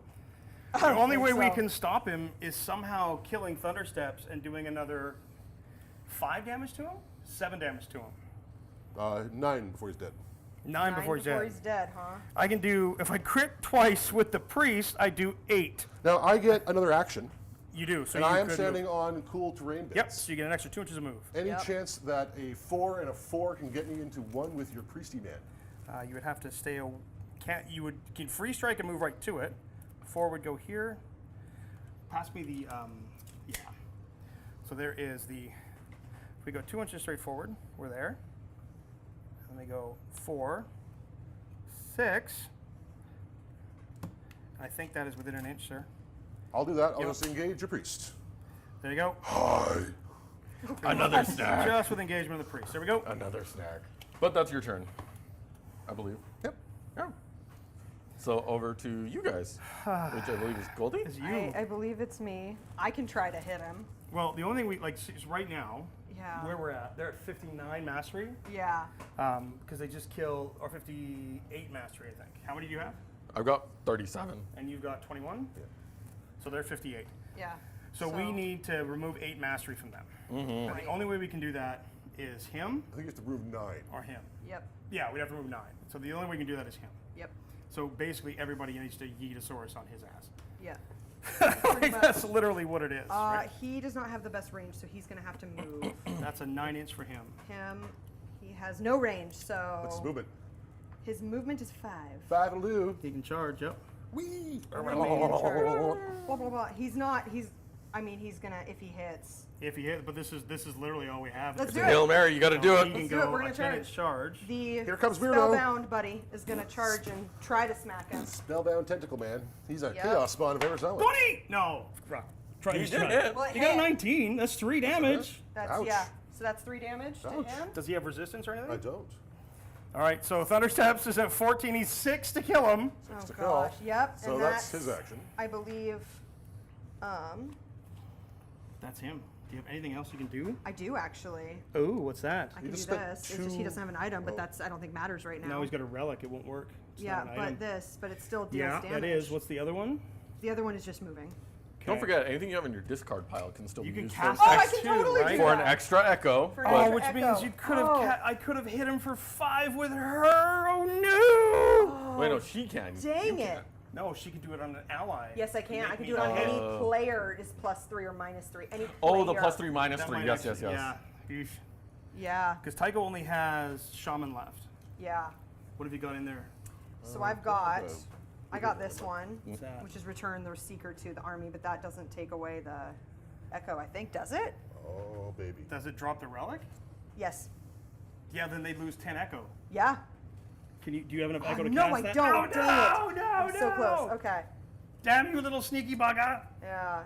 I The don't only think way we so. can stop him is somehow killing Thundersteps and doing another 5 damage to him? 7 damage to him. 9 before he's dead. 9 before he's dead. He's dead, huh? I can do, if I crit twice with the priest, I do 8. Now I get another action, You do, so and you I am could standing move. on cool terrain bits. Yep, so you get an extra 2 inches of move. Any Yep. chance that a 4 and a 4 can get me into 1 with your priesty man? You would have to stay, you can free strike and move right to it. 4 would go here. Pass me the, yeah. So there is the, if we go 2 inches straight forward, we're there. And they go 4, 6. I think that is within an inch, sir. I'll do that. I'll Yep. just engage your priest. There you go. Hi. Another snack. Just with engagement of the priest. There we go. Another snack. But that's your turn, I believe. Yep. Yeah. So over to you guys, which I believe is Goldie. It's you. I believe it's me. I can try to hit him. Well, the only thing we like is right now, Yeah. where we're at, they're at 59 mastery, Yeah. because they just killed, or 58 mastery, I think. How many do you have? I've got 37. And you've got 21? Yeah. So they're 58. Yeah. So we need to remove 8 mastery from them. And the only way we can do that is him I think you have to remove 9. or him. Yep. Yeah, we'd have to remove 9. So the only way we can do that is him. Yep. So basically everybody needs to yeet a Saurus on his ass. Yeah. Like, that's literally what it is. right? He does not have the best range, so he's gonna have to move. That's a 9-inch for him. He has no range, so What's his movement? his movement is 5. 5 will do. He can charge, yep. Whee! Remain in charge. Blah blah blah. He's not. I mean, he's gonna if he hits. If he hits, but this is literally all we have. Let's It's do a- it. Hail Mary, you got to do He it. can Let's do go it, we're a gonna 10-inch charge. The Here comes Weirdo. spellbound buddy is gonna charge and try to smack him. Spellbound Tentacle Man. He's a Yep. chaos spawn of Arizona. 20! No. Try You his did try. it. Well, He got a hit. 19. That's 3 damage. That's Ouch. yeah. So that's 3 damage to Ouch. him. Does he have resistance or anything? I don't. All right, so Thundersteps is at 14. He's 6 to kill him. Oh to kill. gosh. Yep. So and that's his action. I believe. That's him. Do you have anything else you can do? I do actually. Oh, what's that? I can do just this. spent It's just he 2 doesn't have an item, but oh. that's I don't think matters right now. Now he's got a relic. It won't work. It's yeah, not an item. but it still deals Yeah, damage. that is. What's the other one? The other one is just moving. Don't Okay. forget, anything you have in your discard pile can still You be can used cast for, Oh, I X2, can totally right? do for an that. extra echo. For but an Oh, extra which echo. means you could have. Oh. I could have hit him for 5 with her. Oh no! wait, no, she can. Dang You it. can't. No, she can do it on an ally. Yes, I can. Make I can me do it on hit. any player is +3 or -3. Any player. Oh, the +3, -3. That might Yes, actually- yes, yes. Yeah. Yeah, Because Tycho only has Shaman left. yeah. What have you got in there? So I got this one, What's that? which is return the Seeker to the army, but that doesn't take away the Echo, I think, does it? Oh, baby. Does it drop the relic? Yes. Yeah, then they lose 10 Echo. Yeah. Do you have enough Echo to no, cast I that? don't. Oh, Dang it. no, I'm so close. Okay. Damn you, little sneaky bugger. Yeah.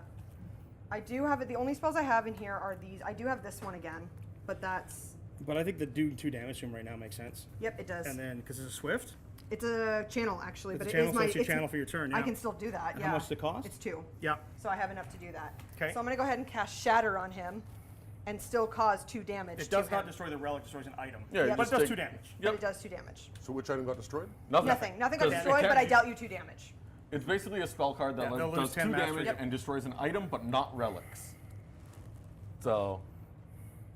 I do have it. The only spells I have in here are these. I do have this one again, but that's. But I think the do 2 damage to him right now makes sense. Yep, it does. And then, because it's a Swift, It's a channel actually, it's but a it channel, is so my. it's your channel for your turn. Yeah. I can still do that. And Yeah. how much does it cost? It's 2. Yeah. So I have enough to do that. 'Kay. So I'm gonna go ahead and cast Shatter on him, and still cause 2 damage. It does to not him. destroy the relic, destroys an item. Yeah, you But it just does take- 2 damage. But Yep. it does 2 damage. So which item got destroyed? Nothing got 'Cause it destroyed, can't but I be- dealt you 2 damage. It's basically a spell card that Yeah, they'll lose does 10 2 mastery. damage Yep. and destroys an item, but not relics. So,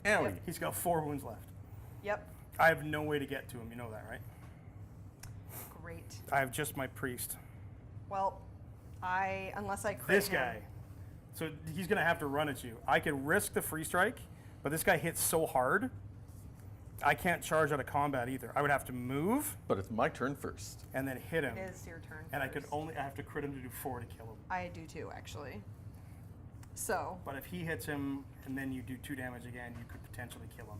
anyway, He's got 4 wounds left. Yep. I have no way to get to him. You know that, right? Great. I have just my priest. Well, unless I crit This him. guy. So he's going to have to run at you. I could risk the free strike, but this guy hits so hard, I can't charge out of combat either. I would have to move but it's my turn first. and then hit him. It is your turn. And I could first. only, I have to crit him to do 4 to kill him. I do too, actually. So, But if he hits him and then you do 2 damage again, you could potentially kill him.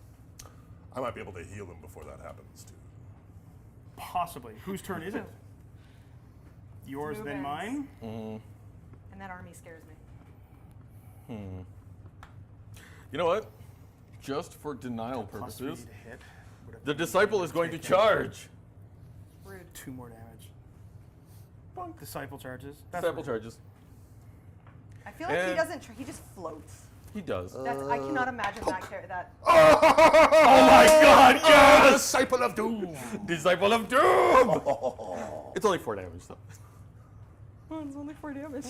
I might be able to heal him before that happens, too. Possibly. Whose turn is it? Yours, then Ruben's. mine? and that army scares me. You know what? Just for denial +3 purposes, to hit. Would have the been- disciple is going to charge. Rude. 2 more damage. Bonk. Disciple charges. Disciple charges. I feel like he And- doesn't. He just floats. He does. That's, I cannot imagine that. Oh my God! Yes! Disciple of Doom! Disciple of Doom! It's only 4 damage though. Oh, it's only 4 damage.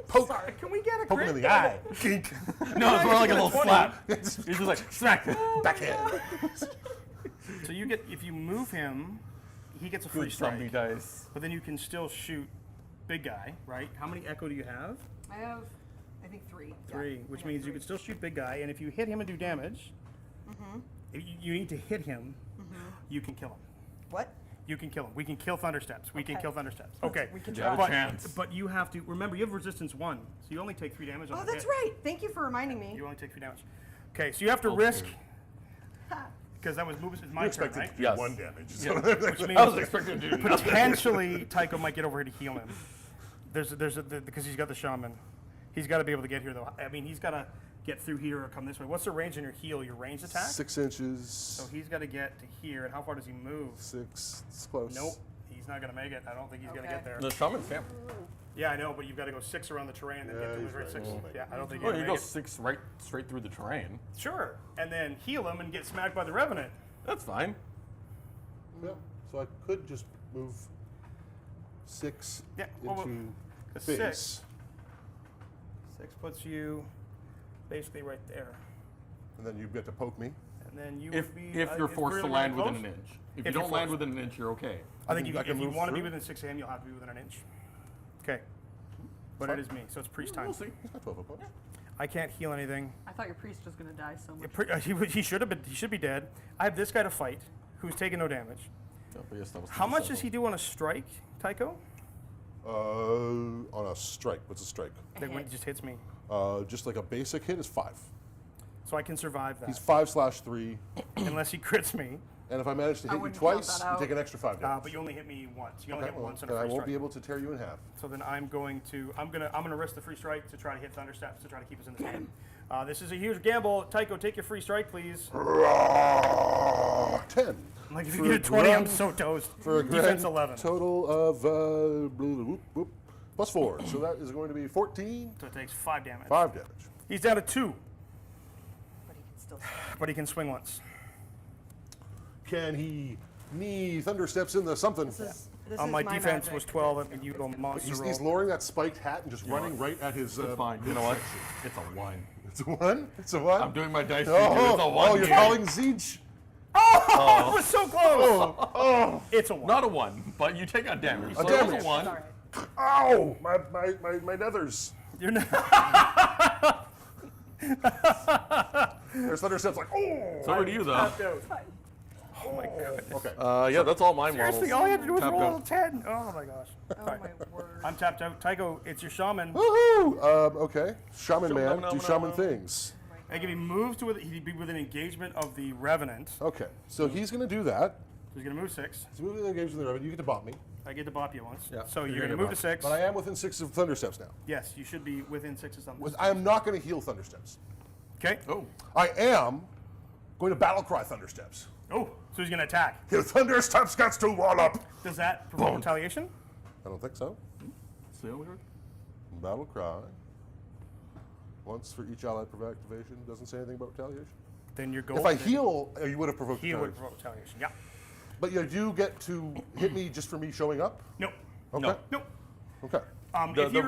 Poke, Sorry. Can we get a poke him crit? in the eye. Gink. No, it's more like a little 20. slap. He's just like smack. Backhand. So you get, if you move him, he gets a free Good zombie strike. dice. But then you can still shoot big guy, right? How many echo do you have? I have, I think 3. 3, Yeah, which I got means you 3. can still shoot big guy, and if you hit him and do damage, if you need to hit him, you can kill him. What? You can kill him. We can kill Thundersteps. We can Okay. kill Thundersteps. Okay. We can You have a try. chance. But you have to, remember, you have resistance 1, so you only take 3 damage on Oh, the that's hit. right. Thank you for reminding me. You only take 3 damage. Okay, so you have to Okay. risk, because that was my You turn, expected right? to do Yes. 1 damage. Which means I was expecting to do nothing. potentially Tycho might get over here to heal him. Because he's got the shaman. He's got to be able to get here, though. I mean, he's got to get through here or come this way. What's the range on your heal? Your ranged attack? 6 inches. So he's got to get to here. And how far does he move? 6. It's close. Nope. He's not going to make it. I don't think he's going to Okay. get there. The shaman's camp. Yeah, I know, but you've got to go 6 around the terrain and then Yeah, get to his he's right right. 6. Won't Yeah, I don't think Well, he'll you make go it. 6 right straight through the terrain. Sure. And then heal him and get smacked by the Revenant. That's fine. Yeah. So I could just move 6 Yeah, well, into a base. 6. 6 puts you basically right there. And then you get to poke me. And then you If would be... you're it's forced really, to land really within close. an inch. If If you you're don't land forced. within an inch, you're okay. I think I can if you move want to be through? within 6 AM, you'll have to be within an inch. Okay. But Fine. it is me, so it's priest time. We'll see. He's got 12 hit points. I can't heal anything. I thought your priest was going to die so much. He should have been. He should be dead. I have this guy to fight, who's taking no damage. Oh, but yes, that was the How much does disciple. he do on a strike, Tycho? On a strike. What's a strike? Like when he just hits me, Just like a basic hit is 5. so I can survive that He's 5/3. unless he crits me. And if I manage to hit you wouldn't count twice, that you out. take an extra 5 damage. But you only hit me once. You only Okay, hit me well, once on then a I free won't be strike. able to tear you in half. So then I'm going to risk the free strike to try to hit Thundersteps to try to keep us in this game. This is a huge gamble. Tycho, take your free strike, please. 10. Like if For you a get a 20, I'm grand- so toast. For a Defense grand 11. total of plus 4. So that is going to be 14. So it takes 5 damage. 5 damage. He's down to 2, But he can still. but he can swing once. Can he knee Thundersteps in the something? This On is my defense magic. was 12, and you go monster He's roll. lowering that spiked hat and just running right at his. It's fine. You know what? It's a 1. It's a 1? It's a 1? I'm doing my dice. Oh, It's a 1. oh, you're dude. calling Zeech. Oh, it was so close. Oh, It's a 1. Not a 1, but you take a damage. So damage. it's a 1. Sorry. Ow! My nethers. You're not. There's Thundersteps like, oh! So do you, though. Tapped out. Oh my god. Okay. Yeah, that's all my models. Seriously, all you had to do was Tapped roll a out. 10. Oh my gosh. Oh my word. I'm tapped out. Tycho, it's your shaman. Woohoo! Okay. Shaman man, no, do no, shaman no. things. I give him moves to he'd be within engagement of the Revenant. So Okay. So he's going to do that. he's gonna move 6. He's moving the engagement of the revenue. You get to bop me. I get to bop you once. Yeah, So you're you're gonna gonna move to bop. 6. But I am within 6 of Thundersteps now. Yes, you should be within 6 of something. I am not going to heal Thundersteps. Okay. Oh. I am going to battle cry Thundersteps. Oh, so he's gonna attack. Your Thundersteps gets to wall up. Does that provoke retaliation? I don't think so. See how we heard? Battle cry. Once for each allied per activation. Doesn't say anything about retaliation. Then you're If I heal, you would have provoked he would retaliation. provoke retaliation. Yeah. But you do get to hit me just for me showing up? Nope. Okay. No. Nope. Okay.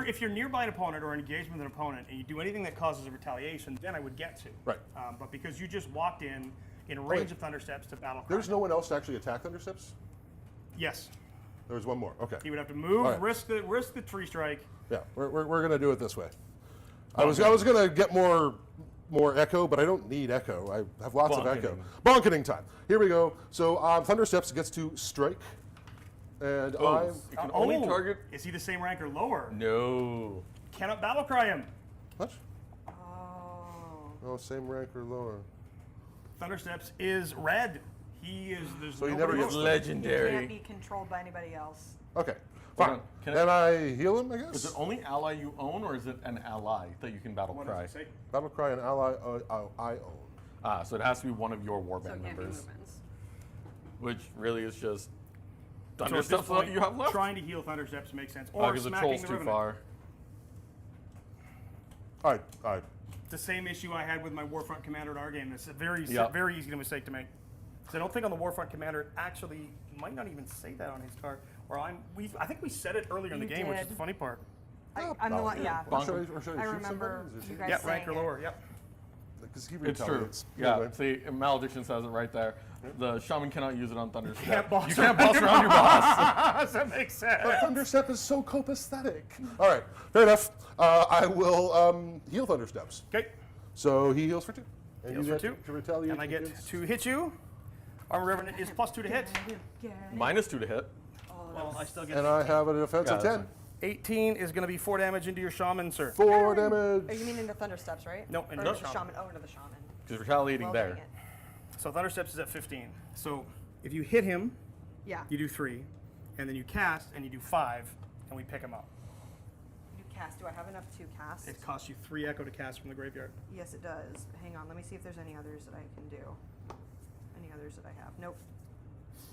If you're nearby an opponent or engaged with an opponent and you do anything that causes a retaliation, then I would get to. Right. But because you just walked in range of Thundersteps to battle cry. There's no one else to actually attack Thundersteps? Yes. There's one more. Okay. He would have to move, All right. risk the tree strike. Yeah, we're going to do it this way. I was going to get more echo, but I don't need echo. I have lots of echo. Bonketing time. Here we go. So Thundersteps gets to strike, and Oh, you can only target. Is he the same rank or lower? No. Cannot battle cry him. what? Oh. Oh, same rank or lower. Thundersteps is red. He is. There's So he nobody never else. gets He Legendary. can't be controlled by anybody else. Okay, Hold fine. on, can Then I heal him, I Is guess. it only ally you own, or is it an ally that you can battle What cry? does it say? Battle cry an ally I own. So it has to be one of your So warband it can't be members, movements. which really is just So at Thundersteps this point, that you have left. trying to heal Thundersteps makes sense. Or Because the smacking troll's the too Revenant. far. All right. The same issue I had with my Warfront Commander in our game. It's very Yep. very easy mistake to make. So I don't think on the Warfront Commander it actually might not even say that on his card. Or I think we said it earlier in the You game, which is did. the funny part. I'm the one, yeah. Or should I I shoot remember somebody? Is you it- guys Yeah, saying rank or it. lower. Yep. Because he It's true. retaliates. Yeah. Anyway. See, Malediction says it right there. The shaman cannot use it on Thunderstep. Can't boss You can't around boss around your boss. that makes sense. But Thunderstep is so copacetic. All right, fair enough. I will heal Thundersteps. Okay. So he heals for 2. And Heals you for get 2. to retaliate. And I get against- to hit you. Armor Revenant is +2 to hit. -2 to hit. Well, I still get And I have a defense Yeah, of that's 10. 18 is going to be 4 damage into your shaman, sir. 4 Oh, damage. you mean into Thundersteps, right? No, Or into into the the shaman. shaman. Oh, into the shaman. Because retaliating Well, there. dang it. So Thundersteps is at 15. So if you hit him, Yeah. you do 3, and then you cast and you do 5, and we pick him up. You cast. Do I have enough to cast? It costs you 3 echo to cast from the graveyard. Yes, it does. Hang on. Let me see if there's any others that I can do. Any others that I have? Nope.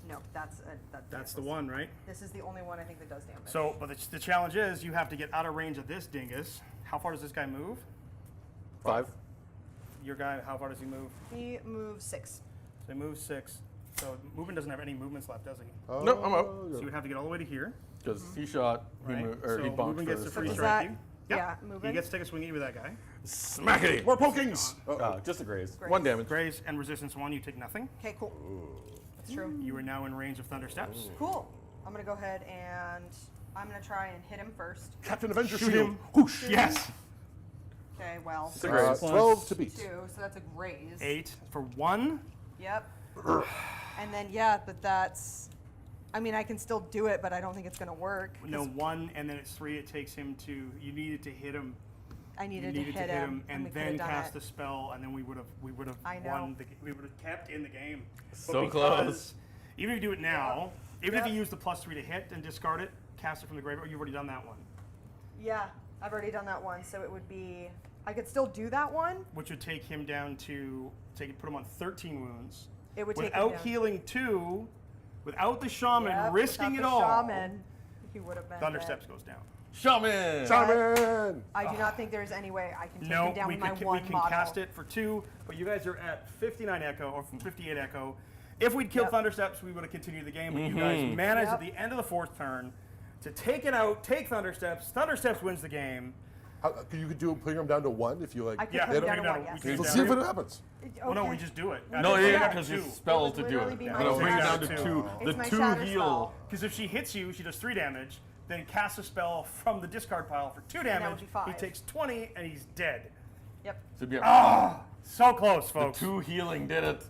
Nope. That's the one, right? This is the only one I think that does damage. So, but the challenge is you have to get out of range of this dingus. How far does this guy move? 5. Your guy, how far does he move? He moves 6. So he moves 6. So movement doesn't have any movements left, does he? Oh, No, I'm out. So you would have to get all the way to here, Because he shot, he right? moved, or so he bumped movement gets to first. free Is strike that- you. yeah, He moving? gets to take a swing at you with that guy. Smackety! More pokings. Just a graze. Graze. 1 damage. Graze and resistance 1, you take nothing. Okay, cool. That's true. You are now in range of Thundersteps. Cool. I'm gonna go ahead and I'm gonna try and hit him first. Captain Avenger Shoot Shield. him. Whoosh. Yes! Okay, well, It's a graze. 12 to beat. 2, so that's a graze. 8 for 1. Yep. And then yeah, but that's. I mean, I can still do it, but I don't think it's gonna work. No, 1, and then it's 3. It takes him to. You needed to hit him. I You needed, needed to hit him, and we then could've done cast it. the spell, and then we would have I know. won. We would have kept in the game. But So because- close. Even if you do it now, even if Yep. you use the +3 to hit and discard it, cast it from the graveyard. You've already done that one, Yeah, I've already done that one, so it would be. I could still do that one. which would take him down to put him on 13 wounds. It would take him Without down. healing 2, without the shaman Yep, risking without it the all. Shaman, he would have been. Thundersteps dead. goes down. Shaman! Shaman. I do not think there's any way I can take No, him down we with my can, one we can model. cast it for 2, but you guys are at 59 echo or 58 echo. If we'd killed Yep. Thundersteps, we would have continued the game, but you guys managed at Yep. the end of the 4th turn to take it out, take Thundersteps. Thundersteps wins the game. You could do bring him down to 1 if you like. I could Yeah, put him we down can to do 1, it. yes. We can Let's do see it. if it happens. Well, no, Okay. we just do it. No, Yeah, yeah, because his two. spell It to would do literally it. be Yeah. my It'll bring it down shatter to spell. 2. It's The my 2 shatter heal. spell. Because if she hits you, she does 3 damage. then casts a spell from the discard pile for 2 damage. would be 5. He takes 20 and he's dead. Yep. So be So close, the folks. 2 healing did it.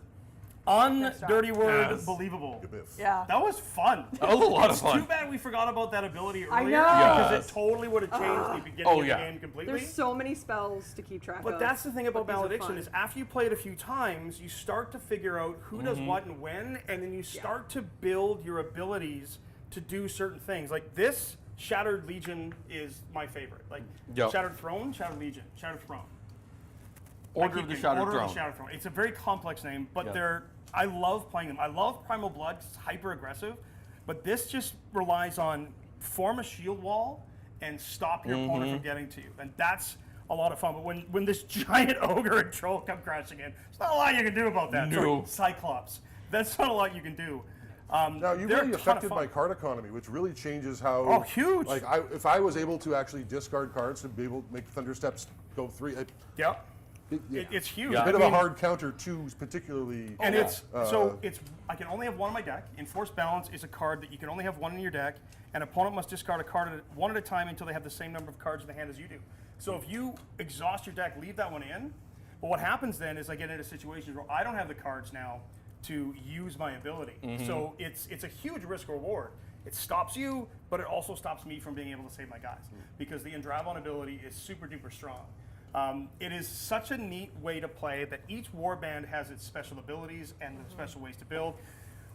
Dirty word, Yes. believable. Good biff. Yeah. That was fun. That was a lot of It's fun. too bad we forgot about that ability earlier. I know. Because Yes. it totally would have changed the beginning Oh, of yeah. the game completely. There's so many spells to keep track of. But that's the thing about But these are Malediction fun. is after you play it a few times, you start to figure out who does what and when, and then you start to build your abilities to do certain things. Like this Shattered Legion is my favorite. Like Yep. Shattered Throne, Shattered Legion, Shattered Throne. Order I of the keep Shattered Order Throne. of the Shattered Throne. It's a very complex name, but Yeah. I love playing them. I love Primal Blood 'cause it's hyper aggressive, but this just relies on form a shield wall and stop your opponent from getting to you, and that's a lot of fun. But when this giant ogre and troll come crashing in, there's not a lot you can do about that. No. Sorry, Cyclops. That's not a lot you can do. Now you they're really a ton of affected fun. my card economy, which really changes how. Oh, huge. Like if I was able to actually discard cards to be able to make Thunder Steps go 3, Yep. yeah. It's huge. Yeah. a bit I of a mean, hard counter too, particularly. And yeah. it's so it's I can only have one in my deck. Enforced Balance is a card that you can only have one in your deck. An opponent must discard a card one at a time until they have the same number of cards in the hand as you do. So if you exhaust your deck, leave that one in. But what happens then is I get into situations where I don't have the cards now to use my ability. So it's a huge risk reward. It stops you, but it also stops me from being able to save my guys because the Indravon ability is super duper strong. It is such a neat way to play that each warband has its special abilities and the special ways to build.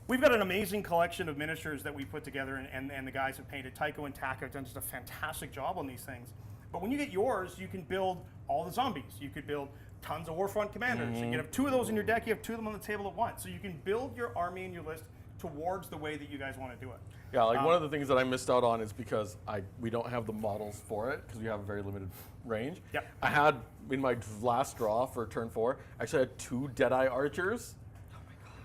We've got an amazing collection of miniatures that we put together, and the guys have painted. Tycho and Taka have done just a fantastic job on these things. But when you get yours, you can build all the zombies. You could build tons of Warfront commanders. You can have 2 of those in your deck. You have 2 of them on the table at once. So you can build your army and your list towards the way that you guys want to do it. Yeah, like one of the things that I missed out on is because we don't have the models for it because we have a very limited range. Yep. I had in my last draw for turn 4, I actually had 2 Deadeye Archers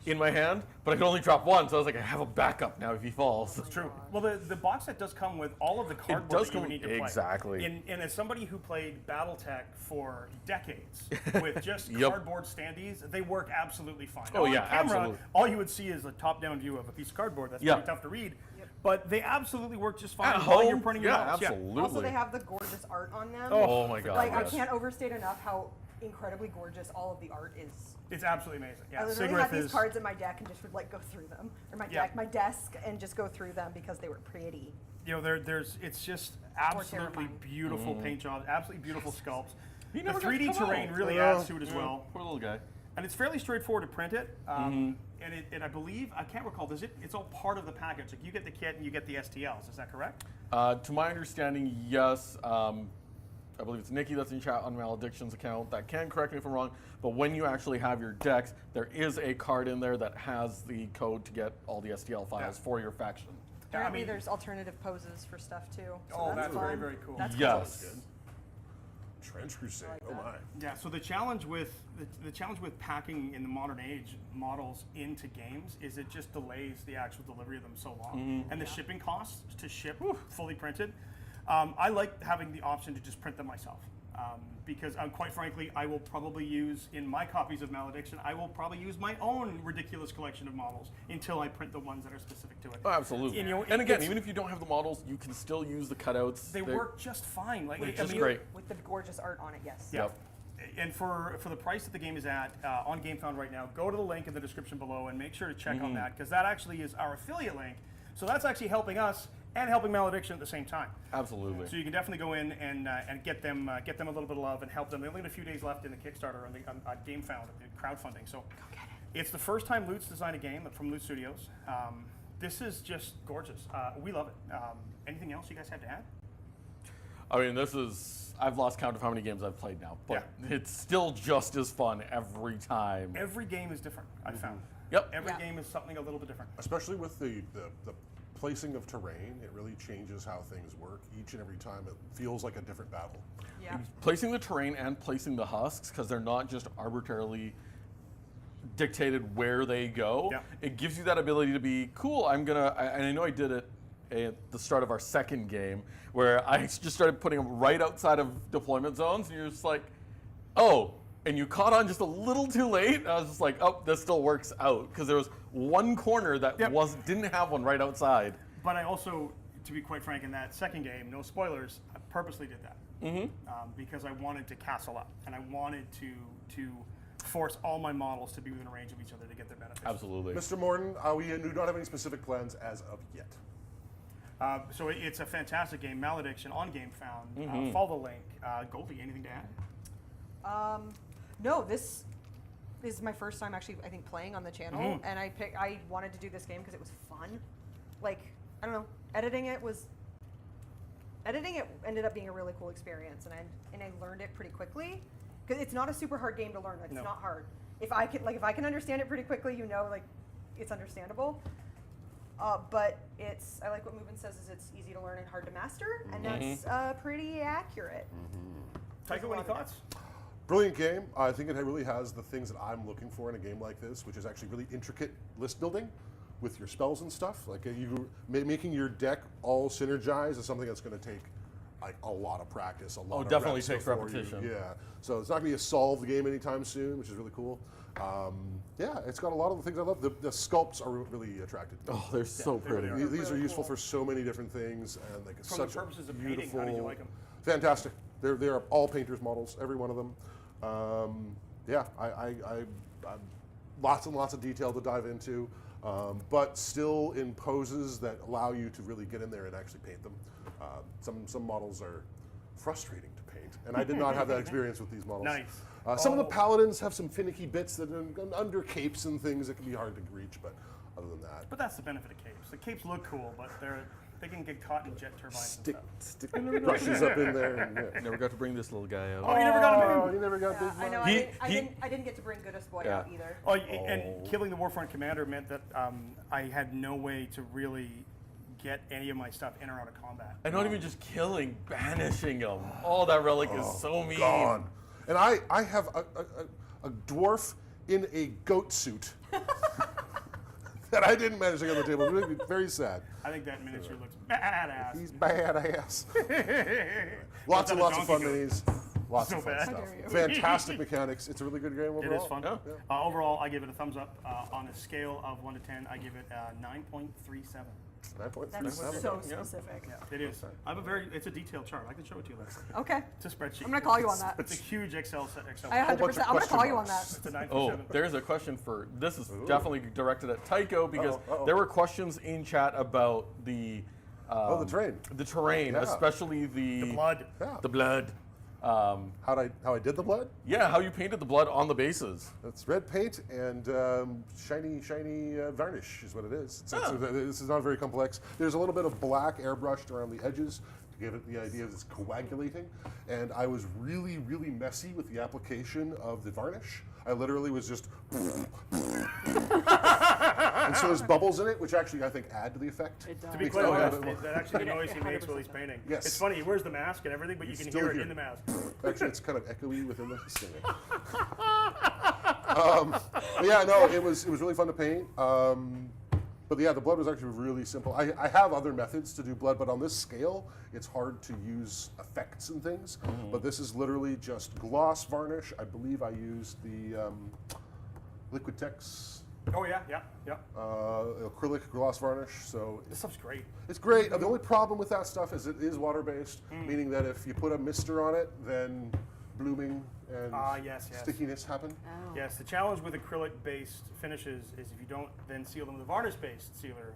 in my hand, but I could only drop 1, so I was like, I have a backup now if he falls. It's true. Well, the box set does come with all of the cardboard does that you come- would need to play. exactly. And as somebody who played BattleTech for decades with just Yep. cardboard standees, they work absolutely fine. Oh, On yeah, camera, absolutely. all you would see is a top-down view of a piece of cardboard. That's Yeah. pretty tough to read. But they absolutely work just fine At while you're home, printing your yeah, models. absolutely. Also, they have the gorgeous art on them. Oh my god. Like, yes. I can't overstate enough how incredibly gorgeous all of the art is. It's absolutely amazing. Yeah, I literally Sigrid had these is. cards in my deck and just would like go through them, or my Yeah. deck, my desk, and just go through them because they were pretty. You know, it's just absolutely terrifying. beautiful paint jobs, absolutely beautiful sculpts. He The never got 3D to come terrain out. really Yeah. adds to it as well. Poor little guy. And it's fairly straightforward to print it. And I believe, I can't recall, it's all part of the package. Like you get the kit and you get the STLs, is that correct? To my understanding, yes. I believe it's Nikki that's in chat on Malediction's account that can correct me if I'm wrong. But when you actually have your decks, there is a card in there that has the code to get all the STL files Yeah. for your faction. Apparently, mean- there's alternative poses for stuff too. So Oh, that's very, fun. very cool. That's Yes. Trench Crusade. like Oh that. my. Yeah, so the challenge with packing in the modern age models into games is it just delays the actual delivery of them so long, and the shipping costs to ship fully printed. I like having the option to just print them myself because, quite frankly, I will probably use in my copies of Malediction. I will probably use my own ridiculous collection of models until I print the ones that are specific to it. Oh, absolutely. And, you know, and again, it's- even if you don't have the models, you can still use the cutouts. They work just fine. Like Which I is mean, great. With the gorgeous art on it, yes. Yeah. Yep. And for the price that the game is at on GameFound right now, go to the link in the description below and make sure to check on that because that actually is our affiliate link. So that's actually helping us and helping Malediction at the same time. Absolutely. So you can definitely go in and get them a little bit of love and help them. They only got a few days left in the Kickstarter on GameFound, the crowdfunding. So it's the first time Loot's designed a game from Loot Studios. This is just gorgeous. We love it. Anything else you guys have to add? I mean, I've lost count of how many games I've played now, but it's still just as fun every time. Every game is different, I found. Yep. Every Yeah. game is something a little bit different. Especially with the placing of terrain, it really changes how things work. Each and every time it feels like a different battle. Yeah. Placing the terrain and placing the husks, because they're not just arbitrarily dictated where they go. Yeah. It gives you that ability to be cool. And I know I did it at the start of our second game, where I just started putting them right outside of deployment zones, and you're just like, oh, and you caught on just a little too late. I was just like, oh, this still works out, because there was one corner that Yep. didn't have one right outside. But I also to be quite frank, in that second game, no spoilers, I purposely did that because I wanted to castle up and I wanted to force all my models to be within range of each other to get their benefits. Absolutely. Mr. Morton, we do not have any specific plans as of yet. So it's a fantastic game, Malediction on Game Found. Follow the link. Goldie, anything to add? No, this is my first time actually, I think, playing on the channel, and I wanted to do this game because it was fun. Like, I don't know, editing it ended up being a really cool experience, and I learned it pretty quickly because it's not a super hard game to learn. It's not hard. If I can understand it pretty quickly, it's understandable. But I like what Movement says is it's easy to learn and hard to master, and that's pretty accurate. Tycho, any thoughts? Brilliant game. I think it really has the things that I'm looking for in a game like this, which is actually really intricate list building with your spells and stuff. Like making your deck all synergize is something that's going to take like a lot of practice, a lot of definitely reps takes before repetition. Yeah. So it's not going to be a solved game anytime soon, which is really cool. Yeah, it's got a lot of the things I love. The sculpts are really attractive. Oh, they're so pretty. really are. These are useful for so many different things, and like From such the purposes a of painting, beautiful, how did you like them? fantastic. They are all painters models, every one of them. Yeah, I lots and lots of detail to dive into, but still in poses that allow you to really get in there and actually paint them. Some models are frustrating to paint, and I did not have that experience with these models. Nice. Some of the paladins have some finicky bits that are under capes and things that can be hard to reach, but other than that, But that's the benefit of capes. The capes look cool, but they can get caught in jet turbines and stuff. sticking brushes up in there. And, yeah. Never got to bring this little guy out. Oh, you never got a Oh, big. you never got Yeah, big. I know. He- I didn't get to bring Goodest Boy Yeah. out either. Oh, and killing the Warfront commander meant that I had no way to really get any of my stuff in or out of combat. And not even just killing, banishing him. Oh, that relic is so mean. Gone. And I have a dwarf in a goat suit that I didn't manage to get on the table. It made me very sad. I think that miniature looks badass. He's badass. Lots Is and that a lots of fun donkey goat? minis. Lots So of fun bad. stuff. How dare you. Fantastic mechanics. It's a really good game overall. It is fun. Yeah. Overall, I give it a thumbs up. On a scale of 1 to 10, I give it 9.37. 9.37. That's so specific. Yeah, it is. It's a detailed chart. I can show it to you later. Okay. It's a spreadsheet. I'm gonna call you on that. It's a huge Excel. I 100%. I'm bunch of gonna call question you on marks. that. It's a 9.7. Oh, there's a question for, this is definitely directed at Tycho because Uh-oh. there were questions in chat about the The terrain. the terrain, Yeah. especially the Blood. Yeah. the blood. How I did the blood? Yeah, how you painted the blood on the bases. It's red paint and shiny varnish is what it is. This is not very complex. There's a little bit of black airbrushed around the edges to give it the idea that it's coagulating. And I was really, really messy with the application of the varnish. I literally was just... and so there's bubbles in it, which actually I think add to the effect. It does. To be Makes quite it a little honest, bit more- that actually the noise he makes while he's painting. Yes. It's funny, he wears the mask and everything, but you can still hear it hear in the it. mask. Actually, it's kind of echoey within the singing. But yeah, no, it was really fun to paint. But yeah, the blood was actually really simple. I have other methods to do blood, but on this scale, it's hard to use effects and things. But this is literally just gloss varnish. I believe I used the Liquid Tex Oh yeah, acrylic gloss varnish. So This stuff's great. it's great. The only problem with that stuff is it is water-based, meaning that if you put a mister on it, then blooming and Yes. stickiness happen. Oh. Yes, the challenge with acrylic-based finishes is if you don't then seal them with a varnish-based sealer.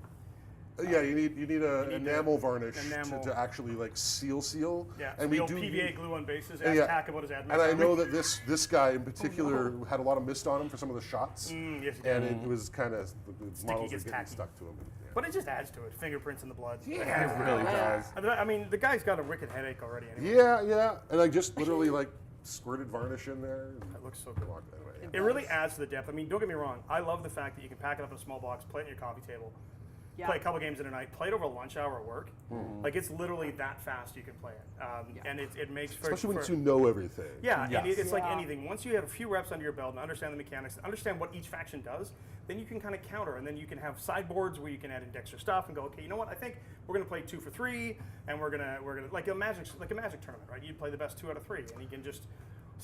Yeah, you need a need enamel varnish enamel. to actually like seal. Yeah, and we we do do PVA glue on bases. Yeah, Ask yeah. Tack about his admin. And I know that this guy in particular had a lot of mist on him for some of the shots, Yes, he and did. it was kind of the models were gets getting tacky. stuck to him. But it just adds to it. Fingerprints in the blood. Yeah, It really does. I mean, the guy's got a wicked headache already. Anyway. yeah, and I just literally like squirted varnish in there. That looks so good. Anyway, It really adds to the depth. I mean, don't get me wrong. I love the fact that you can pack it up in a small box, play it on your coffee table, Yeah. play a couple games in a night, play it over lunch hour at work. Like it's literally that fast you can play it, and it makes for especially once for- you know everything. Yeah, and Yes. it's like Yeah. anything. Once you have a few reps under your belt and understand the mechanics, understand what each faction does, then you can kind of counter, and then you can have sideboards where you can add in extra stuff and go, okay, you know what? I think we're gonna play 2 for 3, and we're gonna like a magic tournament, right? You play the best 2 out of 3, and you can just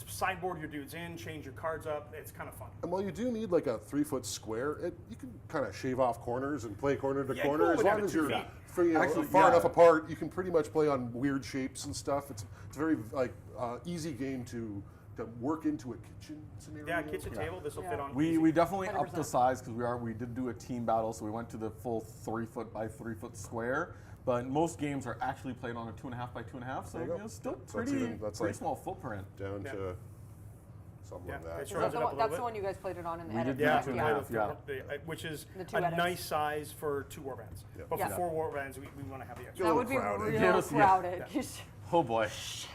sideboard your dudes in, change your cards up. It's kind of fun. And while you do need like a 3-foot square, you can kind of shave off corners and play corner to Yeah, corner. cool, As we got long it as 2 you're feet. Actually, far yeah. enough apart, you can pretty much play on weird shapes and stuff. It's a very like easy game to work into a kitchen scenario. Yeah, kitchen table. This will fit on. easy. We definitely upped the 100%. size because we did do a team battle, so we went to the full 3-foot by 3-foot square. But most games are actually played on a 2.5 by 2.5, so There you go. it's still So pretty that's like- small footprint. down Yeah. to something like Yeah, that. it's Is right. that It up a little that's bit. the one you guys played it on in the We edit. did Yeah, do the two height and a half, of which is The 2 a edits. nice size for 2 warbands. Yeah. But Yeah. for 4 warbands, we want to have the extra. That would be crowded. real Yes, yeah. crowded. Oh boy.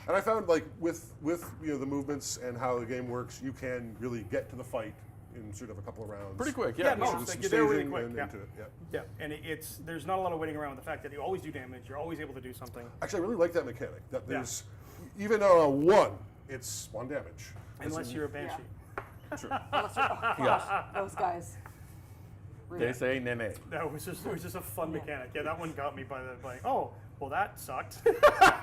And I found like with the movements and how the game works, you can really get to the fight in sort of a couple of rounds. Pretty quick, Yeah, yeah. no, Sort of it's some like you're there really staging quick, and yeah. into it. Yeah. Yeah, and there's not a lot of waiting around with the fact that you always do damage. You're always able to do something. Actually, I really like that mechanic. That there's even on a 1, it's 1 damage. Unless you're a banshee. Sure. Yes. Those guys. They say nene. That was just a fun mechanic. Yeah, that one got me by oh, well that sucked.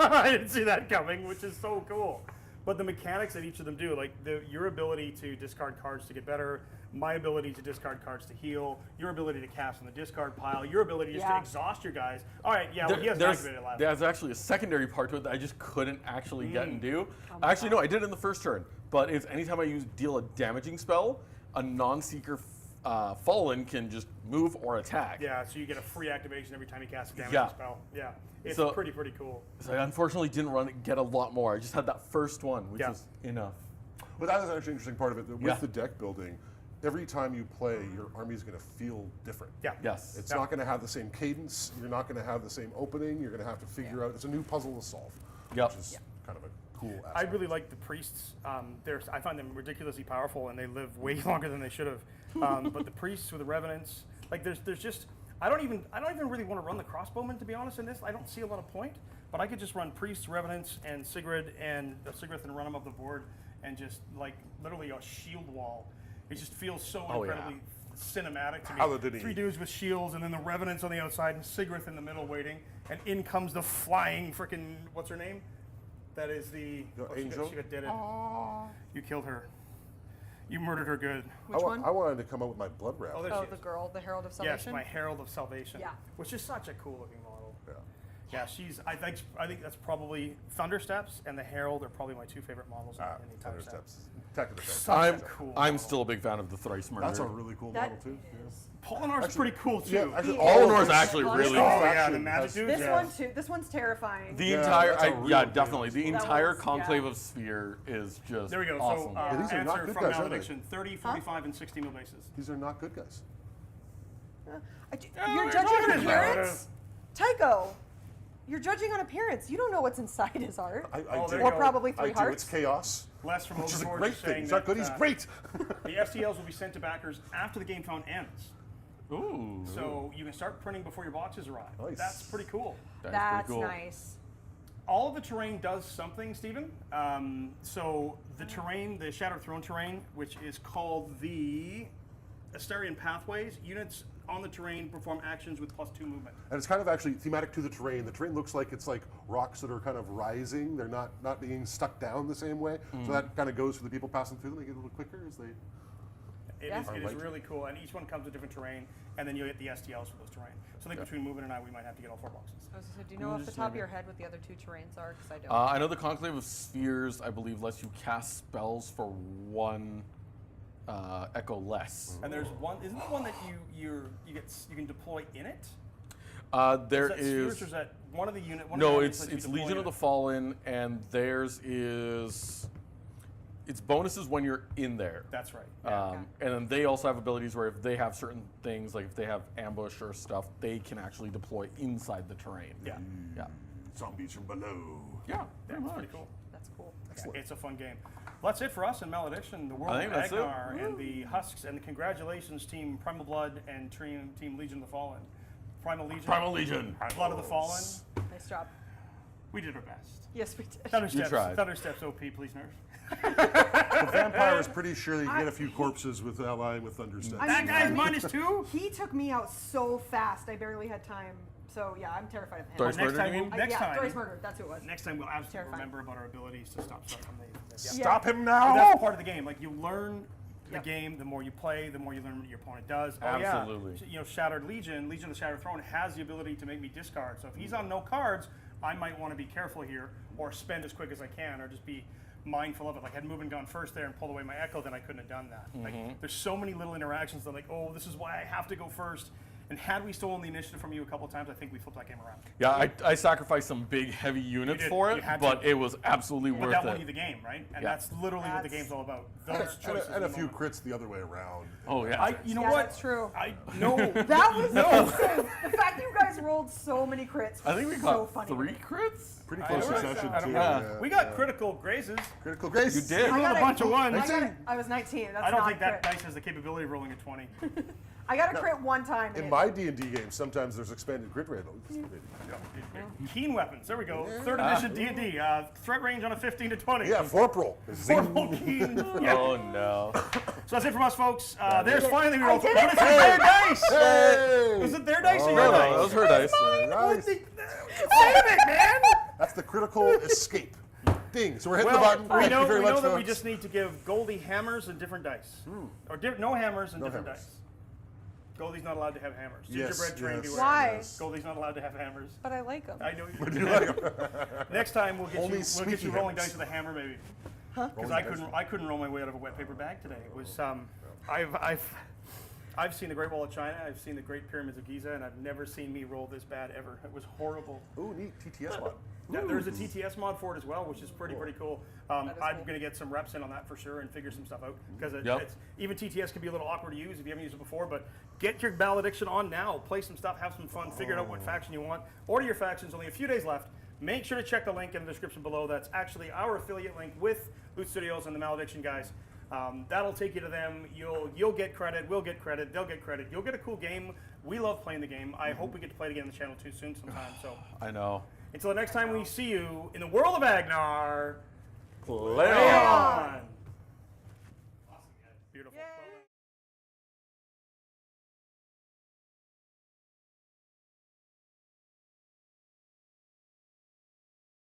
I didn't see that coming, which is so cool. But the mechanics that each of them do, like your ability to discard cards to get better, my ability to discard cards to heal, your ability to cast on the discard pile, your ability just to Yeah. exhaust your guys. All right, yeah, well, he hasn't activated it last. There's actually a secondary part to it that I just couldn't actually get and do. my Actually, no, I did it in the first turn. But it's anytime I deal a damaging spell, a non-seeker fallen can just move or attack. Yeah, so you get a free activation every time you cast a damaging Yeah. spell. Yeah, it's So- pretty cool. So I unfortunately didn't get a lot more. I just had that first one, which Yeah. was enough. But that is actually an interesting part of it. That with Yeah. the deck building, every time you play, your army is going to feel different. Yeah. Yes. It's Yeah. not going to have the same cadence. You're not going to have the same opening. You're going to have to figure out. It's a new puzzle to solve. Yep. Which is kind of a cool aspect. I really like the priests. I find them ridiculously powerful, and they live way longer than they should have. But the priests with the revenants, like there's just I don't even really want to run the crossbowmen, to be honest. In this, I don't see a lot of point. But I could just run priests, revenants, and Sigrid and run them up the board, and just like literally a shield wall. It just feels so Oh, yeah. incredibly cinematic to me. Paladin-y. 3 dudes with shields, and then the revenants on the outside, and Sigrid in the middle waiting, and in comes the flying frickin' what's her name? That is the Angel? She got deaded. You killed her. You murdered her good. Which one? I wanted to come up with my blood wrap. Oh, there Oh, she the is. girl, the Herald of Yes, Salvation. my Herald of Salvation. Yeah. Which is such a cool looking model. Yeah. Yeah, I think that's probably Thundersteps and the Herald are probably my 2 favorite models in the entire set. Thundersteps. Attack of the Fence. Such I'm a cool I'm model. still a big fan of the Thrice Murder. That's a really cool That model too. is- Polinar's pretty cool too. Yeah, actually, Olinor's of actually this really Oh cool. yeah, faction the magic has- dude. This yeah. one too. This one's terrifying. The Yeah, entire, that's a real yeah, deal. definitely. The That entire was- conclave yeah. of Sphere is just There we go. awesome. So Yeah, these are not answer good from guys, are they? Malediction: 30, 45, and 60 mil bases. These are not good guys. You're they're judging on good, appearance, Tycho. You're judging on appearance. You don't know what's inside his heart. I Oh, do. there you Or go. probably I 3 do. hearts. It's chaos, Les from which is a Overboard great is thing. saying He's not that, good. He's great. the STLs will be sent to backers after the game phone ends. Ooh. So you can start printing before your boxes arrive. Nice. That's pretty cool. That's pretty cool. nice. All of the terrain does something, Stephen. So the terrain, the Shattered Throne terrain, which is called the Astarian Pathways, units on the terrain perform actions with +2 movement. And it's kind of actually thematic to the terrain. The terrain looks like it's like rocks that are kind of rising. They're not being stuck down the same way. So that kind of goes for the people passing through them. They get a little quicker as they. It Yeah. is Right. really cool, and each one comes with different terrain, and then you'll get the STLs for those terrain. So I think between Movement and I, we might have to get all 4 boxes. I was gonna say, do you know off the top of your head what the other 2 terrains are? Because I don't. I know the Conclave of Spheres, I believe, lets you cast spells for 1 echo less. And there's one, isn't there one that you can deploy in it? There Is that is. Spheres, or is that one of the unit? One of No, the it's units lets you deploy Legion in of the it? Fallen, and theirs is. It's bonuses when you're in there. That's right. Yeah. And then they also have abilities where if they have certain things, like if they have ambush or stuff, they can actually deploy inside the terrain. Yeah. Yeah. Zombies from below. Yeah. That's pretty cool. That's cool. Yeah, it's a fun game. Well, that's it for us in Malediction, the World I of think that's it. Agnar, and the Husks, and the congratulations, Team Primal Blood and Team Legion of the Fallen. Primal Legion. Primal Legion. Blood of the Fallen. Nice job. We did our best. Yes, we did. You tried. Thundersteps OP, please nerf. The vampire is pretty sure you can get a few corpses with allying with Thundersteps. I That mean, guy's for me- -2? He took me out so fast. I barely had time. So yeah, I'm terrified of him. Doris Next Murder, time, you mean? next yeah, time, Doris murdered. That's who it was. next time we'll absolutely Terrifying. remember about our abilities to stop stuff from the Stop him But now! that's part of the game. Like you learn the Yep. game, the more you play, the more you learn what your opponent does. Absolutely. Oh, yeah. You know, Shattered Legion of the Shattered Throne has the ability to make me discard. So if he's on no cards, I might want to be careful here, or spend as quick as I can, or just be mindful of it. Like had moved and gone first there and pulled away my Echo, then I couldn't have done that. Like there's so many little interactions that I'm like, oh, this is why I have to go first. And had we stolen the initiative from you a couple of times, I think we flipped that game around. Yeah, I sacrificed some big, heavy units did. for You it, had but to. it was absolutely But worth that won you it. the game, right? And Yeah. that's literally what the That's- game's all about. Those choices. And in a the few moment. crits the other way around. Oh, yeah. You know Yeah, what? that's true. I no. That was no. awesome. The fact that you guys rolled so many crits was I think we so got funny. 3 crits? Pretty I close don't succession, know. I don't too. know. We got critical grazes. Critical grace. You did. I got a bunch of ones. I was 19. That's I don't not think that crit. dice has the capability of rolling a 20. I got a crit one time. In and my D&D games, sometimes there's expanded crit rate. Keen weapons. There we go. 3rd edition D&D. Threat range on a 15 to 20. Yeah, Vorpal. Formal keen. Yeah. Oh, no. So that's it from us, folks. There's finally we I rolled. did Oh, it. it's their dice. Hey! Was it their dice or Oh, your No, dice? that was her dice. Nice. Save it, man. That's the critical escape. Ding. So we're hitting Well, the button. we Thank you know, very we know much, that we folks. just need to give Goldie hammers and different dice. Or no hammers and different hammers. dice. Goldie's not allowed to have hammers. Yes, Gingerbread train yes, beware. Why? yes. Goldie's not allowed to have hammers. But I like them. I know you. Do you like 'em? Next time we'll get Only you. We'll get squeaky you rolling hammers. dice with a hammer, maybe. Huh? Because I couldn't roll my way out of a wet paper bag today. It was I've seen the Great Wall of China. I've seen the Great Pyramids of Giza, and I've never seen me roll this bad ever. It was horrible. Ooh, neat. TTS mod. Yeah, there's a TTS mod for it as well, which is pretty cool. I'm is going cool. to get some reps in on that for sure and figure some stuff out because Yep. it's even TTS can be a little awkward to use if you haven't used it before. But get your Malediction on now, play some stuff, have some fun, figure out what faction you want. Order your factions. Only a few days left. Make sure to check the link in the description below. That's actually our affiliate link with Loot Studios and the Malediction guys. That'll take you to them. You'll get credit. We'll get credit. They'll get credit. You'll get a cool game. We love playing the game. I hope we get to play it again on the channel too soon sometime. So I know. until the next time we see you in the world of Agnar, Play play on. on. Awesome, guys. Beautiful. Yay.